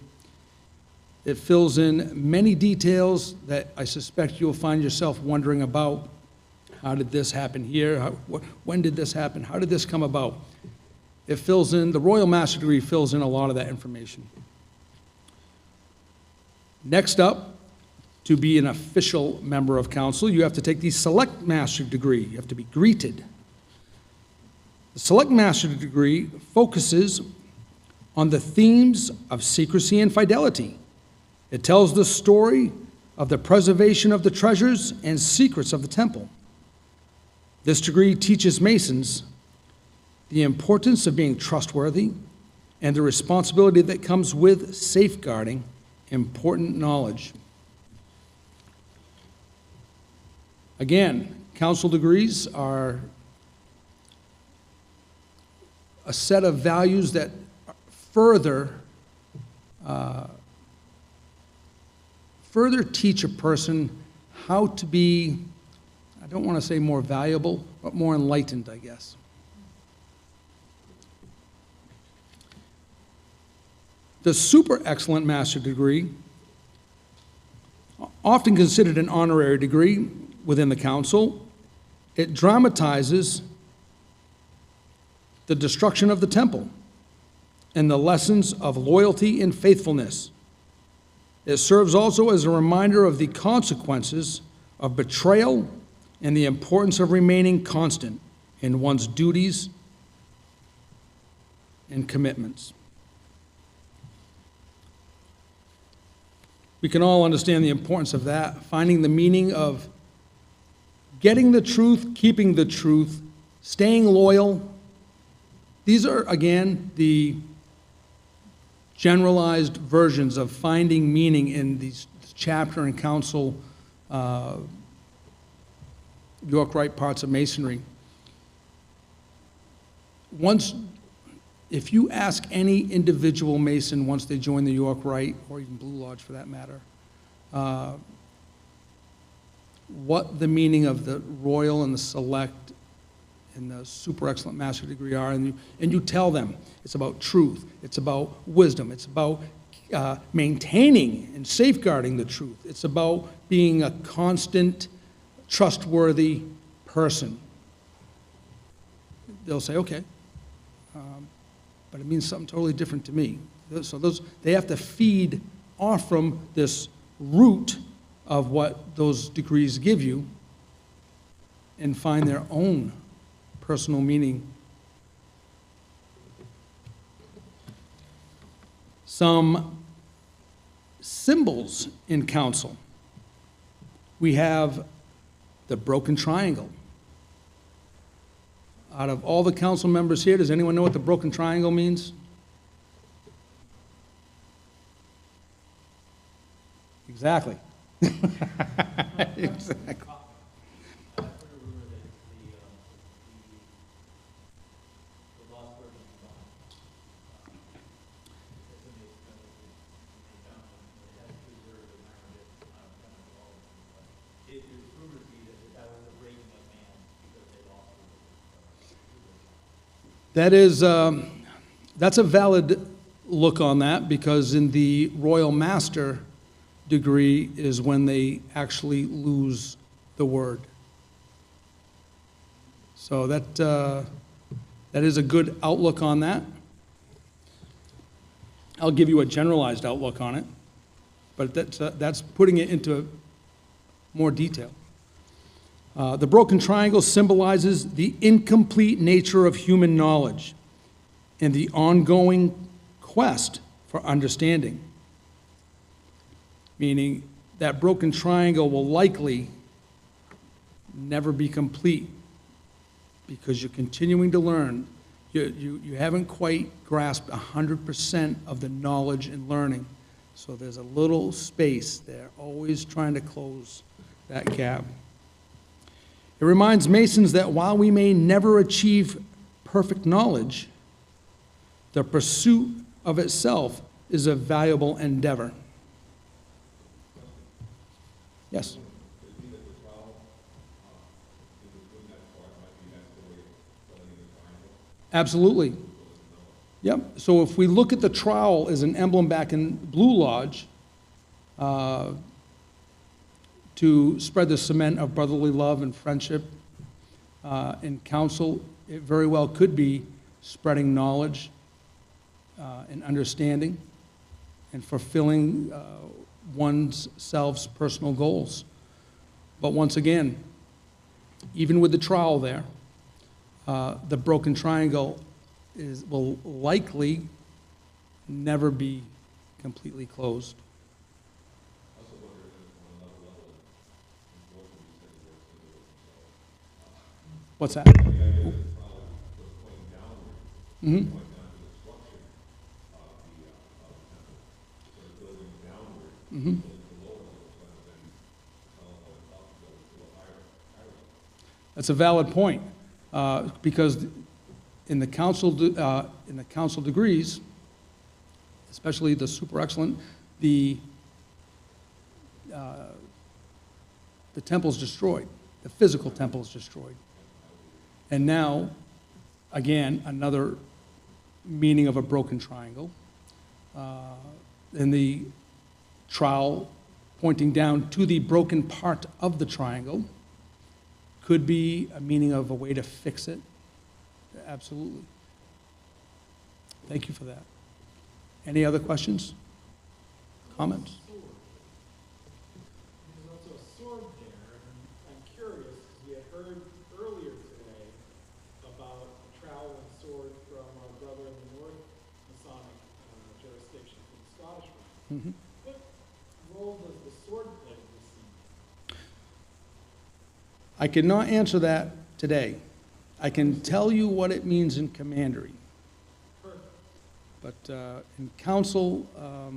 It fills in many details that I suspect you'll find yourself wondering about. How did this happen here? When did this happen? How did this come about? It fills in, the Royal Master degree fills in a lot of that information. Next up, to be an official member of council, you have to take the Select Master degree. You have to be greeted. The Select Master degree focuses on the themes of secrecy and fidelity. It tells the story of the preservation of the treasures and secrets of the temple. This degree teaches Masons the importance of being trustworthy and the responsibility that comes with safeguarding important knowledge. Again, council degrees are a set of values that further teach a person how to be, I don't want to say more valuable, but more enlightened, I guess. The Super Excellent Master degree, often considered an honorary degree within the council, it dramatizes the destruction of the temple and the lessons of loyalty and faithfulness. It serves also as a reminder of the consequences of betrayal and the importance of remaining constant in one's duties and commitments. We can all understand the importance of that, finding the meaning of getting the truth, keeping the truth, staying loyal. These are, again, the generalized versions of finding meaning in these chapter and council York Rite parts of Masonry. If you ask any individual Mason once they join the York Rite, or even Blue Lodge for that matter, what the meaning of the Royal and the Select and the Super Excellent Master degree are, and you tell them it's about truth, it's about wisdom, it's about maintaining and safeguarding the truth, it's about being a constant, trustworthy person. They'll say, okay, but it means something totally different to me. So they have to feed off from this root of what those degrees give you and find their own personal meaning. Some symbols in council. We have the broken triangle. Out of all the council members here, does anyone know what the broken triangle means? Exactly. Exactly. That is, that's a valid look on that, because in the Royal Master degree is when they actually lose the word. So that is a good outlook on that. I'll give you a generalized outlook on it, but that's putting it into more detail. The broken triangle symbolizes the incomplete nature of human knowledge and the ongoing quest for understanding. Meaning that broken triangle will likely never be complete because you're continuing to learn. You haven't quite grasped 100% of the knowledge and learning. So there's a little space there, always trying to close that gap. It reminds Masons that while we may never achieve perfect knowledge, the pursuit of itself is a valuable endeavor. Yes? Absolutely. Yep. So if we look at the trowel as an emblem back in Blue Lodge, to spread the cement of brotherly love and friendship and counsel, it very well could be spreading knowledge and understanding and fulfilling one's self's personal goals. But once again, even with the trowel there, the broken triangle will likely never be completely closed. What's that? Mm-hmm. Mm-hmm. That's a valid point, because in the council degrees, especially the super excellent, the temple's destroyed. The physical temple is destroyed. And now, again, another meaning of a broken triangle. And the trowel pointing down to the broken part of the triangle could be a meaning of a way to fix it. Absolutely. Thank you for that. Any other questions? Comments? There's also a sword there, and I'm curious, because we had heard earlier today about the trowel and sword from our brother in the North Masonic jurisdiction, from the Scottish one. Mm-hmm. What role does the sword play in this scene? I cannot answer that today. I can tell you what it means in commandery. But in council, I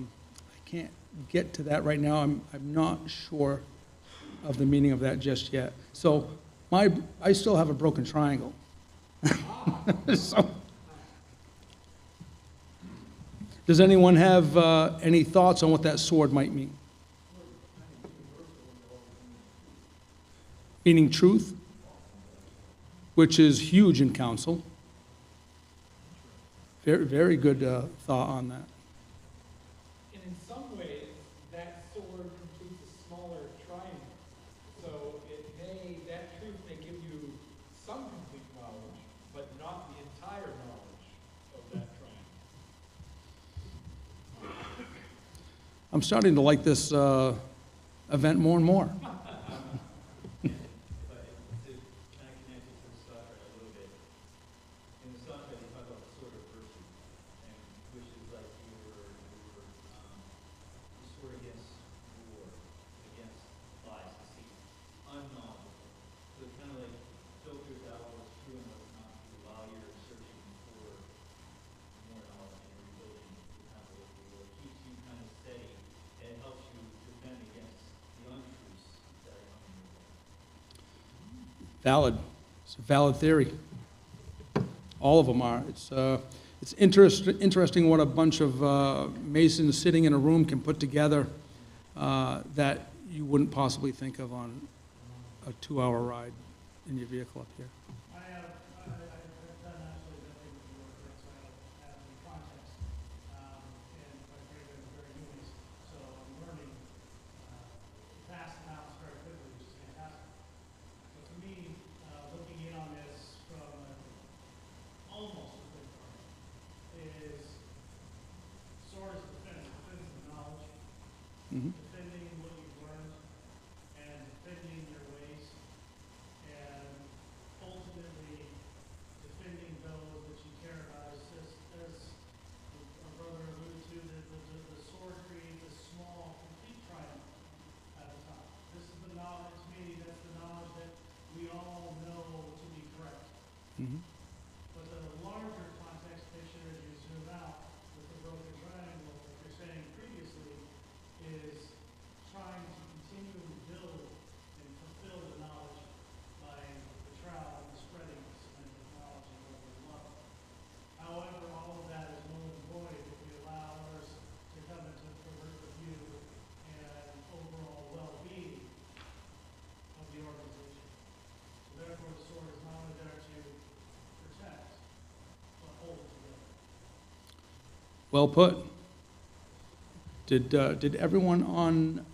can't get to that right now. I'm not sure of the meaning of that just yet. So I still have a broken triangle. So, does anyone have any thoughts on what that sword might mean? Meaning truth, which is huge in council. Very, very good thought on that. And in some ways, that sword completes a smaller triangle. So that truth may give you some complete knowledge, but not the entire knowledge of that triangle. I'm starting to like this event more and more. Valid. It's a valid theory. All of them are. It's interesting what a bunch of Masons sitting in a room can put together that you wouldn't possibly think of on a 2-hour ride in your vehicle up here. I've done actually that thing before, so I have the context, and quite frankly, I'm very new, so I'm learning fast and out very quickly, which is fantastic. So for me, looking in on this defending what you've learned and defending your ways, and ultimately defending those that you care about. As our brother alluded to, the sword creates a small, complete triumph at the top. This is the knowledge, to me, that's the knowledge that we all know to be correct. But the larger context picture, as you zoom out with the broken triangle, like you're saying previously, is trying to continually build and fulfill the knowledge by the trial and the spreading of semantic knowledge and what we love. However, all of that is null and void if we allow others to come into pervert the view and overall well-being of the organization. So therefore, the sword is not only there to protect, but hold it together. Well put. Did everyone on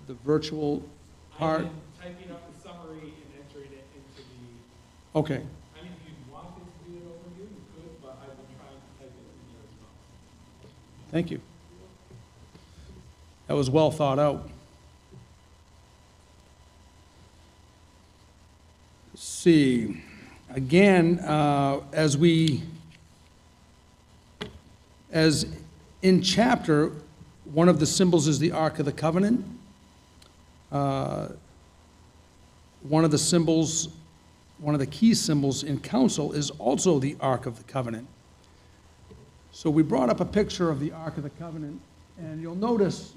the virtual part? I've been typing up the summary and entering it into the, Okay. I mean, if you wanted to do it over here, you could, but I've been trying to type it in here as well. Thank you. That was well thought out. Let's see. Again, as in chapter, one of the symbols is the Ark of the Covenant. One of the key symbols in council is also the Ark of the Covenant. So we brought up a picture of the Ark of the Covenant, and you'll notice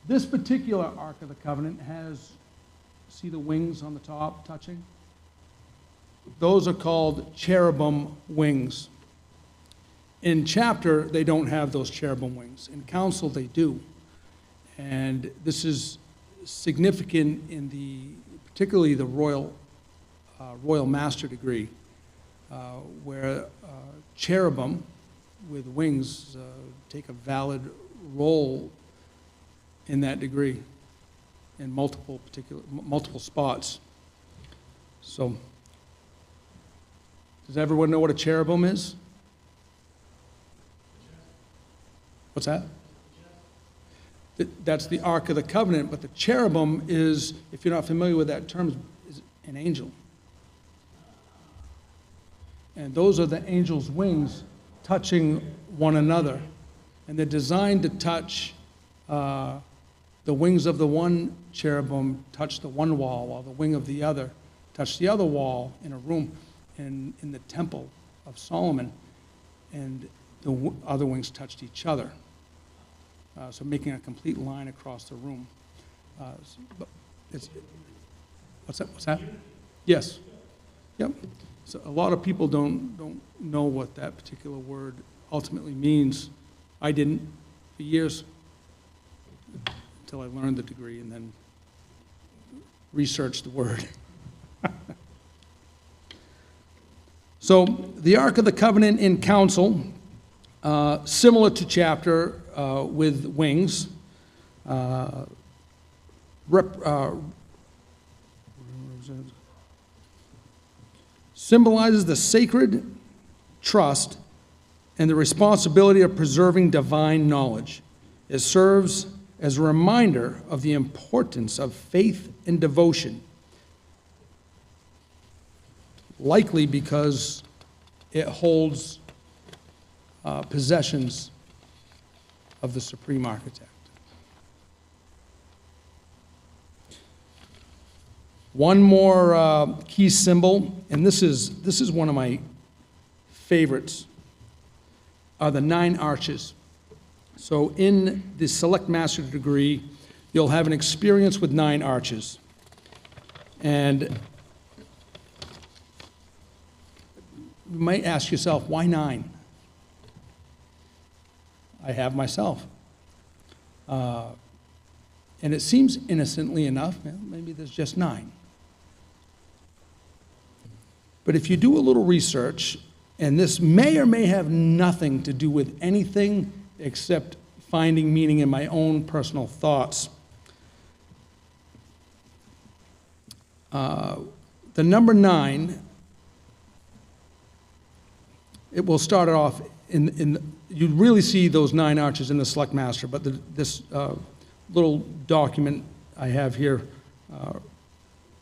this particular Ark of the Covenant has, see the wings on the top touching? Those are called cherubim wings. In chapter, they don't have those cherubim wings. In council, they do. And this is significant in particularly the Royal Master degree, where cherubim with wings take a valid role in that degree in multiple spots. So, does everyone know what a cherubim is? What's that? That's the Ark of the Covenant, but the cherubim is, if you're not familiar with that term, is an angel. And those are the angel's wings touching one another. And they're designed to touch, the wings of the one cherubim touch the one wall, while the wing of the other touch the other wall in a room in the temple of Solomon. And the other wings touched each other. So making a complete line across the room. What's that? Yes. Yep. So a lot of people don't know what that particular word ultimately means. I didn't for years until I learned the degree and then researched the word. So the Ark of the Covenant in council, similar to chapter with wings, symbolizes the sacred trust and the responsibility of preserving divine knowledge. It serves as a reminder of the importance of faith and devotion, likely because it holds possessions of the supreme architect. One more key symbol, and this is one of my favorites, are the 9 arches. So in the Select Master degree, you'll have an experience with 9 arches. And you might ask yourself, why 9? I have myself. And it seems innocently enough, maybe there's just 9. But if you do a little research, and this may or may have nothing to do with anything except finding meaning in my own personal thoughts. The number 9, it will start it off you really see those 9 arches in the Select Master, but this little document I have here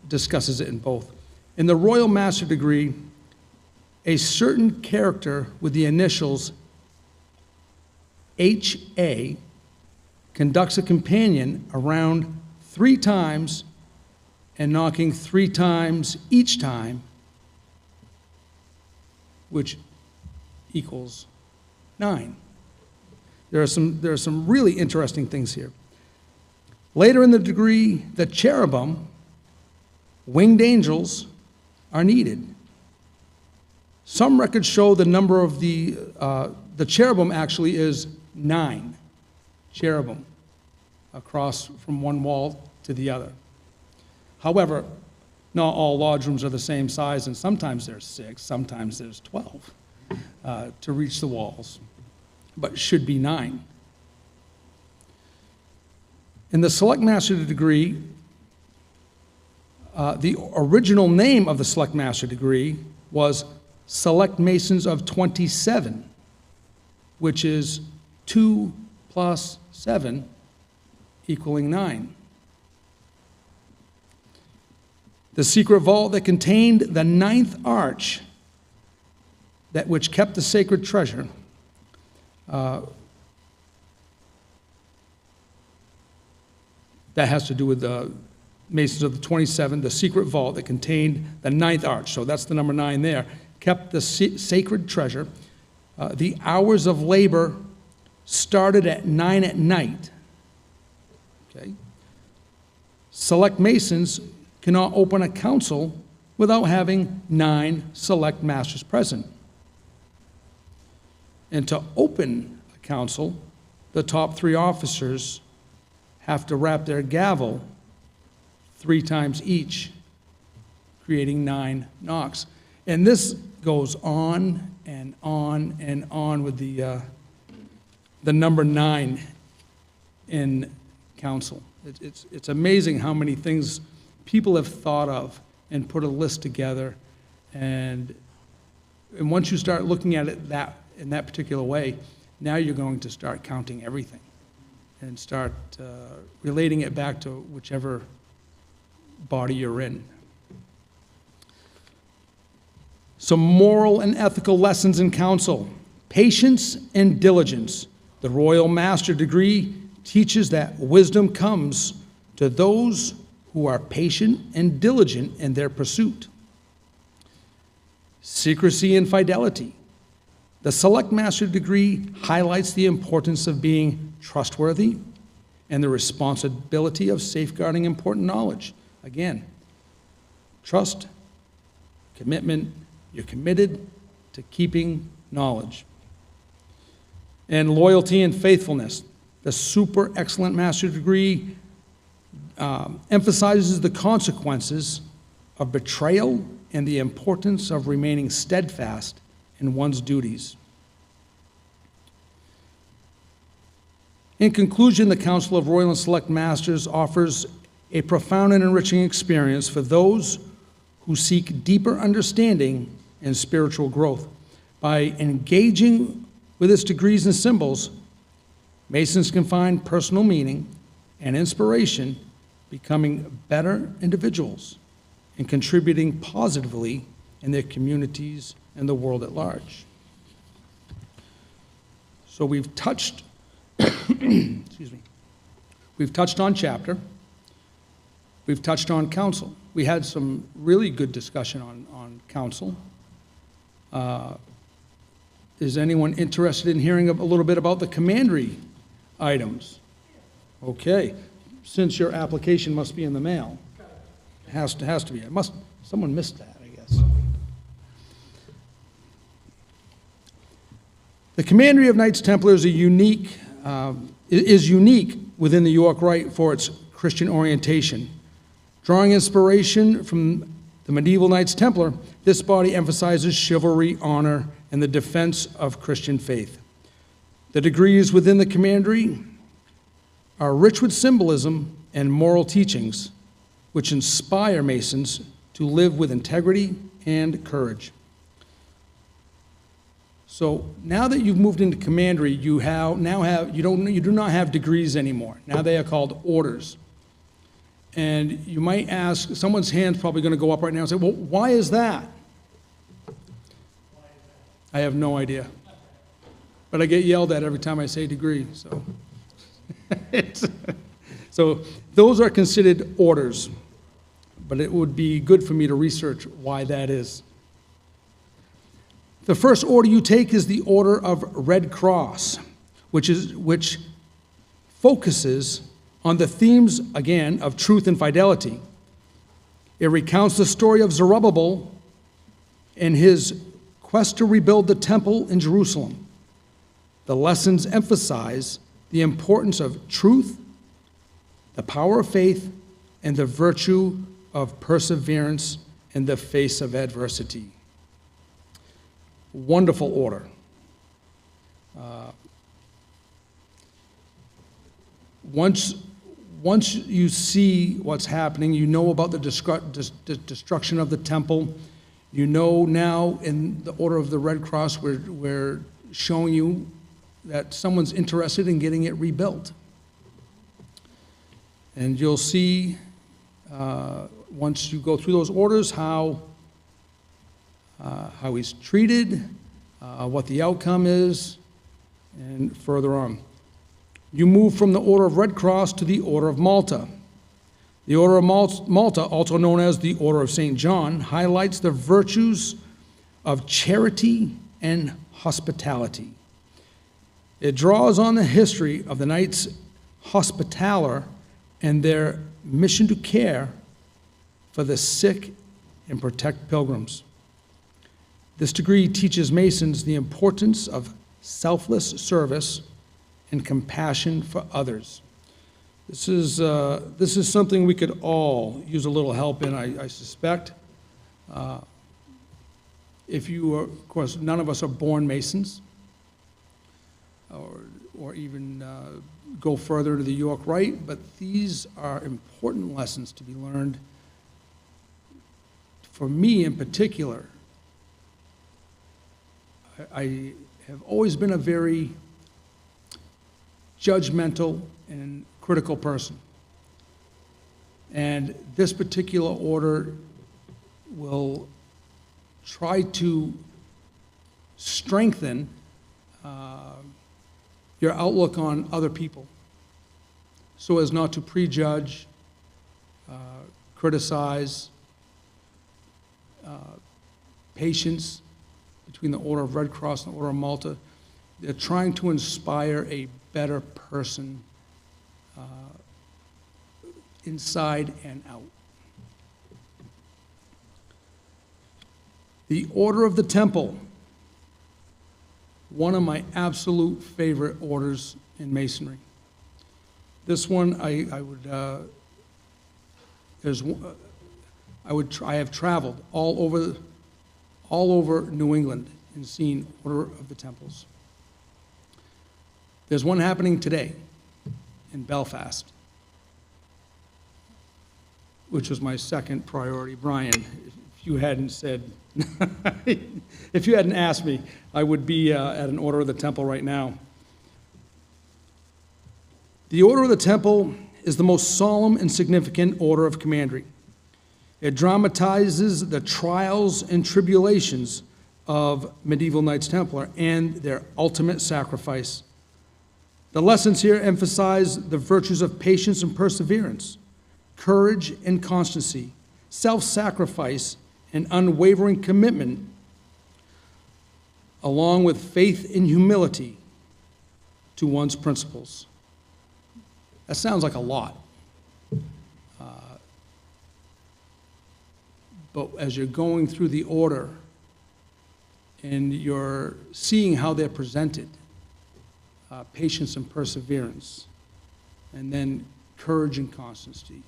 discusses it in both. In the Royal Master degree, a certain character with the initials HA conducts a companion around 3 times and knocking 3 times each time, which equals 9. There are some really interesting things here. Later in the degree, the cherubim, winged angels, are needed. Some records show the number of the cherubim actually is 9 cherubim across from one wall to the other. However, not all lodge rooms are the same size, and sometimes there's 6, sometimes there's 12 to reach the walls, but it should be 9. In the Select Master degree, the original name of the Select Master degree was Select Masons of 27, which is 2 plus 7 equaling 9. The secret vault that contained the 9th arch, that which kept the sacred treasure, that has to do with the Masons of the 27, the secret vault that contained the 9th arch, so that's the number 9 there, kept the sacred treasure. The hours of labor started at 9 at night. Okay. Select Masons cannot open a council without having 9 select masters present. And to open a council, the top 3 officers have to rap their gavel 3 times each, creating 9 knocks. And this goes on and on and on with the number 9 in council. It's amazing how many things people have thought of and put a list together, and once you start looking at it in that particular way, now you're going to start counting everything and start relating it back to whichever body you're in. Some moral and ethical lessons in council. Patience and diligence. The Royal Master degree teaches that wisdom comes to those who are patient and diligent in their pursuit. Secrecy and fidelity. The Select Master degree highlights the importance of being trustworthy and the responsibility of safeguarding important knowledge. Again, trust, commitment, you're committed to keeping knowledge. And loyalty and faithfulness. The Super Excellent Master degree emphasizes the consequences of betrayal and the importance of remaining steadfast in one's duties. In conclusion, the Council of Royal and Select Masters offers a profound and enriching experience for those who seek deeper understanding and spiritual growth. By engaging with its degrees and symbols, Masons can find personal meaning and inspiration, becoming better individuals and contributing positively in their communities and the world at large. So we've touched, excuse me, we've touched on chapter, we've touched on council. We had some really good discussion on council. Is anyone interested in hearing a little bit about the commandery items? Okay, since your application must be in the mail. It has to be. Someone missed that, I guess. The commandery of Knights Templar is unique within the York Rite for its Christian orientation. Drawing inspiration from the medieval Knights Templar, this body emphasizes chivalry, honor, and the defense of Christian faith. The degrees within the commandery are rich with symbolism and moral teachings, which inspire Masons to live with integrity and courage. So now that you've moved into commandery, you do not have degrees anymore. Now they are called orders. And you might ask, someone's hand's probably going to go up right now and say, well, why is that? I have no idea. But I get yelled at every time I say degree, so. So those are considered orders, but it would be good for me to research why that is. The first order you take is the Order of Red Cross, which focuses on the themes, again, of truth and fidelity. It recounts the story of Zerubbabel and his quest to rebuild the temple in Jerusalem. The lessons emphasize the importance of truth, the power of faith, and the virtue of perseverance in the face of adversity. Wonderful order. Once you see what's happening, you know about the destruction of the temple. You know now in the Order of the Red Cross, we're showing you that someone's interested in getting it rebuilt. And you'll see, once you go through those orders, how he's treated, what the outcome is, and further on. You move from the Order of Red Cross to the Order of Malta. The Order of Malta, also known as the Order of St. John, highlights the virtues of charity and hospitality. It draws on the history of the Knights Hospitaller and their mission to care for the sick and protect pilgrims. This degree teaches Masons the importance of selfless service and compassion for others. This is something we could all use a little help in, I suspect. If you are, of course, none of us are born Masons, or even go further to the York Rite, but these are important lessons to be learned. For me in particular, I have always been a very judgmental and critical person. And this particular order will try to strengthen your outlook on other people so as not to prejudge, criticize, patience between the Order of Red Cross and the Order of Malta. They're trying to inspire a better person inside and out. The Order of the Temple, one of my absolute favorite orders in Masonry. This one, I have traveled all over New England and seen Order of the Temples. There's one happening today in Belfast, which was my second priority. Brian, if you hadn't said, if you hadn't asked me, I would be at an Order of the Temple right now. The Order of the Temple is the most solemn and significant order of commandery. It dramatizes the trials and tribulations of medieval Knights Templar and their ultimate sacrifice. The lessons here emphasize the virtues of patience and perseverance, courage and constancy, self-sacrifice and unwavering commitment, along with faith and humility to one's principles. That sounds like a lot. But as you're going through the order and you're seeing how they're presented, patience and perseverance, and then courage and constancy,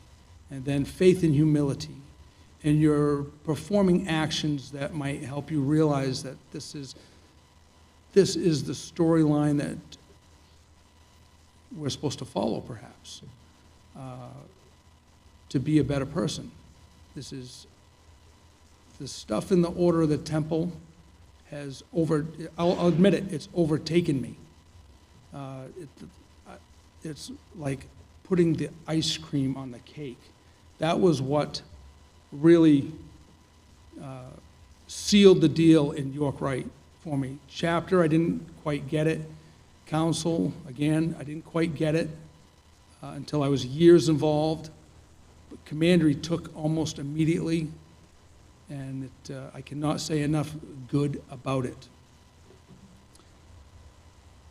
and then faith and humility, and you're performing actions that might help you realize that this is the storyline that we're supposed to follow, perhaps, to be a better person. This is the stuff in the Order of the Temple I'll admit it, it's overtaken me. It's like putting the ice cream on the cake. That was what really sealed the deal in York Rite for me. Chapter, I didn't quite get it. Council, again, I didn't quite get it until I was years involved. But Commandery took almost immediately, and I cannot say enough good about it,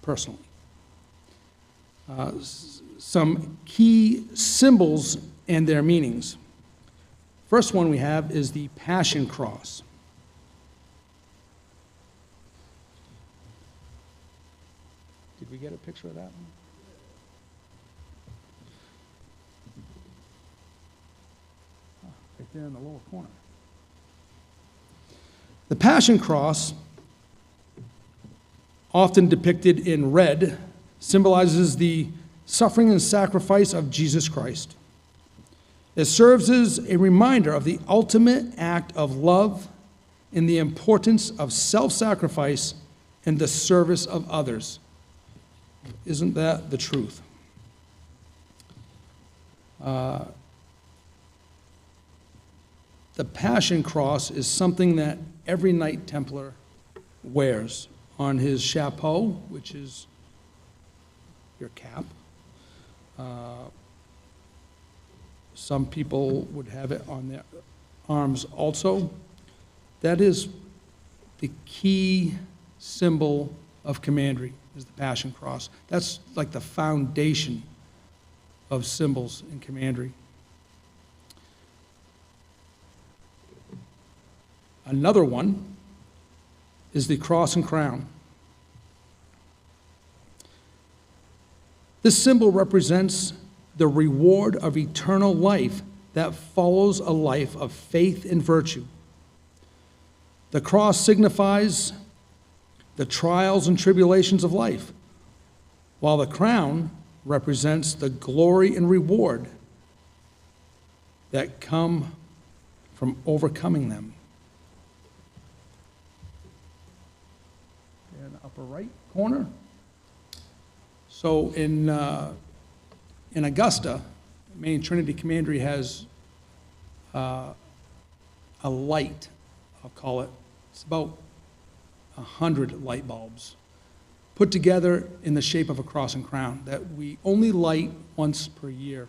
personally. Some key symbols and their meanings. First one we have is the Passion Cross. Did we get a picture of that one? Right there in the lower corner. The Passion Cross, often depicted in red, symbolizes the suffering and sacrifice of Jesus Christ. It serves as a reminder of the ultimate act of love and the importance of self-sacrifice in the service of others. Isn't that the truth? The Passion Cross is something that every Knight Templar wears on his chapeau, which is your cap. Some people would have it on their arms also. That is the key symbol of Commandery, is the Passion Cross. That's like the foundation of symbols in Commandery. Another one is the Cross and Crown. This symbol represents the reward of eternal life that follows a life of faith and virtue. The cross signifies the trials and tribulations of life, while the crown represents the glory and reward that come from overcoming them. In the upper right corner. So in Augusta, Maine Trinity Commandery has a light, I'll call it. It's about 100 light bulbs put together in the shape of a cross and crown that we only light once per year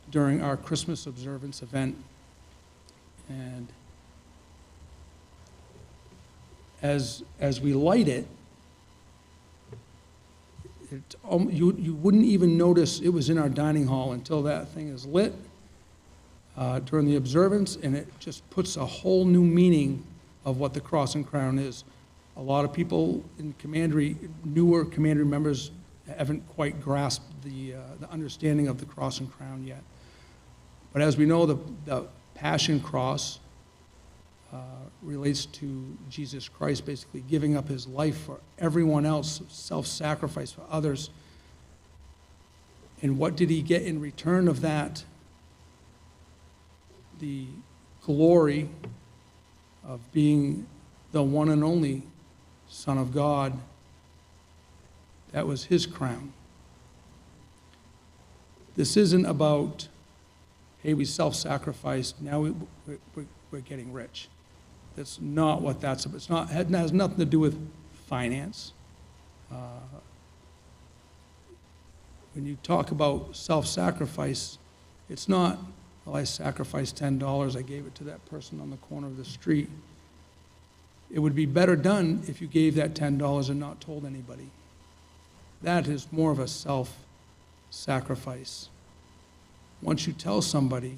during our Christmas observance event. And as we light it, you wouldn't even notice it was in our dining hall until that thing is lit during the observance, and it just puts a whole new meaning of what the cross and crown is. A lot of people in Commandery, newer Commandery members, haven't quite grasped the understanding of the cross and crown yet. But as we know, the Passion Cross relates to Jesus Christ basically giving up his life for everyone else, self-sacrifice for others. And what did he get in return of that? The glory of being the one and only Son of God. That was his crown. This isn't about, hey, we self-sacrificed, now we're getting rich. That's not what that's about. It has nothing to do with finance. When you talk about self-sacrifice, it's not, well, I sacrificed $10, I gave it to that person on the corner of the street. It would be better done if you gave that $10 and not told anybody. That is more of a self-sacrifice. Once you tell somebody,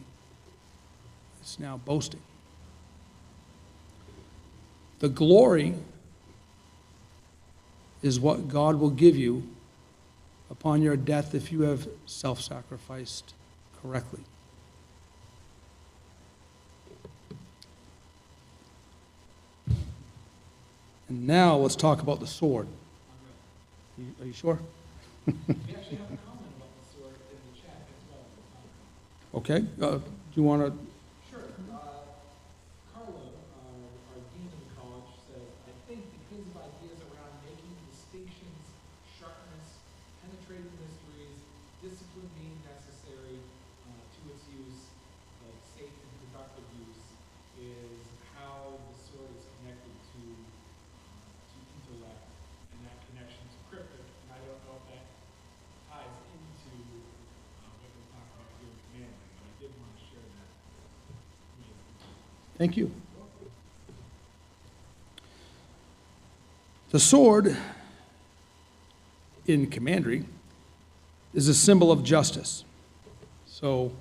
it's now boasting. The glory is what God will give you upon your death if you have self-sacrificed correctly. And now let's talk about the sword. Are you sure? We actually have a comment about the sword in the chat as well. Okay. Do you want to? Sure. Carlo, our dean of the college, says, I think because Thank you. The sword in commandery is a symbol of justice. So,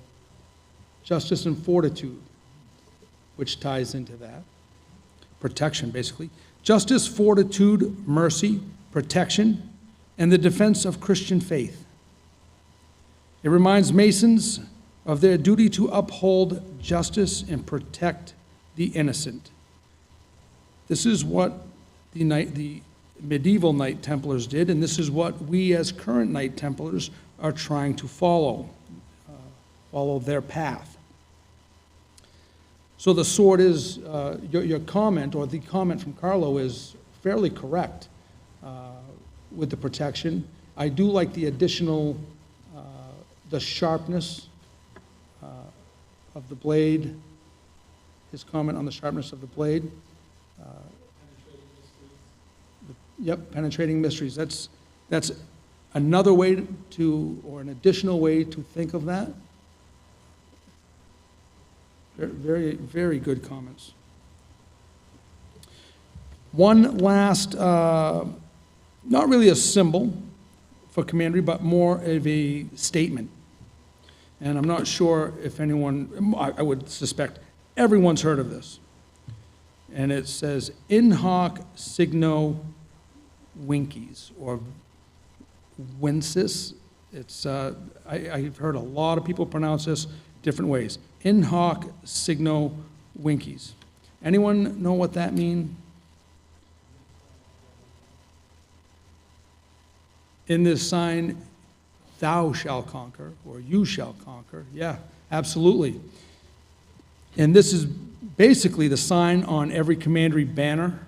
justice and fortitude, which ties into that. Protection, basically. Justice, fortitude, mercy, protection, and the defense of Christian faith. It reminds Masons of their duty to uphold justice and protect the innocent. This is what the medieval Knight Templars did, and this is what we as current Knight Templars are trying to follow their path. So the sword is, your comment, or the comment from Carlo is fairly correct with the protection. I do like the additional, the sharpness of the blade, his comment on the sharpness of the blade. Yep, penetrating mysteries. That's another way to, or an additional way to think of that. Very, very good comments. One last, not really a symbol for commandery, but more of a statement. And I'm not sure if anyone, I would suspect everyone's heard of this. And it says, in hoc signo vinces, or vinces. It's, I've heard a lot of people pronounce this different ways. In hoc signo vinces. Anyone know what that means? In this sign, thou shalt conquer, or you shall conquer. Yeah, absolutely. And this is basically the sign on every commandery banner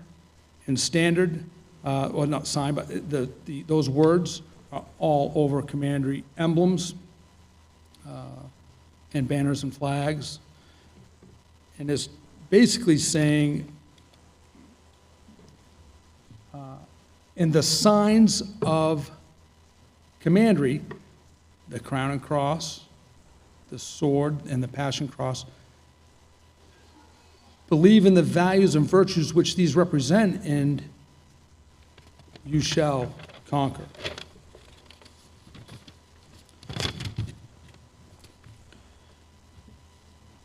and standard, well, not sign, but those words are all over commandery emblems and banners and flags. And it's basically saying, in the signs of commandery, the crown and cross, the sword and the passion cross, believe in the values and virtues which these represent, and you shall conquer.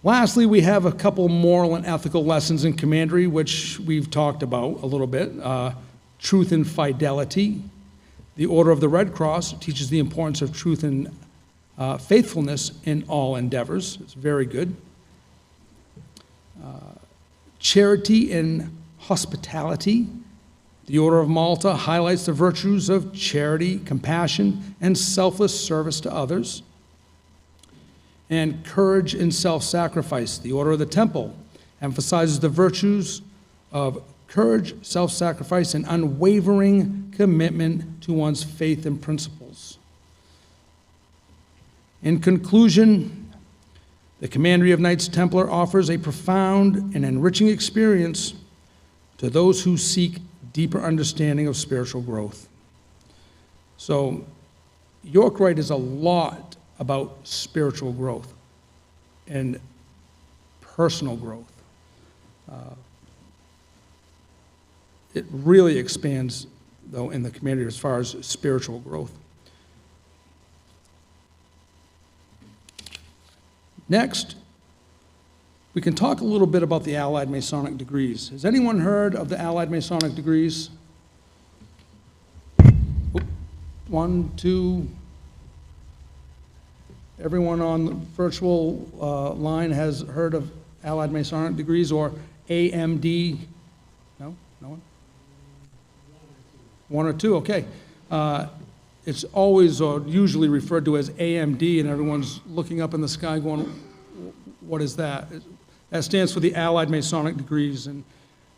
Lastly, we have a couple moral and ethical lessons in commandery, which we've talked about a little bit. Truth and fidelity. The Order of the Red Cross teaches the importance of truth and faithfulness in all endeavors. It's very good. Charity and hospitality. The Order of Malta highlights the virtues of charity, compassion, and selfless service to others. And courage and self-sacrifice. The Order of the Temple emphasizes the virtues of courage, self-sacrifice, and unwavering commitment to one's faith and principles. In conclusion, the Commandery of Knights Templar offers a profound and enriching experience to those who seek deeper understanding of spiritual growth. So, York Rite is a lot about spiritual growth and personal growth. It really expands, though, in the community as far as spiritual growth. Next, we can talk a little bit about the Allied Masonic degrees. Has anyone heard of the Allied Masonic degrees? One, two. Everyone on the virtual line has heard of Allied Masonic degrees, or AMD? No? No one? One or two, okay. It's always or usually referred to as AMD, and everyone's looking up in the sky going, what is that? That stands for the Allied Masonic degrees. And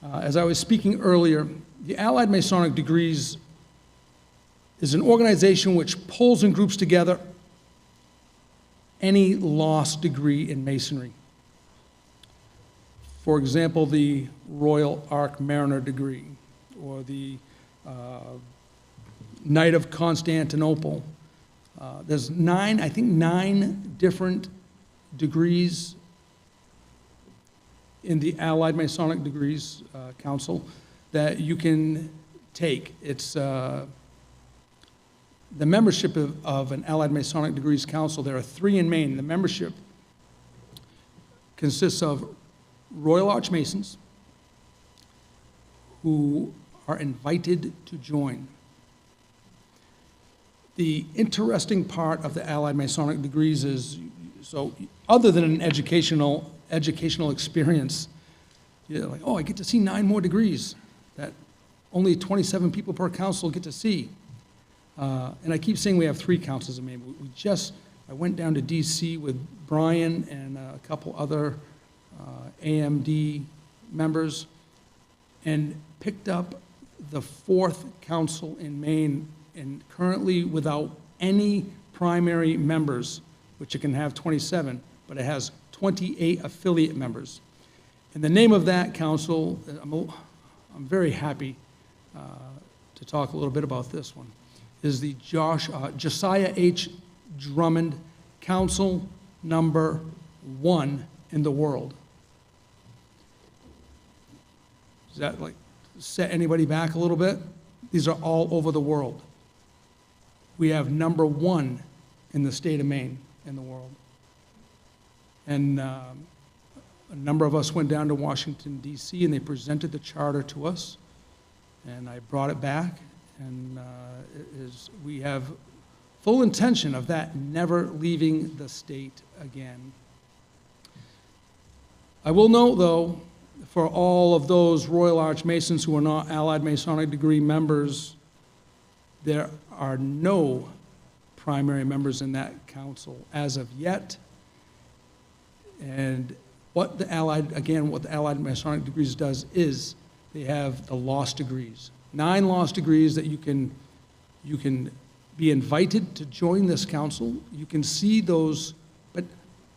as I was speaking earlier, the Allied Masonic degrees is an organization which pulls and groups together any lost degree in Masonry. For example, the Royal Ark Mariner degree, or the Knight of Constantinople. There's nine different degrees in the Allied Masonic Degrees Council that you can take. It's the membership of an Allied Masonic Degrees Council. There are 3 in Maine. The membership consists of Royal Archmasons who are invited to join. The interesting part of the Allied Masonic Degrees is, so other than an educational experience, you're like, oh, I get to see 9 more degrees that only 27 people per council get to see. And I keep saying we have 3 councils in Maine. I went down to DC with Brian and a couple other AMD members and picked up the 4th council in Maine, and currently without any primary members, which it can have 27, but it has 28 affiliate members. And the name of that council, I'm very happy to talk a little bit about this one, is the Josiah H. Drummond Council number 1 in the world. Does that like set anybody back a little bit? These are all over the world. We have number 1 in the state of Maine in the world. And a number of us went down to Washington, D.C., and they presented the charter to us. And I brought it back, and we have full intention of that never leaving the state again. I will note, though, for all of those Royal Archmasons who are not Allied Masonic degree members, there are no primary members in that council as of yet. And what the Allied Masonic degrees does is they have the lost degrees. 9 lost degrees that you can be invited to join this council. You can see those, but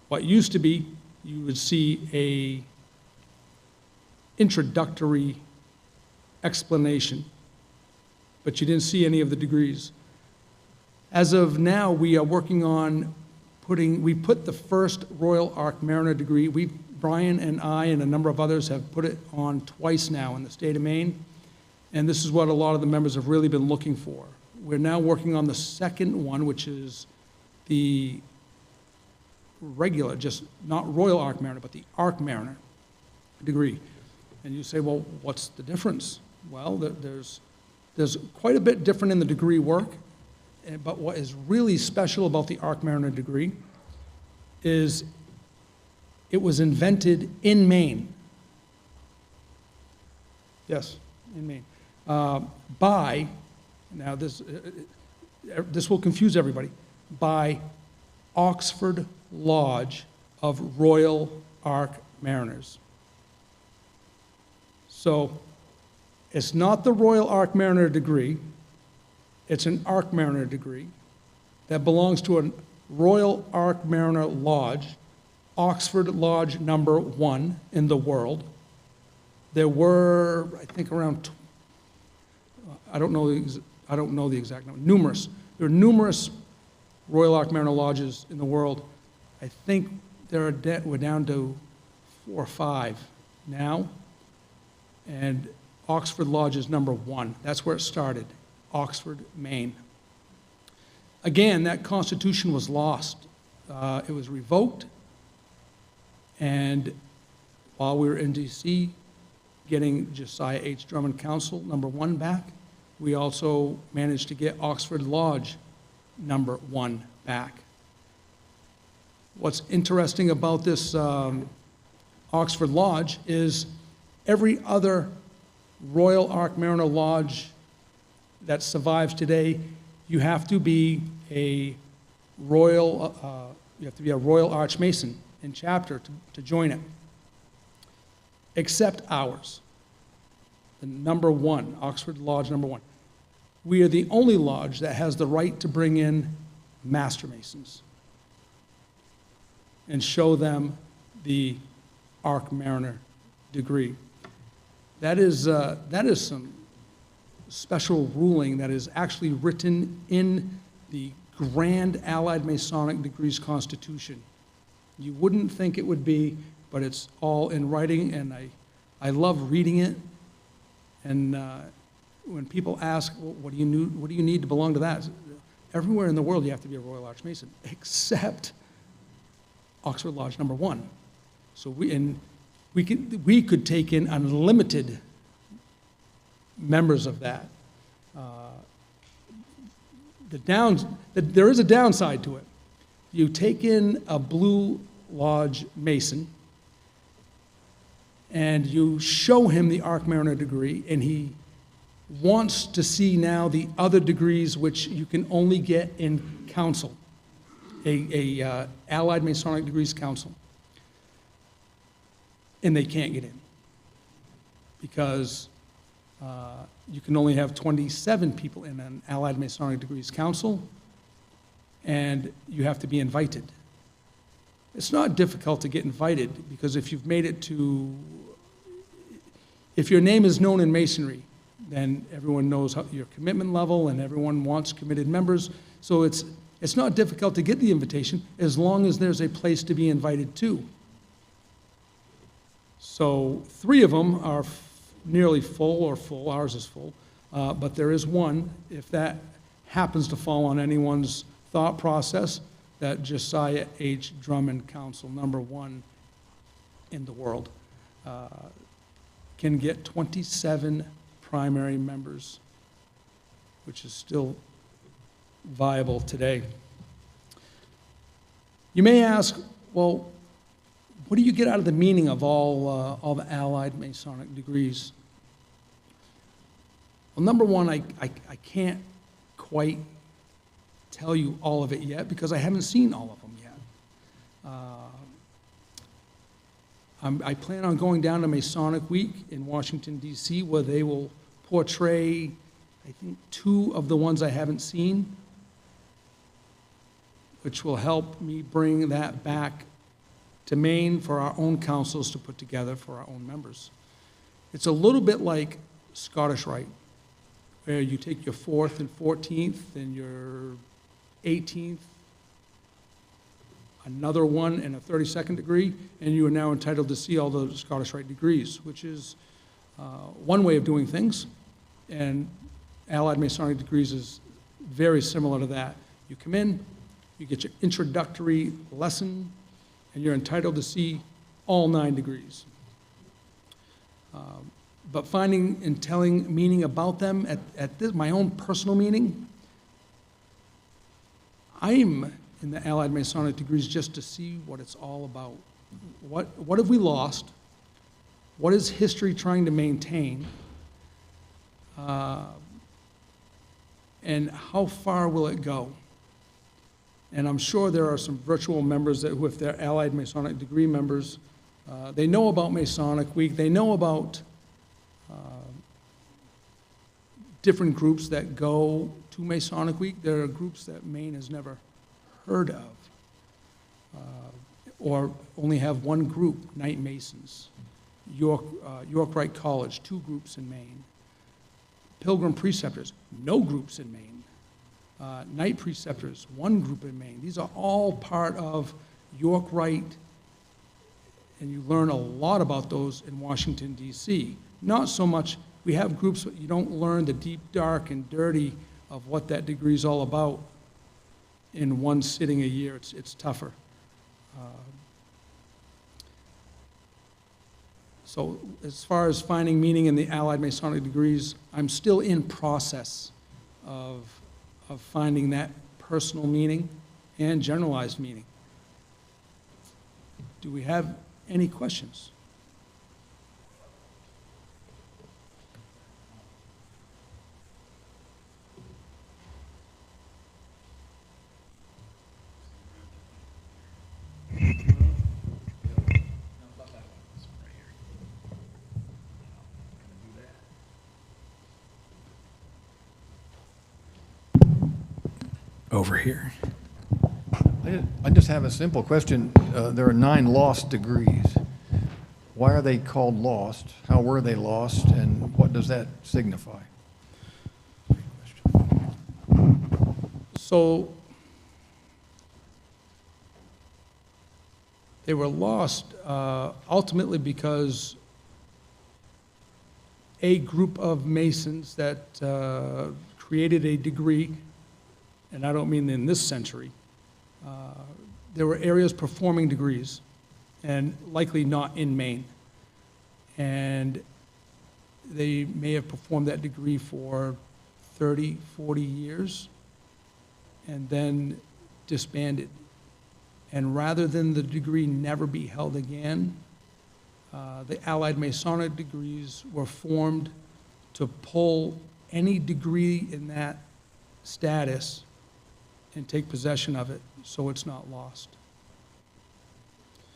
what used to be, you would see a introductory explanation, but you didn't see any of the degrees. As of now, we are working on we put the first Royal Arch Mariner degree. Brian and I and a number of others have put it on twice now in the state of Maine, and this is what a lot of the members have really been looking for. We're now working on the second one, which is the regular, just not Royal Arch Mariner, but the Arch Mariner degree. And you say, well, what's the difference? Well, there's quite a bit different in the degree work, but what is really special about the Arch Mariner degree is it was invented in Maine. Yes, in Maine. By, now this will confuse everybody, by Oxford Lodge of Royal Arch Mariners. So it's not the Royal Arch Mariner degree, it's an Arch Mariner degree that belongs to a Royal Arch Mariner Lodge, Oxford Lodge number 1 in the world. There were, I think, around, I don't know the exact number, numerous. There are numerous Royal Arch Mariner lodges in the world. I think we're down to 4 or 5 now. And Oxford Lodge is number 1. That's where it started, Oxford, Maine. Again, that constitution was lost. It was revoked. And while we were in D.C. getting Josiah H. Drummond Council number 1 back, we also managed to get Oxford Lodge number 1 back. What's interesting about this Oxford Lodge is every other Royal Arch Mariner Lodge that survives today, you have to be a Royal Arch Mason in chapter to join it, except ours, the number 1, Oxford Lodge number 1. We are the only lodge that has the right to bring in Master Masons and show them the Arch Mariner degree. That is some special ruling that is actually written in the Grand Allied Masonic Degrees Constitution. You wouldn't think it would be, but it's all in writing, and I love reading it. And when people ask, well, what do you need to belong to that? Everywhere in the world you have to be a Royal Arch Mason, except Oxford Lodge number 1. So we could take in unlimited members of that. There is a downside to it. You take in a Blue Lodge Mason, and you show him the Arch Mariner degree, and he wants to see now the other degrees which you can only get in council, a Allied Masonic Degrees Council. And they can't get in because you can only have 27 people in an Allied Masonic Degrees Council, and you have to be invited. It's not difficult to get invited because if you've made it to, if your name is known in Masonry, then everyone knows your commitment level and everyone wants committed members. So it's not difficult to get the invitation as long as there's a place to be invited to. So 3 of them are nearly full or full, ours is full, but there is one, if that happens to fall on anyone's thought process, that Josiah H. Drummond Council, number 1 in the world, can get 27 primary members, which is still viable today. You may ask, well, what do you get out of the meaning of all the Allied Masonic degrees? Well, number 1, I can't quite tell you all of it yet because I haven't seen all of them yet. I plan on going down to Masonic Week in Washington, D.C., where they will portray, I think, 2 of the ones I haven't seen, which will help me bring that back to Maine for our own councils to put together for our own members. It's a little bit like Scottish Rite, where you take your 4th and 14th and your 18th, another one and a 32nd degree, and you are now entitled to see all the Scottish Rite degrees, which is one way of doing things, and Allied Masonic degrees is very similar to that. You come in, you get your introductory lesson, and you're entitled to see all 9 degrees. But finding and telling meaning about them at this, my own personal meaning, I'm in the Allied Masonic degrees just to see what it's all about. What have we lost? What is history trying to maintain? And how far will it go? And I'm sure there are some virtual members that, who, if they're Allied Masonic degree members, they know about Masonic Week, they know about different groups that go to Masonic Week. There are groups that Maine has never heard of, or only have one group, Night Masons. York Rite College, 2 groups in Maine. Pilgrim Preceptors, no groups in Maine. Night Preceptors, 1 group in Maine. These are all part of York Rite, and you learn a lot about those in Washington, D.C. Not so much, we have groups, but you don't learn the deep, dark, and dirty of what that degree is all about in one sitting a year. It's tougher. So as far as finding meaning in the Allied Masonic degrees, I'm still in process of finding that personal meaning and generalized meaning. Do we have any questions? Over here. I just have a simple question. There are 9 lost degrees. Why are they called lost? How were they lost? And what does that signify? So They were lost ultimately because a group of Masons that created a degree, and I don't mean in this century, there were areas performing degrees, and likely not in Maine. And they may have performed that degree for 30, 40 years, and then disbanded. And rather than the degree never be held again, the Allied Masonic degrees were formed to pull any degree in that status and take possession of it, so it's not lost.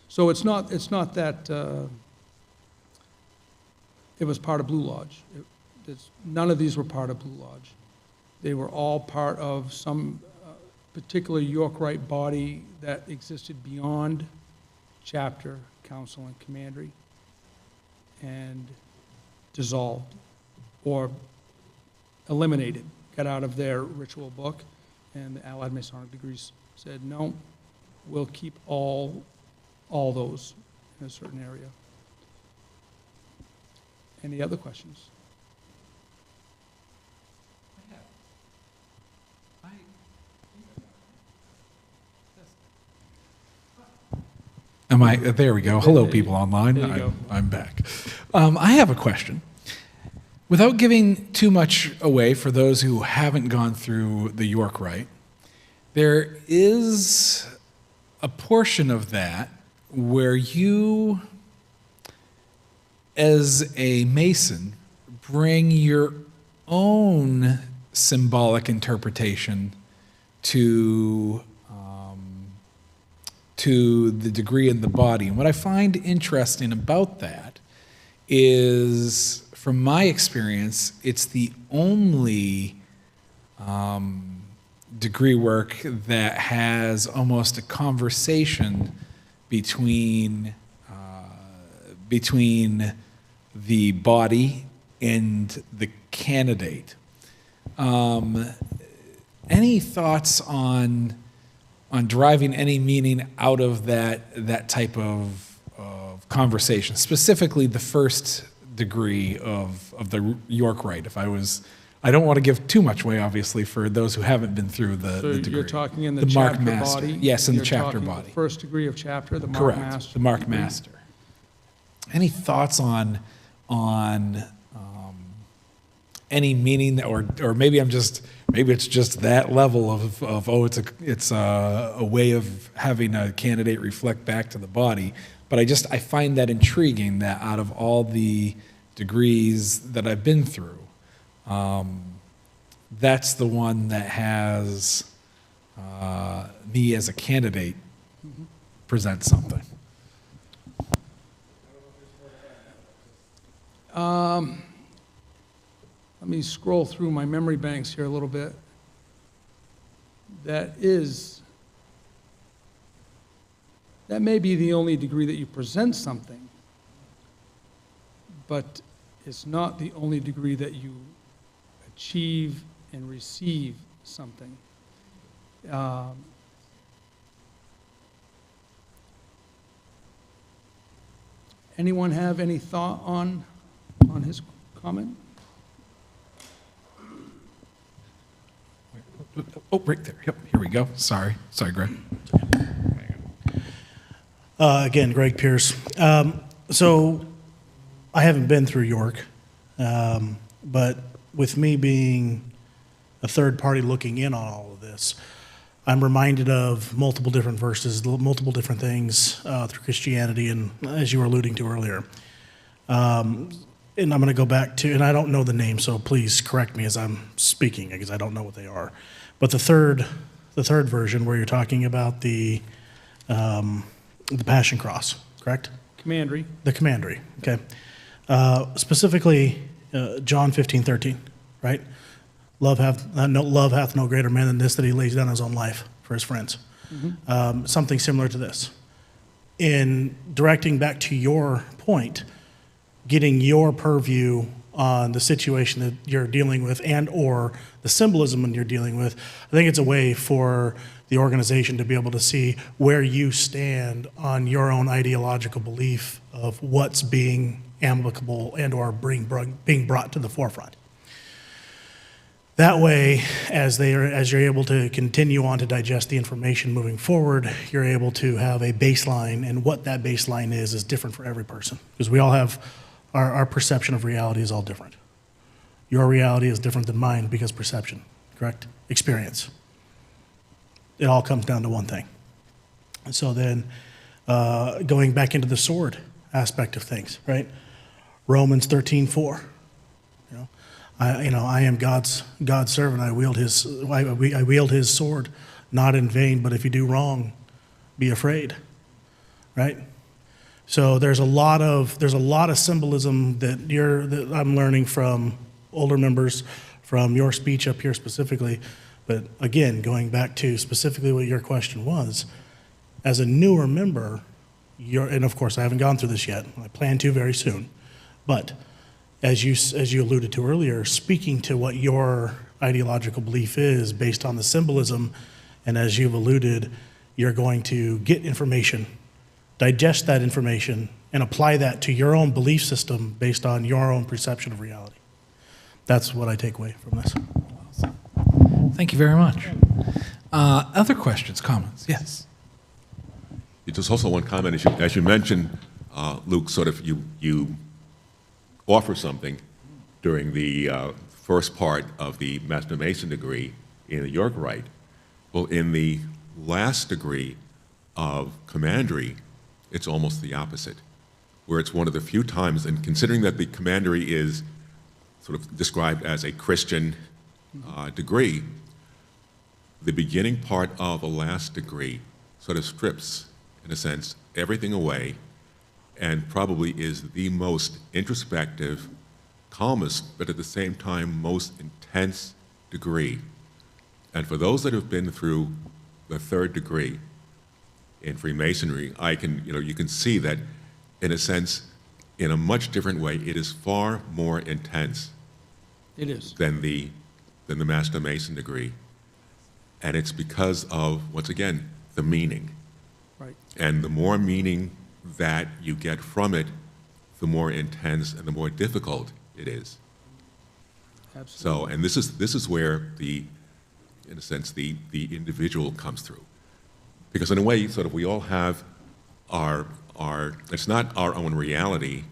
So it's not that it was part of Blue Lodge. None of these were part of Blue Lodge. They were all part of some particular York Rite body that existed beyond chapter, council, and commandery, and dissolved or eliminated, got out of their ritual book, and the Allied Masonic degrees said, no, we'll keep all those in a certain area. Any other questions? There we go. Hello, people online. There you go. I'm back. I have a question. Without giving too much away for those who haven't gone through the York Rite, there is a portion of that where you, as a Mason, bring your own symbolic interpretation to the degree in the body. And what I find interesting about that is, from my experience, it's the only degree work that has almost a conversation between the body and the candidate. Any thoughts on deriving any meaning out of that type of conversation, specifically the first degree of the York Rite? I don't want to give too much away, obviously, for those who haven't been through the degree. So you're talking in the Mark chapter Master. body? Yes, in the chapter You're talking body. the first degree of chapter, the Mark Correct. Master? The Mark Master. Any thoughts on any meaning, or maybe it's just that level of it's a way of having a candidate reflect back to the body. But I find that intriguing, that out of all the degrees that I've been through, that's the one that has me as a candidate present something. Let me scroll through my memory banks here a little bit. That may be the only degree that you present something, but it's not the only degree that you achieve and receive something. Anyone have any thought on his comment? Oh, right there. Yep, here we go. Sorry, Greg. Again, Greg Pierce. So I haven't been through York, but with me being a third party looking in on all of this, I'm reminded of multiple different verses, multiple different things through Christianity, and as you were alluding to earlier. And I'm going to go back to, and I don't know the name, so please correct me as I'm speaking, because I don't know what they are. But the third version, where you're talking about the Passion Cross, correct? Commandery. The Commandery, okay. Specifically, John 15:13, right? Love hath no greater man than this, that he lays down his own life for his friends. Mm-hmm. Something similar to this. In directing back to your point, getting your purview on the situation that you're dealing with and or the symbolism that you're dealing with. I think it's a way for the organization to be able to see where you stand on your own ideological belief of what's being amicable and or being brought to the forefront. That way, as you're able to continue on to digest the information moving forward, you're able to have a baseline, and what that baseline is different for every person. Because we all have, our perception of reality is all different. Your reality is different than mine because perception, correct? Experience. It all comes down to one thing. And so then, going back into the sword aspect of things, right? Romans 13:4. I am God's servant. I wield his sword, not in vain. But if you do wrong, be afraid, right? So there's a lot of symbolism that I'm learning from older members, from your speech up here specifically. But again, going back to specifically what your question was, as a newer member, and of course I haven't gone through this yet. I plan to very soon, but as you alluded to earlier, speaking to what your ideological belief is based on the symbolism, and as you've alluded, you're going to get information, digest that information, and apply that to your own belief system based on your own perception of reality. That's what I take away from this. Thank you very much. Other questions, comments? Yes. There's also one comment, as you mentioned, Luke, sort of you offer something during the first part of the Master Mason degree in the York Rite. Well, in the last degree of Commandery, it's almost the opposite, where it's one of the few times, and considering that the Commandery is sort of described as a Christian degree, the beginning part of the last degree sort of strips, in a sense, everything away, and probably is the most introspective, calmest, but at the same time most intense degree. And for those that have been through the third degree in Freemasonry, you can see that, in a sense, in a much different way, it is far more intense. It is. Than the Master Mason degree. And it's because of, once again, the meaning. Right. And the more meaning that you get from it, the more intense and the more difficult it is. Absolutely. So, and this is where in a sense, the individual comes through. Because in a way, sort of, we all have it's not our own reality,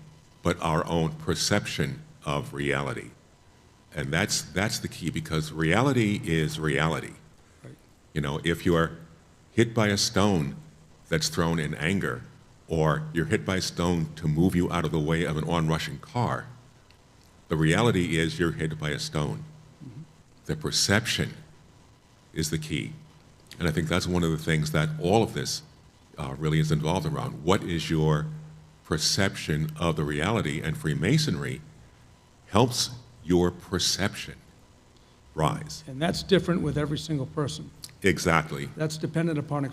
but our own perception of reality. And that's the key, because reality is reality. Right. If you're hit by a stone that's thrown in anger, or you're hit by a stone to move you out of the way of an onrushing car, the reality is you're hit by a stone. Mm-hmm. The perception is the key. And I think that's one of the things that all of this really is involved around. What is your perception of the reality? And Freemasonry helps your perception rise. And that's different with every single person. Exactly. That's dependent upon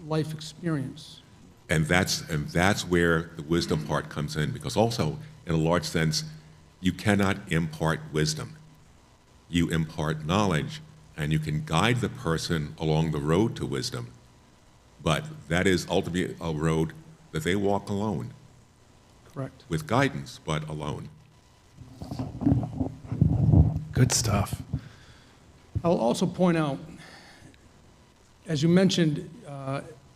life experience. And that's where the wisdom part comes in, because also, in a large sense, you cannot impart wisdom. You impart knowledge, and you can guide the person along the road to wisdom, but that is ultimately a road that they walk alone. Correct. With guidance, but alone. Good stuff. I'll also point out, as you mentioned,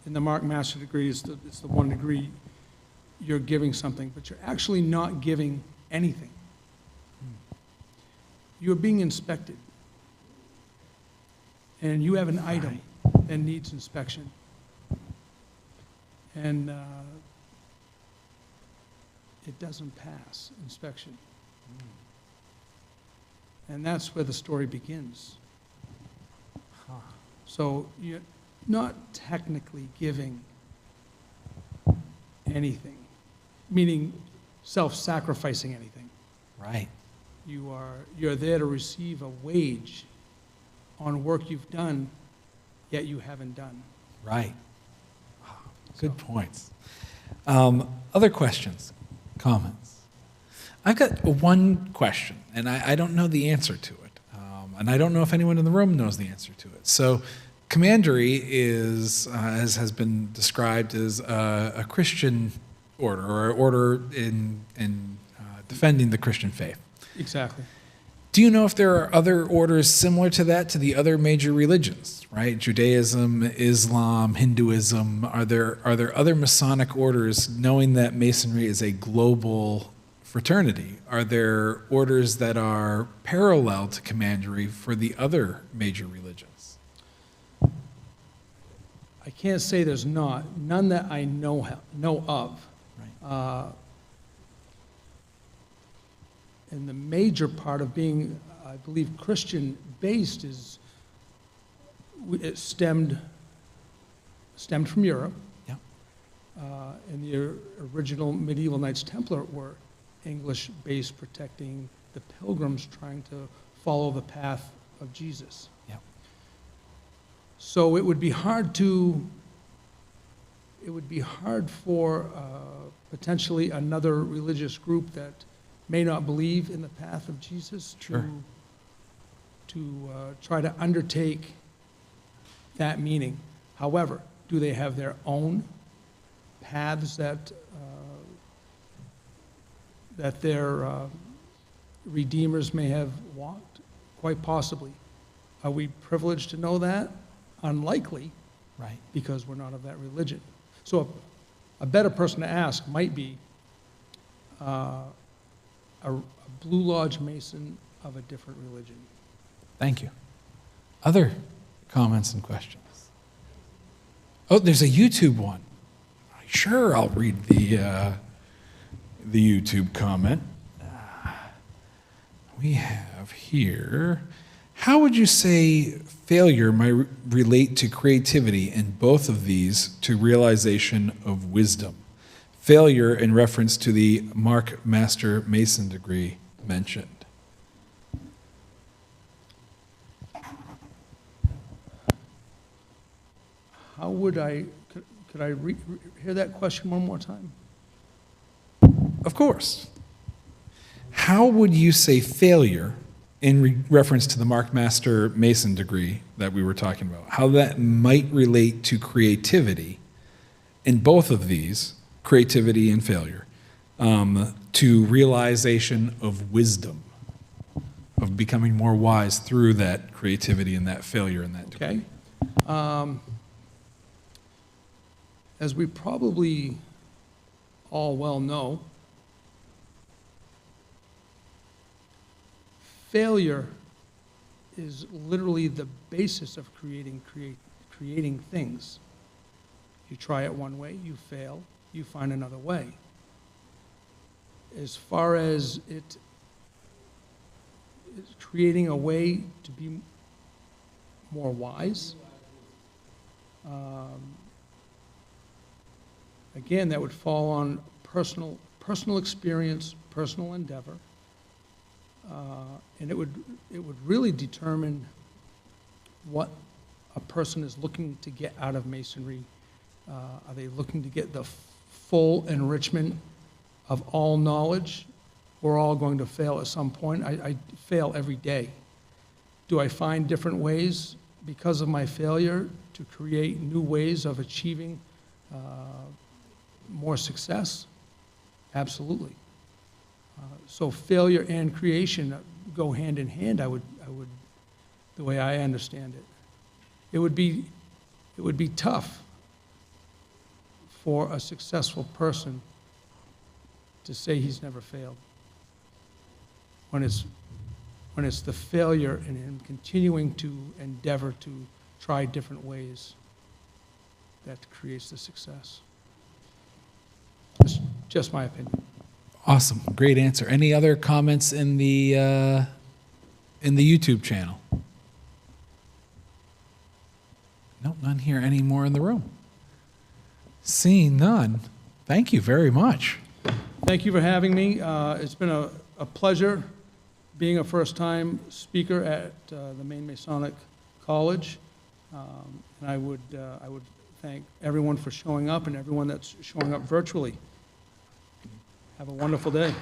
in the Mark Master degree, it's the one degree you're giving something, but you're actually not giving anything. You're being inspected. And you have an item that needs inspection. And it doesn't pass inspection. And that's where the story begins. So you're not technically giving anything, meaning self-sacrificing anything. Right. You're there to receive a wage on work you've done, yet you haven't done. Right. Good points. Other questions, comments? I've got one question, and I don't know the answer to it. And I don't know if anyone in the room knows the answer to it. So, Commandery is, as has been described, as a Christian order, or an order in defending the Christian faith. Exactly. Do you know if there are other orders similar to that, to the other major religions, right? Judaism, Islam, Hinduism. Are there other Masonic orders, knowing that Masonry is a global fraternity? Are there orders that are parallel to Commandery for the other major religions? I can't say there's not. None that I know of. Right. And the major part of being, I believe, Christian-based is, it stemmed from Europe. Yeah. And the original medieval Knights Templar were English-based, protecting the pilgrims trying to follow the path of Jesus. Yeah. So it would be hard for potentially another religious group that may not believe in the path of Jesus Sure. to try to undertake that meaning. However, do they have their own paths that their redeemers may have walked? Quite possibly. Are we privileged to know that? Unlikely, Right. because we're not of that religion. So a better person to ask might be a Blue Lodge Mason of a different religion. Thank you. Other comments and questions? Oh, there's a YouTube one. Sure, I'll read the YouTube comment. We have here, how would you say failure might relate to creativity, and both of these to realization of wisdom? Failure in reference to the Mark Master Mason degree mentioned. How would could I hear that question one more time? Of course. How would you say failure, in reference to the Mark Master Mason degree that we were talking about, how that might relate to creativity, in both of these, creativity and failure, to realization of wisdom, of becoming more wise through that creativity and that failure and that degree? Okay. As we probably all well know, failure is literally the basis of creating things. You try it one way, you fail, you find another way. As far as it's creating a way to be more wise, again, that would fall on personal experience, personal endeavor, and it would really determine what a person is looking to get out of Masonry. Are they looking to get the full enrichment of all knowledge? We're all going to fail at some point. I fail every day. Do I find different ways because of my failure to create new ways of achieving more success? Absolutely. So failure and creation go hand in hand, I would, the way I understand it. It would be tough for a successful person to say he's never failed, when it's the failure in him continuing to endeavor to try different ways that creates the success. It's just my opinion. Awesome, great answer. Any other comments in the YouTube channel? Nope, none here anymore in the room. Seeing none, thank you very much. Thank you for having me. It's been a pleasure being a first-time speaker at the Maine Masonic College. And I would thank everyone for showing up and everyone that's showing up virtually. Have a wonderful day.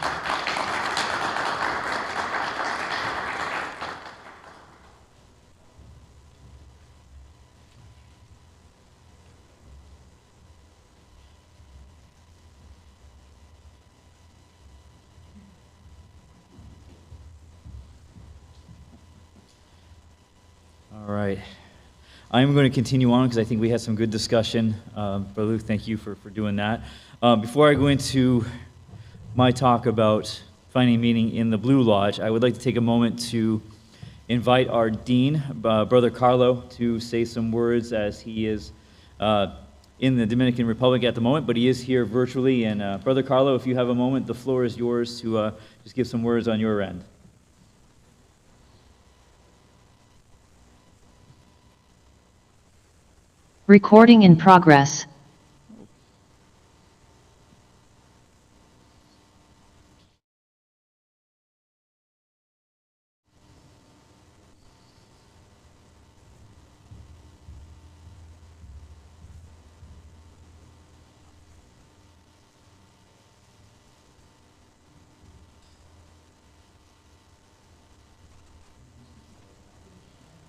All right. I'm going to continue on because I think we had some good discussion. Brother Luke, thank you for doing that. Before I go into my talk about finding meaning in the Blue Lodge, I would like to take a moment to invite our dean, Brother Carlo, to say some words as he is in the Dominican Republic at the moment, but he is here virtually. And Brother Carlo, if you have a moment, the floor is yours to just give some words on your end. Recording in progress.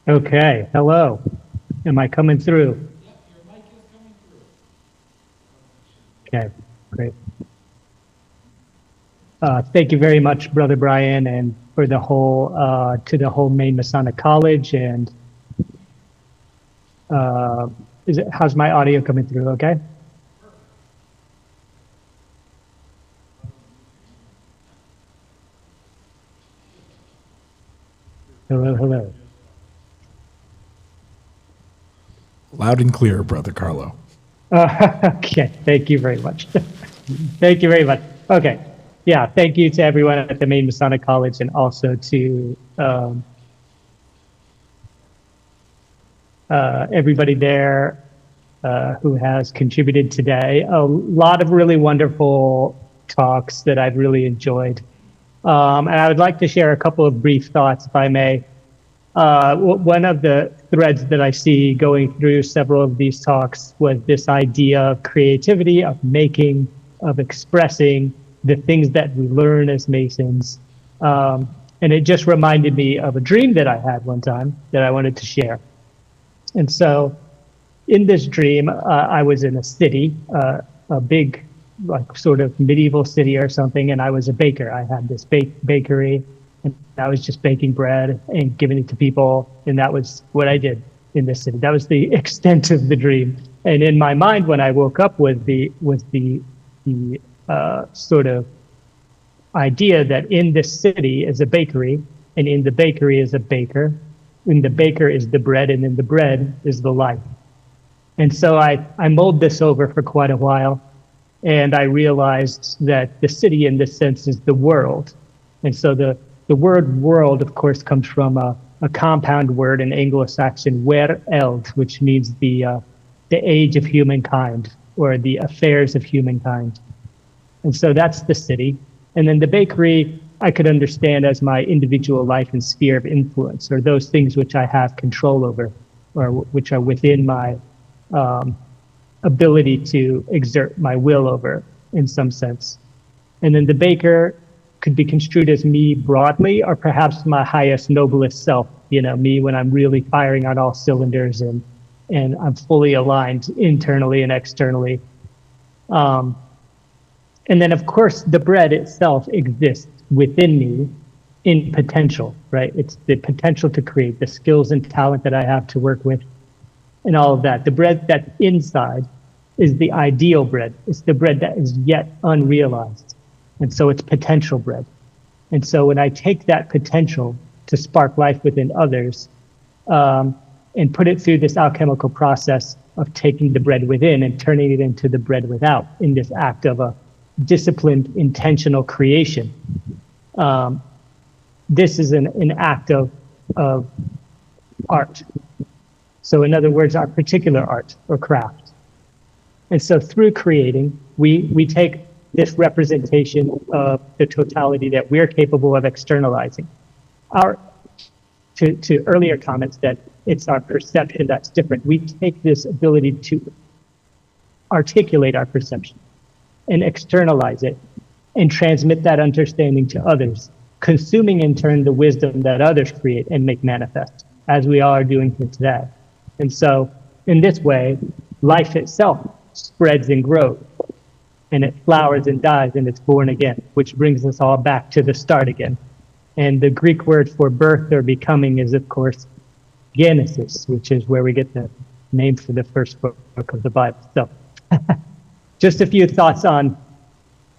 Okay, hello. Am I coming through? Yep, your mic is coming through. Okay, great. Thank you very much, Brother Brian, and for the whole, to the whole Maine Masonic College. And how's my audio coming through? Okay. Hello, hello. Loud and clear, Brother Carlo. Okay, thank you very much. Thank you very much. Okay, yeah, thank you to everyone at the Maine Masonic College, and also to everybody there who has contributed today. A lot of really wonderful talks that I've really enjoyed. And I would like to share a couple of brief thoughts, if I may. One of the threads that I see going through several of these talks was this idea of creativity, of making, of expressing the things that we learn as Masons. And it just reminded me of a dream that I had one time that I wanted to share. And so in this dream, I was in a city, a big, like sort of medieval city or something, and I was a baker. I had this bakery, and I was just baking bread and giving it to people, and that was what I did in this city. That was the extent of the dream. And in my mind, when I woke up, was the sort of idea that in this city is a bakery, and in the bakery is a baker, and the baker is the bread, and in the bread is the life. And so I mulled this over for quite a while, and I realized that the city in this sense is the world. And so the word world, of course, comes from a compound word in Anglo-Saxon, wereld, which means the age of humankind, or the affairs of humankind. And so that's the city. And then the bakery, I could understand as my individual life and sphere of influence, or those things which I have control over, or which are within my ability to exert my will over in some sense. And then the baker could be construed as me broadly, or perhaps my highest, noblest self, me when I'm really firing on all cylinders and I'm fully aligned internally and externally. And then of course the bread itself exists within me in potential, right? It's the potential to create, the skills and talent that I have to work with, and all of that. The bread that's inside is the ideal bread. It's the bread that is yet unrealized. And so it's potential bread. And so when I take that potential to spark life within others, and put it through this alchemical process of taking the bread within and turning it into the bread without, in this act of a disciplined, intentional creation, this is an act of art. So in other words, our particular art or craft. And so through creating, we take this representation of the totality that we're capable of externalizing. To earlier comments that it's our perception that's different. We take this ability to articulate our perception and externalize it and transmit that understanding to others, consuming in turn the wisdom that others create and make manifest, as we all are doing here today. And so in this way, life itself spreads and grows, and it flowers and dies, and it's born again, which brings us all back to the start again. And the Greek word for birth or becoming is, of course, Genesis, which is where we get the name for the first book of the Bible. So just a few thoughts on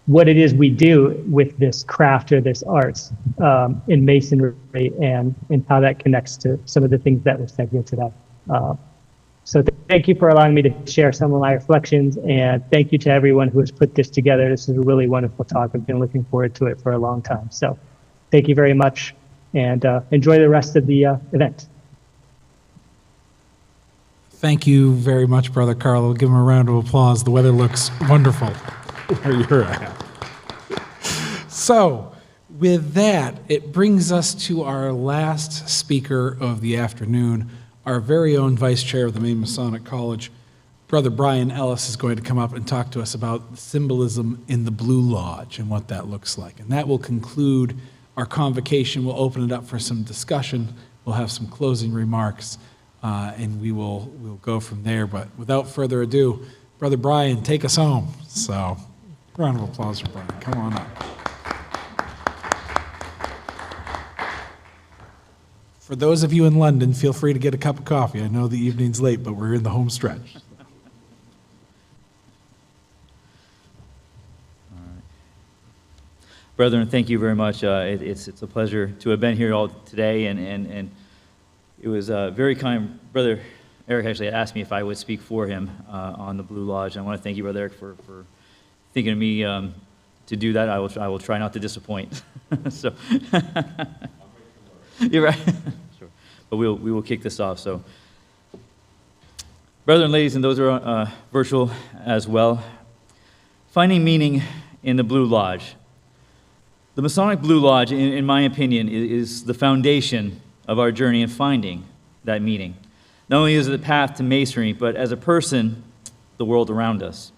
what it is we do with this craft or this art in Masonry and how that connects to some of the things that were said here today. So thank you for allowing me to share some of my reflections, and thank you to everyone who has put this together. This is a really wonderful talk. I've been looking forward to it for a long time. So thank you very much, and enjoy the rest of the event. Thank you very much, Brother Carl. We'll give him a round of applause. The weather looks wonderful where you're at. So, with that, it brings us to our last speaker of the afternoon, our very own Vice Chair of the Maine Masonic College. Brother Brian Ellis is going to come up and talk to us about the symbolism in the Blue Lodge and what that looks like. And that will conclude our convocation. We'll open it up for some discussion. We'll have some closing remarks, and we'll go from there. But without further ado, Brother Brian, take us home. So, round of applause for Brian. Come on up. For those of you in London, feel free to get a cup of coffee. I know the evening's late, but we're in the home stretch. All right. Brethren, thank you very much. It's a pleasure to have been here all today, and it was very kind. Brother Eric actually asked me if I would speak for him on the Blue Lodge. And I want to thank you, Brother Eric, for thinking of me to do that. I will try not to disappoint. So. You're right. Sure. But we will kick this off. So, brethren, ladies, and those who are virtual as well, finding meaning in the Blue Lodge. The Masonic Blue Lodge, in my opinion, is the foundation of our journey in finding that meaning. Not only is it the path to Masonry, but as a person, the world around us.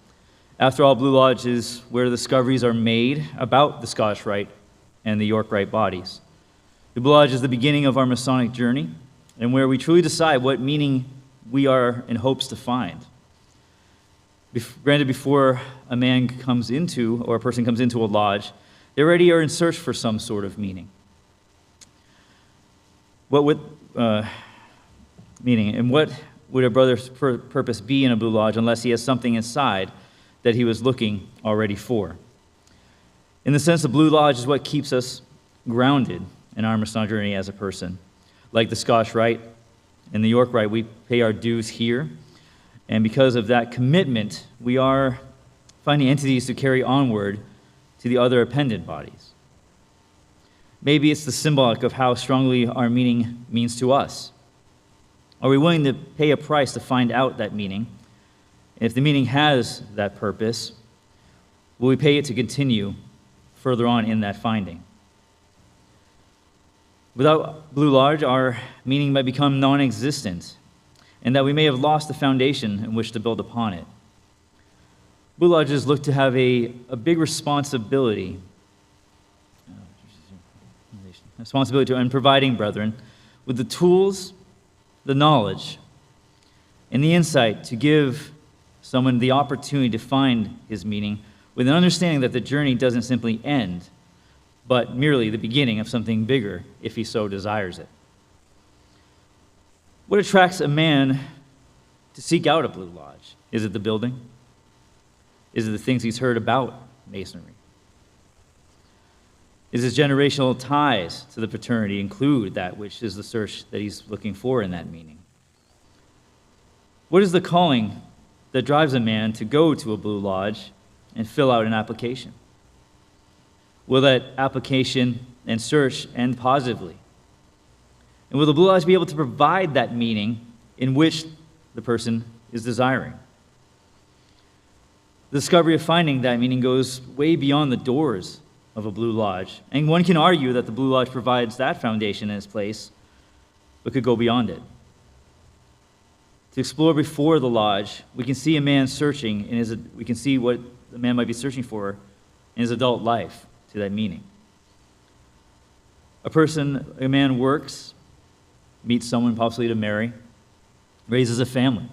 After all, Blue Lodge is where the discoveries are made about the Scottish Rite and the York Rite bodies. The Blue Lodge is the beginning of our Masonic journey, and where we truly decide what meaning we are in hopes to find. Granted, before a man comes into, or a person comes into a lodge, they already are in search for some sort of meaning. What would meaning, and what would a brother's purpose be in a Blue Lodge unless he has something inside that he was looking already for? In the sense, the Blue Lodge is what keeps us grounded in our Masonic journey as a person. Like the Scottish Rite and the York Rite, we pay our dues here, and because of that commitment, we are finding entities to carry onward to the other appendant bodies. Maybe it's the symbolic of how strongly our meaning means to us. Are we willing to pay a price to find out that meaning? And if the meaning has that purpose, will we pay it to continue further on in that finding? Without Blue Lodge, our meaning might become non-existent, and that we may have lost the foundation in which to build upon it. Blue Lodges look to have a big responsibility in providing brethren with the tools, the knowledge, and the insight to give someone the opportunity to find his meaning with an understanding that the journey doesn't simply end, but merely the beginning of something bigger if he so desires it. What attracts a man to seek out a Blue Lodge? Is it the building? Is it the things he's heard about Masonry? Is his generational ties to the fraternity include that which is the search that he's looking for in that meaning? What is the calling that drives a man to go to a Blue Lodge and fill out an application? Will that application and search end positively? And will the Blue Lodge be able to provide that meaning in which the person is desiring? The discovery of finding that meaning goes way beyond the doors of a Blue Lodge. And one can argue that the Blue Lodge provides that foundation in its place, but could go beyond it. To explore before the lodge, we can see a man searching, we can see what the man might be searching for in his adult life to that meaning. A man works, meets someone possibly to marry, raises a family.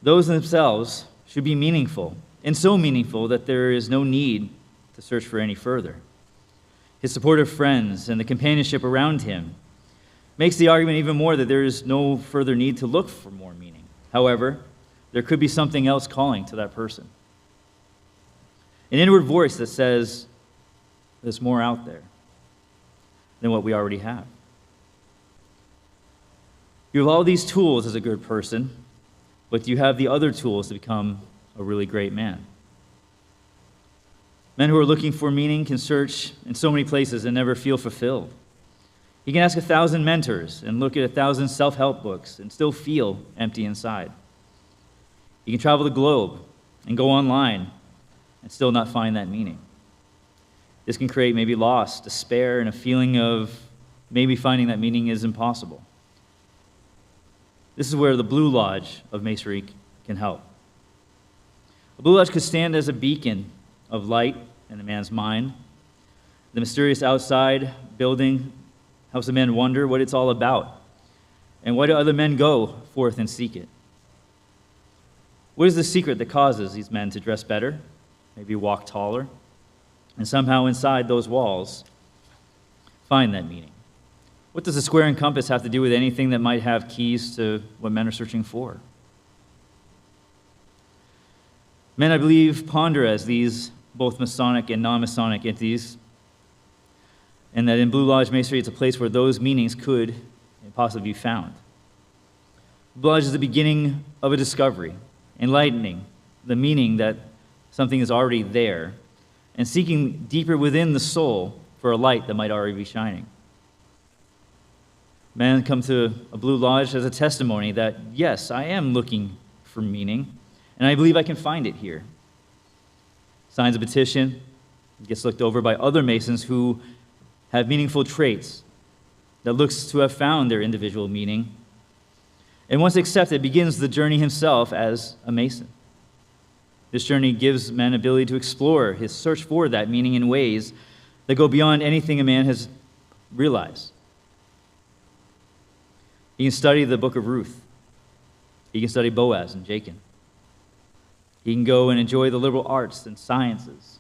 Those themselves should be meaningful, and so meaningful that there is no need to search for any further. his supportive friends, and the companionship around him makes the argument even more that there is no further need to look for more meaning. However, there could be something else calling to that person. An inward voice that says, there's more out there than what we already have. You have all these tools as a good person, but do you have the other tools to become a really great man? Men who are looking for meaning can search in so many places and never feel fulfilled. You can ask 1,000 mentors and look at 1,000 self-help books and still feel empty inside. You can travel the globe and go online and still not find that meaning. This can create maybe loss, despair, and a feeling of maybe finding that meaning is impossible. This is where the Blue Lodge of Masonry can help. The Blue Lodge could stand as a beacon of light in a man's mind. The mysterious outside building helps a man wonder what it's all about, and why do other men go forth and seek it? What is the secret that causes these men to dress better, maybe walk taller, and somehow inside those walls find that meaning? What does the square and compass have to do with anything that might have keys to what men are searching for? Men, I believe, ponder as these both Masonic and non-Masonic entities, and that in Blue Lodge Masonry, it's a place where those meanings could possibly be found. Blue Lodge is the beginning of a discovery, enlightening the meaning that something is already there, and seeking deeper within the soul for a light that might already be shining. Men come to a Blue Lodge as a testimony that, yes, I am looking for meaning, and I believe I can find it here. Signs a petition, gets looked over by other Masons who have meaningful traits that looks to have found their individual meaning. And once accepted, begins the journey himself as a Mason. This journey gives men ability to explore his search for that meaning in ways that go beyond anything a man has realized. He can study the book of Ruth. He can study Boaz and Jachin. He can go and enjoy the liberal arts and sciences.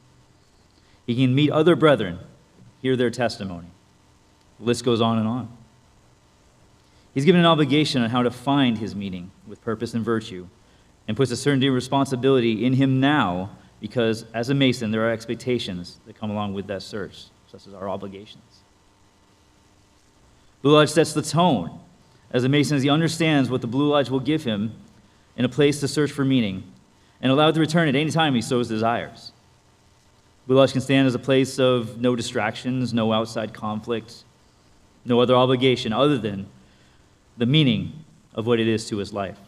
He can meet other brethren, hear their testimony. The list goes on and on. He's given an obligation on how to find his meaning with purpose and virtue, and puts a certainty of responsibility in him now, because as a Mason, there are expectations that come along with that search, such as our obligations. Blue Lodge sets the tone as a Mason, as he understands what the Blue Lodge will give him in a place to search for meaning, and allowed to return at any time he so desires. Blue Lodge can stand as a place of no distractions, no outside conflict, no other obligation other than the meaning of what it is to his life.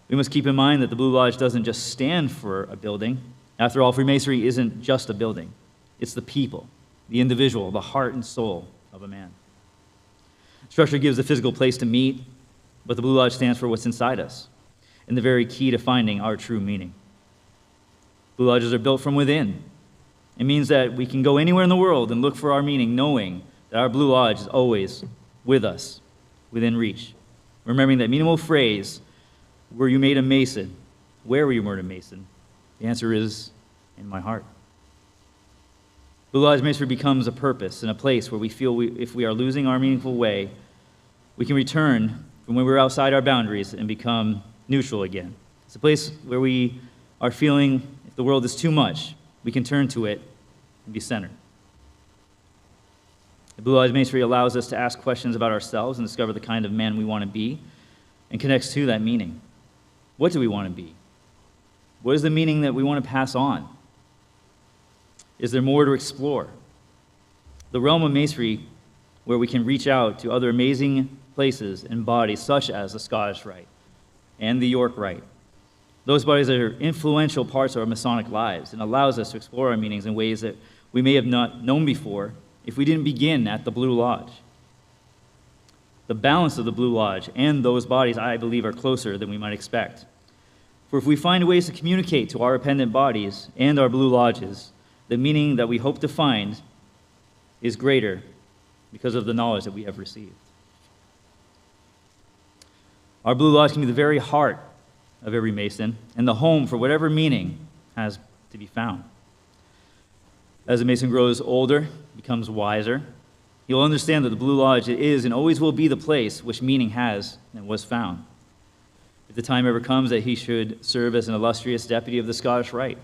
We must keep in mind that the Blue Lodge doesn't just stand for a building. After all, Freemasonry isn't just a building. It's the people, the individual, the heart and soul of a man. Structure gives a physical place to meet, but the Blue Lodge stands for what's inside us, and the very key to finding our true meaning. Blue Lodges are built from within. It means that we can go anywhere in the world and look for our meaning, knowing that our Blue Lodge is always with us, within reach. Remembering that meaningful phrase, were you made a Mason? Where were you made a Mason? The answer is, in my heart. Blue Lodge Masonry becomes a purpose and a place where we feel if we are losing our meaningful way, we can return from when we're outside our boundaries and become neutral again. It's a place where we are feeling if the world is too much, we can turn to it and be centered. The Blue Lodge Masonry allows us to ask questions about ourselves and discover the kind of man we want to be, and connects to that meaning. What do we want to be? What is the meaning that we want to pass on? Is there more to explore? The realm of Masonry, where we can reach out to other amazing places and bodies, such as the Scottish Rite and the York Rite. Those bodies are influential parts of our Masonic lives and allows us to explore our meanings in ways that we may have not known before if we didn't begin at the Blue Lodge. The balance of the Blue Lodge and those bodies, I believe, are closer than we might expect. For if we find ways to communicate to our appendant bodies and our Blue Lodges, the meaning that we hope to find is greater because of the knowledge that we have received. Our Blue Lodge can be the very heart of every Mason and the home for whatever meaning has to be found. As a Mason grows older, becomes wiser, he will understand that the Blue Lodge is and always will be the place which meaning has and was found. If the time ever comes that he should serve as an illustrious deputy of the Scottish Rite,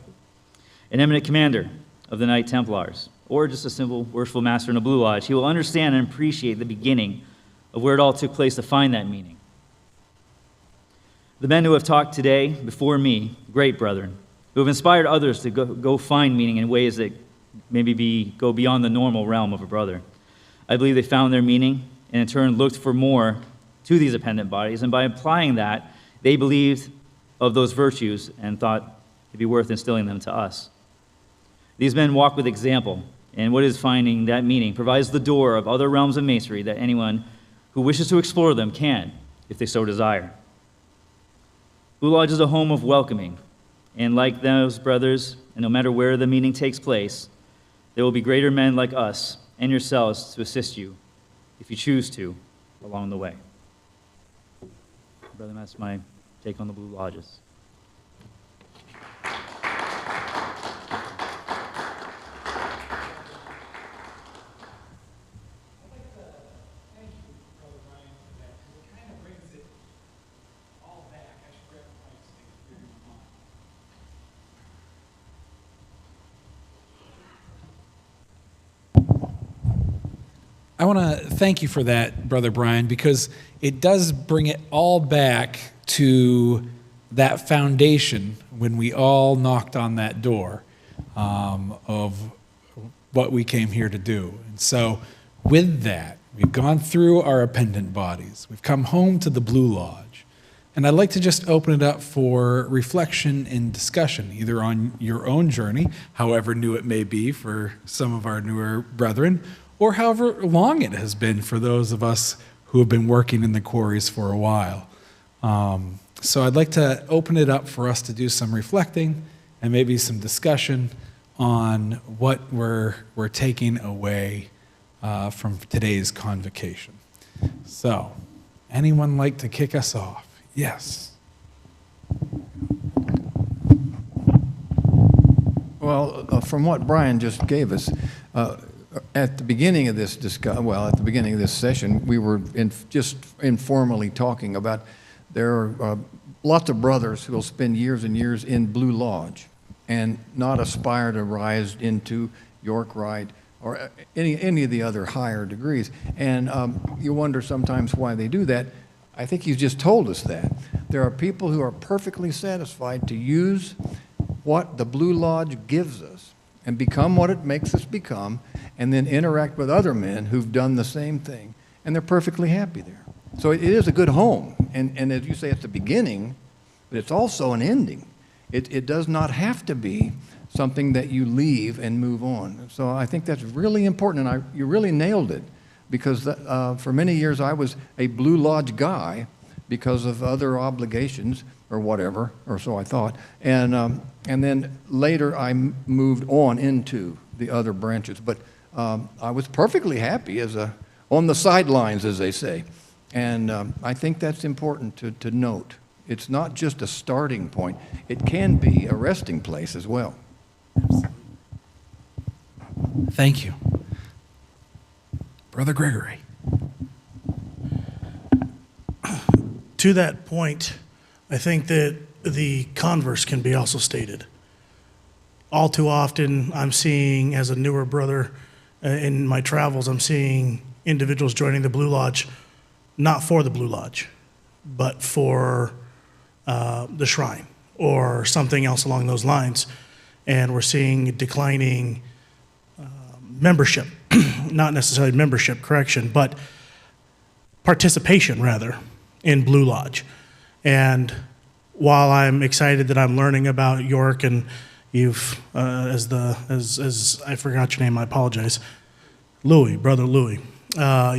an eminent commander of the Knight Templars, or just a simple worshipful master in a Blue Lodge, he will understand and appreciate the beginning of where it all took place to find that meaning. The men who have talked today before me, great brethren, who have inspired others to go find meaning in ways that maybe go beyond the normal realm of a brother. I believe they found their meaning and in turn looked for more to these appendant bodies, and by applying that, they believed of those virtues and thought it'd be worth instilling them to us. These men walk with example, and what is finding that meaning provides the door of other realms of Masonry that anyone who wishes to explore them can, if they so desire. Blue Lodge is a home of welcoming, and like those brothers, and no matter where the meeting takes place, there will be greater men like us and yourselves to assist you, if you choose to, along the way. Brother, that's my take on the Blue Lodges. I want to thank you for that, Brother Brian, because it does bring it all back to that foundation when we all knocked on that door of what we came here to do. And so with that, we've gone through our appendant bodies. We've come home to the Blue Lodge. And I'd like to just open it up for reflection and discussion, either on your own journey, however new it may be for some of our newer brethren, or however long it has been for those of us who have been working in the quarries for a while. So I'd like to open it up for us to do some reflecting and maybe some discussion on what we're taking away from today's convocation. So, anyone like to kick us off? Yes. Well, from what Brian just gave us, at the beginning of this session, we were just informally talking about there are lots of brothers who will spend years and years in Blue Lodge and not aspire to rise into York Rite or any of the other higher degrees. And you wonder sometimes why they do that. I think he's just told us that. There are people who are perfectly satisfied to use what the Blue Lodge gives us and become what it makes us become, and then interact with other men who've done the same thing, and they're perfectly happy there. So it is a good home, and as you say, it's the beginning, but it's also an ending. It does not have to be something that you leave and move on. So I think that's really important, and you really nailed it, because for many years I was a Blue Lodge guy because of other obligations or whatever, or so I thought, and then later I moved on into the other branches. But I was perfectly happy on the sidelines, as they say. And I think that's important to note. It's not just a starting point. It can be a resting place as well. Thank you. Brother Gregory. To that point, I think that the converse can be also stated. All too often, I'm seeing, as a newer brother in my travels, I'm seeing individuals joining the Blue Lodge, not for the Blue Lodge, but for the shrine or something else along those lines. And we're seeing declining membership, not necessarily membership, correction, but participation, rather, in Blue Lodge. And while I'm excited that I'm learning about York, and you've, as I forgot your name, I apologize, Louis, Brother Louis,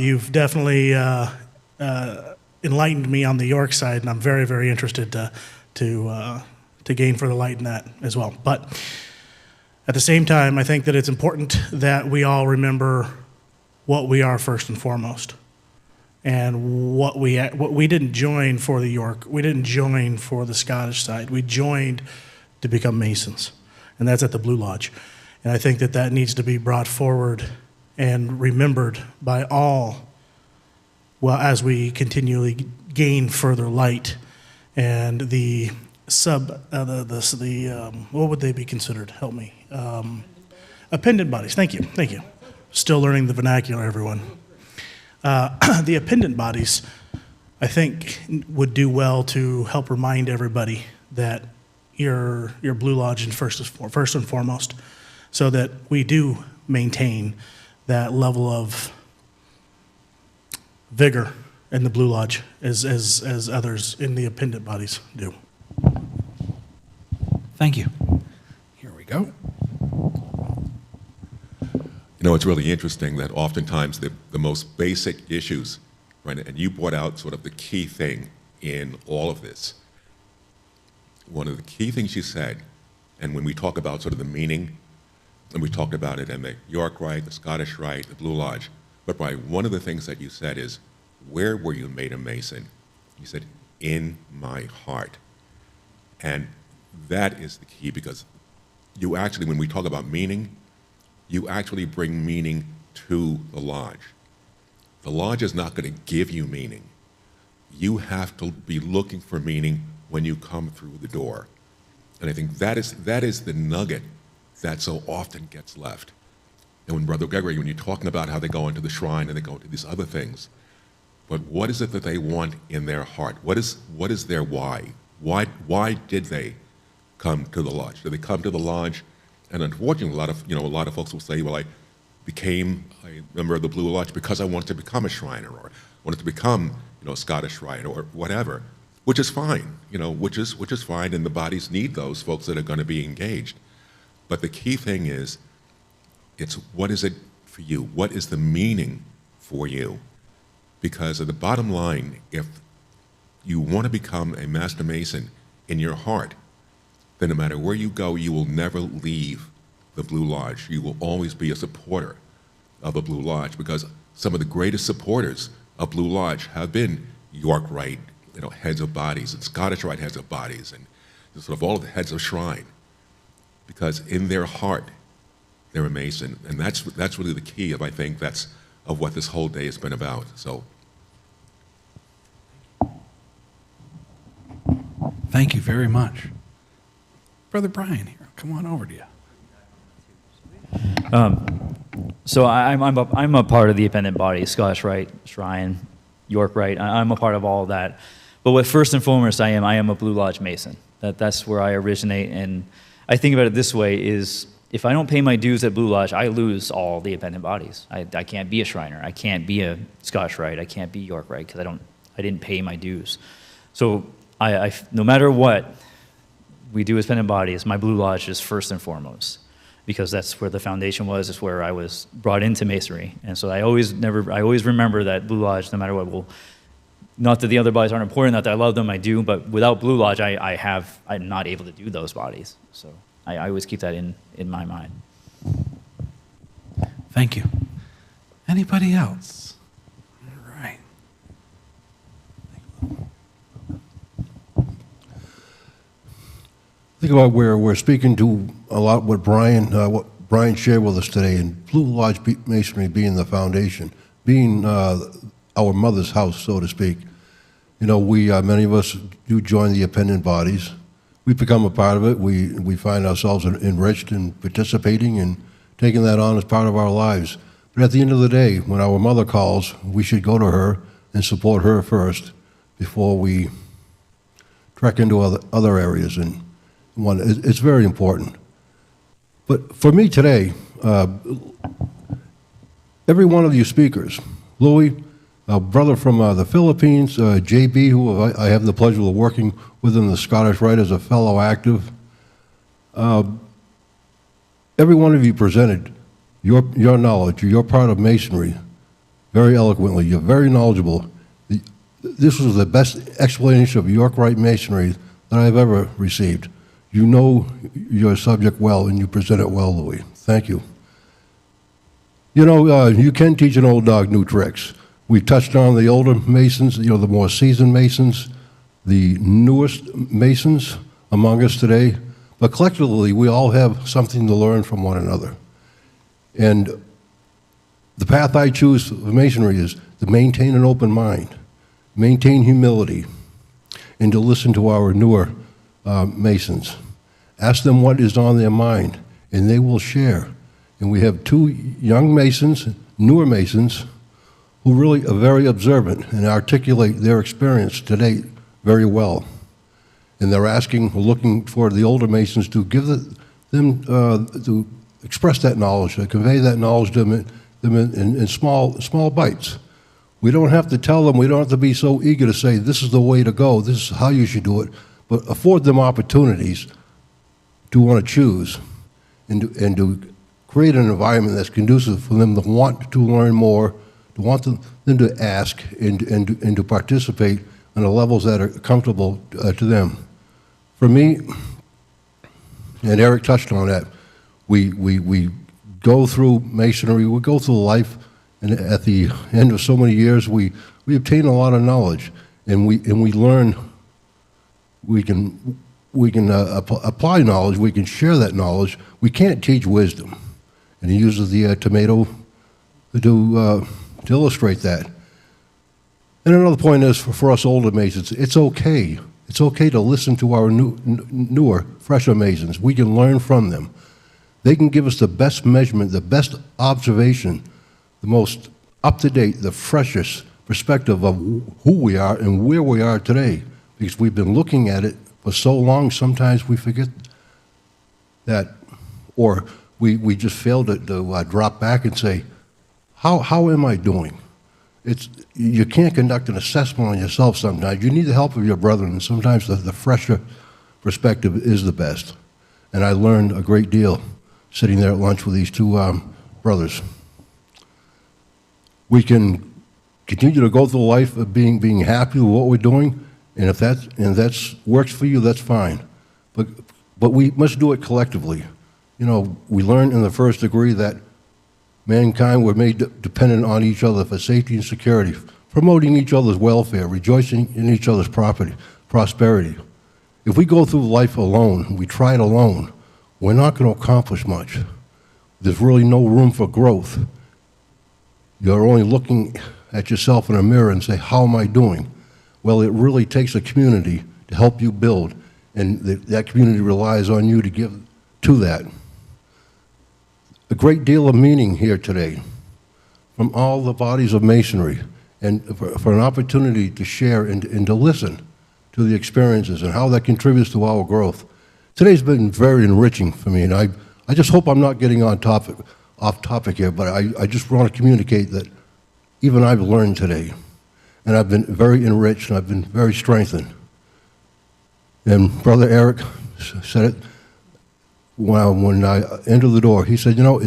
you've definitely enlightened me on the York side, and I'm very, very interested to gain further light in that as well. But at the same time, I think that it's important that we all remember what we are first and foremost, and what we didn't join for the York, we didn't join for the Scottish side. We joined to become Masons, and that's at the Blue Lodge. And I think that that needs to be brought forward and remembered by all, well, as we continually gain further light. And the what would they be considered? Help me. Appendant bodies. Thank you. Still learning the vernacular, everyone. The appendant bodies, I think, would do well to help remind everybody that you're Blue Lodge first and foremost, so that we do maintain that level of vigor in the Blue Lodge as others in the appendant bodies do. Thank you. Here we go. You know, it's really interesting that oftentimes the most basic issues, right, and you brought out sort of the key thing in all of this. One of the key things you said, and when we talk about sort of the meaning, and we talked about it in the York Rite, the Scottish Rite, the Blue Lodge, but Brian, one of the things that you said is, where were you made a Mason? You said, in my heart. And that is the key, because you actually, when we talk about meaning, you actually bring meaning to the lodge. The lodge is not going to give you meaning. You have to be looking for meaning when you come through the door. And I think that is the nugget that so often gets left. And when Brother Gregory, when you're talking about how they go into the shrine and they go into these other things, but what is it that they want in their heart? What is their why? Why did they come to the lodge? Did they come to the lodge? And unfortunately, a lot of folks will say, well, I became a member of the Blue Lodge because I wanted to become a Shriner, or wanted to become, a Scottish Rite, or whatever, which is fine, which is fine, and the bodies need those folks that are going to be engaged. But the key thing is, it's what is it for you? What is the meaning for you? Because at the bottom line, if you want to become a Master Mason in your heart, then no matter where you go, you will never leave the Blue Lodge. You will always be a supporter of the Blue Lodge, because some of the greatest supporters of Blue Lodge have been York Rite, heads of bodies, and Scottish Rite heads of bodies, and sort of all of the heads of shrine, because in their heart, they're a Mason, and that's really the key I think of what this whole day has been about. So, Thank you very much. Brother Brian here, come on over to you. So I'm a part of the appendant body, Scottish Rite, Shrine, York Rite. I'm a part of all of that. But what first and foremost I am a Blue Lodge Mason. That's where I originate. And I think about it this way is, if I don't pay my dues at Blue Lodge, I lose all the appendant bodies. I can't be a Shriner. I can't be a Scottish Rite. I can't be York Rite because I didn't pay my dues. So I no matter what we do as appendant bodies, my Blue Lodge is first and foremost, because that's where the foundation was. It's where I was brought into Masonry. And so I always remember that Blue Lodge, no matter what, not that the other bodies aren't important, not that I love them, I do, but without Blue Lodge, I'm not able to do those bodies. So I always keep that in my mind. Thank you. Anybody else? All right. Think about where we're speaking to a lot what Brian shared with us today, and Blue Lodge Masonry being the foundation, being our mother's house, so to speak. We many of us do join the appendant bodies. We become a part of it. We find ourselves enriched and participating and taking that on as part of our lives. But at the end of the day, when our mother calls, we should go to her and support her first before we trek into other areas. And it's very important. But for me today, every one of you speakers, Louis, a brother from the Philippines, JB, who I have the pleasure of working with in the Scottish Rite as a fellow active, every one of you presented your knowledge, your part of Masonry, very eloquently. You're very knowledgeable. This was the best explanation of York Rite Masonry that I've ever received. You know your subject well, and you present it well, Louis. Thank you. You can teach an old dog new tricks. We touched on the older Masons, the more seasoned Masons, the newest Masons among us today. But collectively, we all have something to learn from one another. And the path I choose for Masonry is to maintain an open mind, maintain humility, and to listen to our newer Masons. Ask them what is on their mind, and they will share. And we have two young Masons, newer Masons, who really are very observant and articulate their experience to date very well. And they're looking for the older Masons to give them, to express that knowledge, to convey that knowledge to them in small bites. We don't have to tell them, we don't have to be so eager to say, this is the way to go, this is how you should do it, but afford them opportunities to want to choose and to create an environment that's conducive for them to want to learn more, to want them to ask and to participate on the levels that are comfortable to them. For me, and Eric touched on that, we go through Masonry, we go through life, and at the end of so many years, we obtain a lot of knowledge, and we learn. We can apply knowledge. We can share that knowledge. We can't teach wisdom, and he uses the tomato to illustrate that. And another point is for us older Masons, it's okay. It's okay to listen to our newer, fresher Masons. We can learn from them. They can give us the best measurement, the best observation, the most up-to-date, the freshest perspective of who we are and where we are today. Because we've been looking at it for so long, sometimes we forget that, or we just fail to drop back and say, how am I doing? You can't conduct an assessment on yourself sometimes. You need the help of your brethren, and sometimes the fresher perspective is the best. And I learned a great deal sitting there at lunch with these two brothers. We can continue to go through life of being happy with what we're doing, and if that works for you, that's fine. But we must do it collectively. You know, we learned in the first degree that mankind were made dependent on each other for safety and security, promoting each other's welfare, rejoicing in each other's prosperity. If we go through life alone, we try it alone, we're not going to accomplish much. There's really no room for growth. You're only looking at yourself in a mirror and say, how am I doing? Well, it really takes a community to help you build, and that community relies on you to give to that. A great deal of meaning here today from all the bodies of Masonry, and for an opportunity to share and to listen to the experiences and how that contributes to our growth. Today's been very enriching for me, and I just hope I'm not getting off topic here, but I just want to communicate that even I've learned today, and I've been very enriched, and I've been very strengthened. And Brother Eric said it when I entered the door. He said, you know,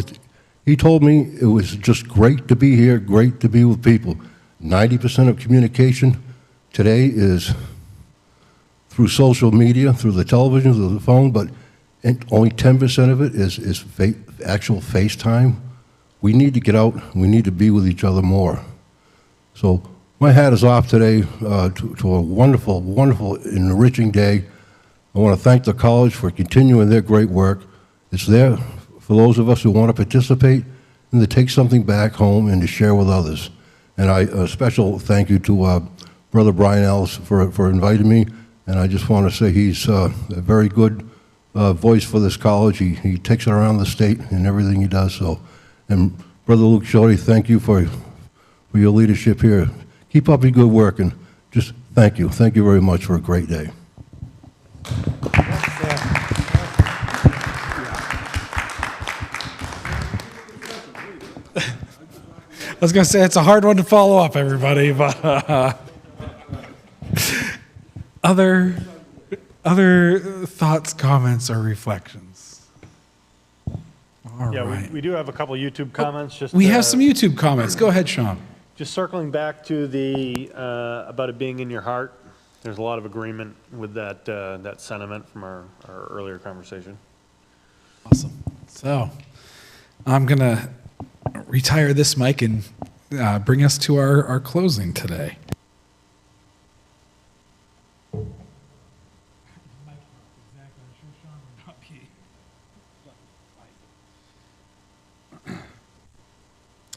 he told me it was just great to be here, great to be with people. 90% of communication today is through social media, through the television, through the phone, but only 10% of it is actual FaceTime. We need to get out, we need to be with each other more. So my hat is off today to a wonderful, wonderful, enriching day. I want to thank the college for continuing their great work. It's there for those of us who want to participate and to take something back home and to share with others. And a special thank you to Brother Brian Ellis for inviting me. And I just want to say he's a very good voice for this college. He takes it around the state in everything he does. So, and Brother Luke Shorty, thank you for your leadership here. Keep up your good work, and just thank you. Thank you very much for a great day. I was going to say it's a hard one to follow up, everybody, but other thoughts, comments, or reflections? All right. We do have a couple YouTube comments. We have some YouTube comments. Go ahead, Sean. Just circling back to the about it being in your heart. There's a lot of agreement with that sentiment from our earlier conversation. Awesome. So I'm going to retire this mic and bring us to our closing today.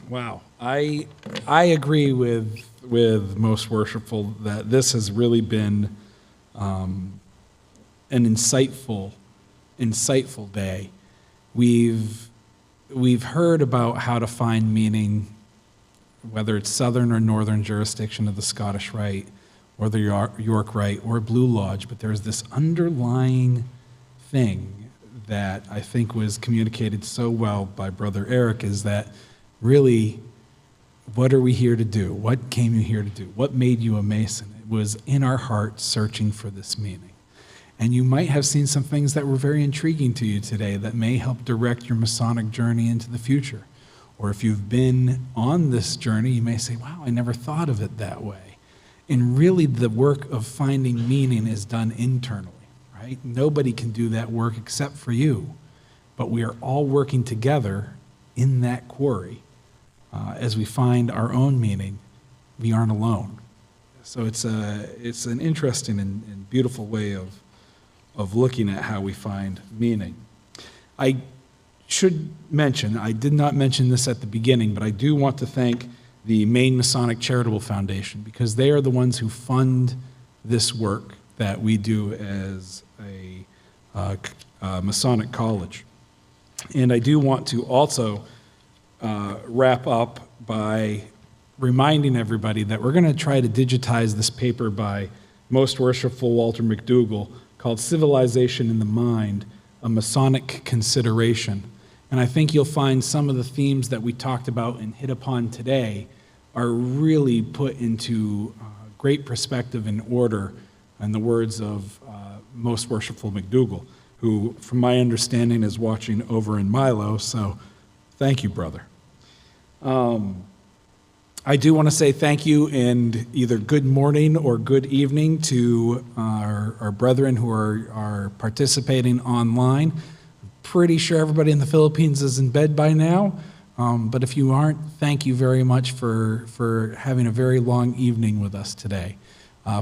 Wow. I agree with Most Worshipful that this has really been an insightful day. We've heard about how to find meaning, whether it's Southern or Northern jurisdiction of the Scottish Rite, or the York Rite, or Blue Lodge, but there's this underlying thing that I think was communicated so well by Brother Eric, is that really, what are we here to do? What came you here to do? What made you a Mason? It was in our heart searching for this meaning. And you might have seen some things that were very intriguing to you today that may help direct your Masonic journey into the future. Or if you've been on this journey, you may say, wow, I never thought of it that way. And really the work of finding meaning is done internally, right? Nobody can do that work except for you. But we are all working together in that quarry. As we find our own meaning, we aren't alone. So it's an interesting and beautiful way of looking at how we find meaning. I should mention, I did not mention this at the beginning, but I do want to thank the Maine Masonic Charitable Foundation, because they are the ones who fund this work that we do as a Masonic college. And I do want to also wrap up by reminding everybody that we're going to try to digitize this paper by Most Worshipful Walter McDougall called Civilization in the Mind, a Masonic Consideration. And I think you'll find some of the themes that we talked about and hit upon today are really put into great perspective and order in the words of Most Worshipful McDougall, who, from my understanding, is watching over in Milo, so thank you, brother. I do want to say thank you and either good morning or good evening to our brethren who are participating online. Pretty sure everybody in the Philippines is in bed by now, but if you aren't, thank you very much for having a very long evening with us today.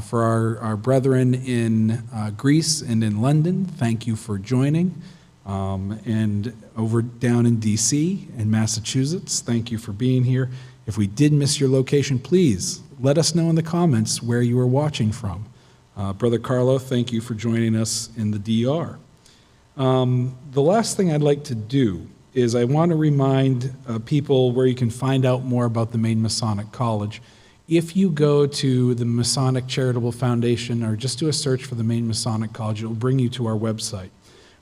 For our brethren in Greece and in London, thank you for joining. And over down in DC and Massachusetts, thank you for being here. If we did miss your location, please let us know in the comments where you are watching from. Brother Carlo, thank you for joining us in the DR. The last thing I'd like to do is I want to remind people where you can find out more about the Maine Masonic College. If you go to the Masonic Charitable Foundation or just do a search for the Maine Masonic College, it will bring you to our website.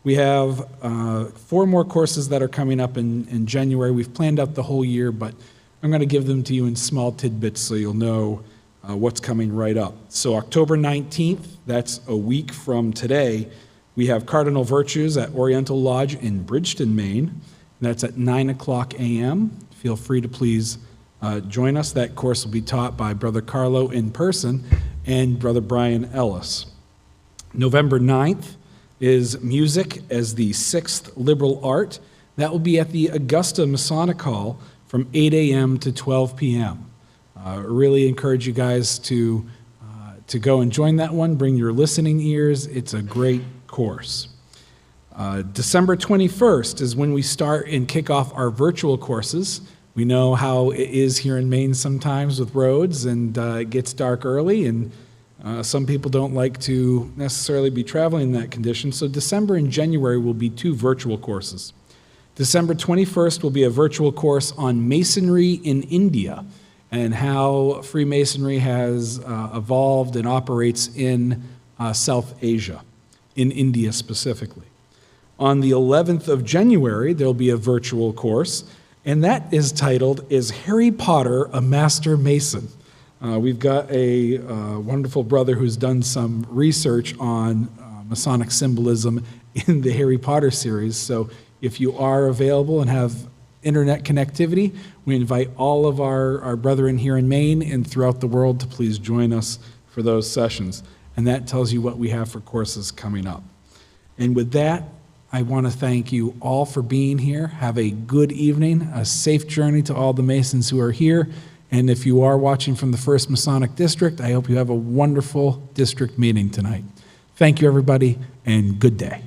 We have 4 more courses that are coming up in January. We've planned out the whole year, but I'm going to give them to you in small tidbits so you'll know what's coming right up. So October 19th, that's a week from today, we have Cardinal Virtues at Oriental Lodge in Bridgeton, Maine. And that's at 9:00 a.m. Feel free to please join us. That course will be taught by Brother Carlo in person and Brother Brian Ellis. November 9th is Music as the 6th Liberal Art. That will be at the Augusta Masonic Hall from 8 a.m. to 12 p.m. Really encourage you guys to go and join that one. Bring your listening ears. It's a great course. December 21st is when we start and kick off our virtual courses. We know how it is here in Maine sometimes with roads, and it gets dark early, and some people don't like to necessarily be traveling in that condition. So December and January will be 2 virtual courses. December 21st will be a virtual course on Masonry in India and how Freemasonry has evolved and operates in South Asia, in India specifically. On the 11th of January, there'll be a virtual course, and that is titled, Is Harry Potter a Master Mason? We've got a wonderful brother who's done some research on Masonic symbolism in the Harry Potter series, so if you are available and have internet connectivity, we invite all of our brethren here in Maine and throughout the world to please join us for those sessions. And that tells you what we have for courses coming up. And with that, I want to thank you all for being here. Have a good evening, a safe journey to all the Masons who are here. And if you are watching from the 1st Masonic District, I hope you have a wonderful district meeting tonight. Thank you, everybody, and good day.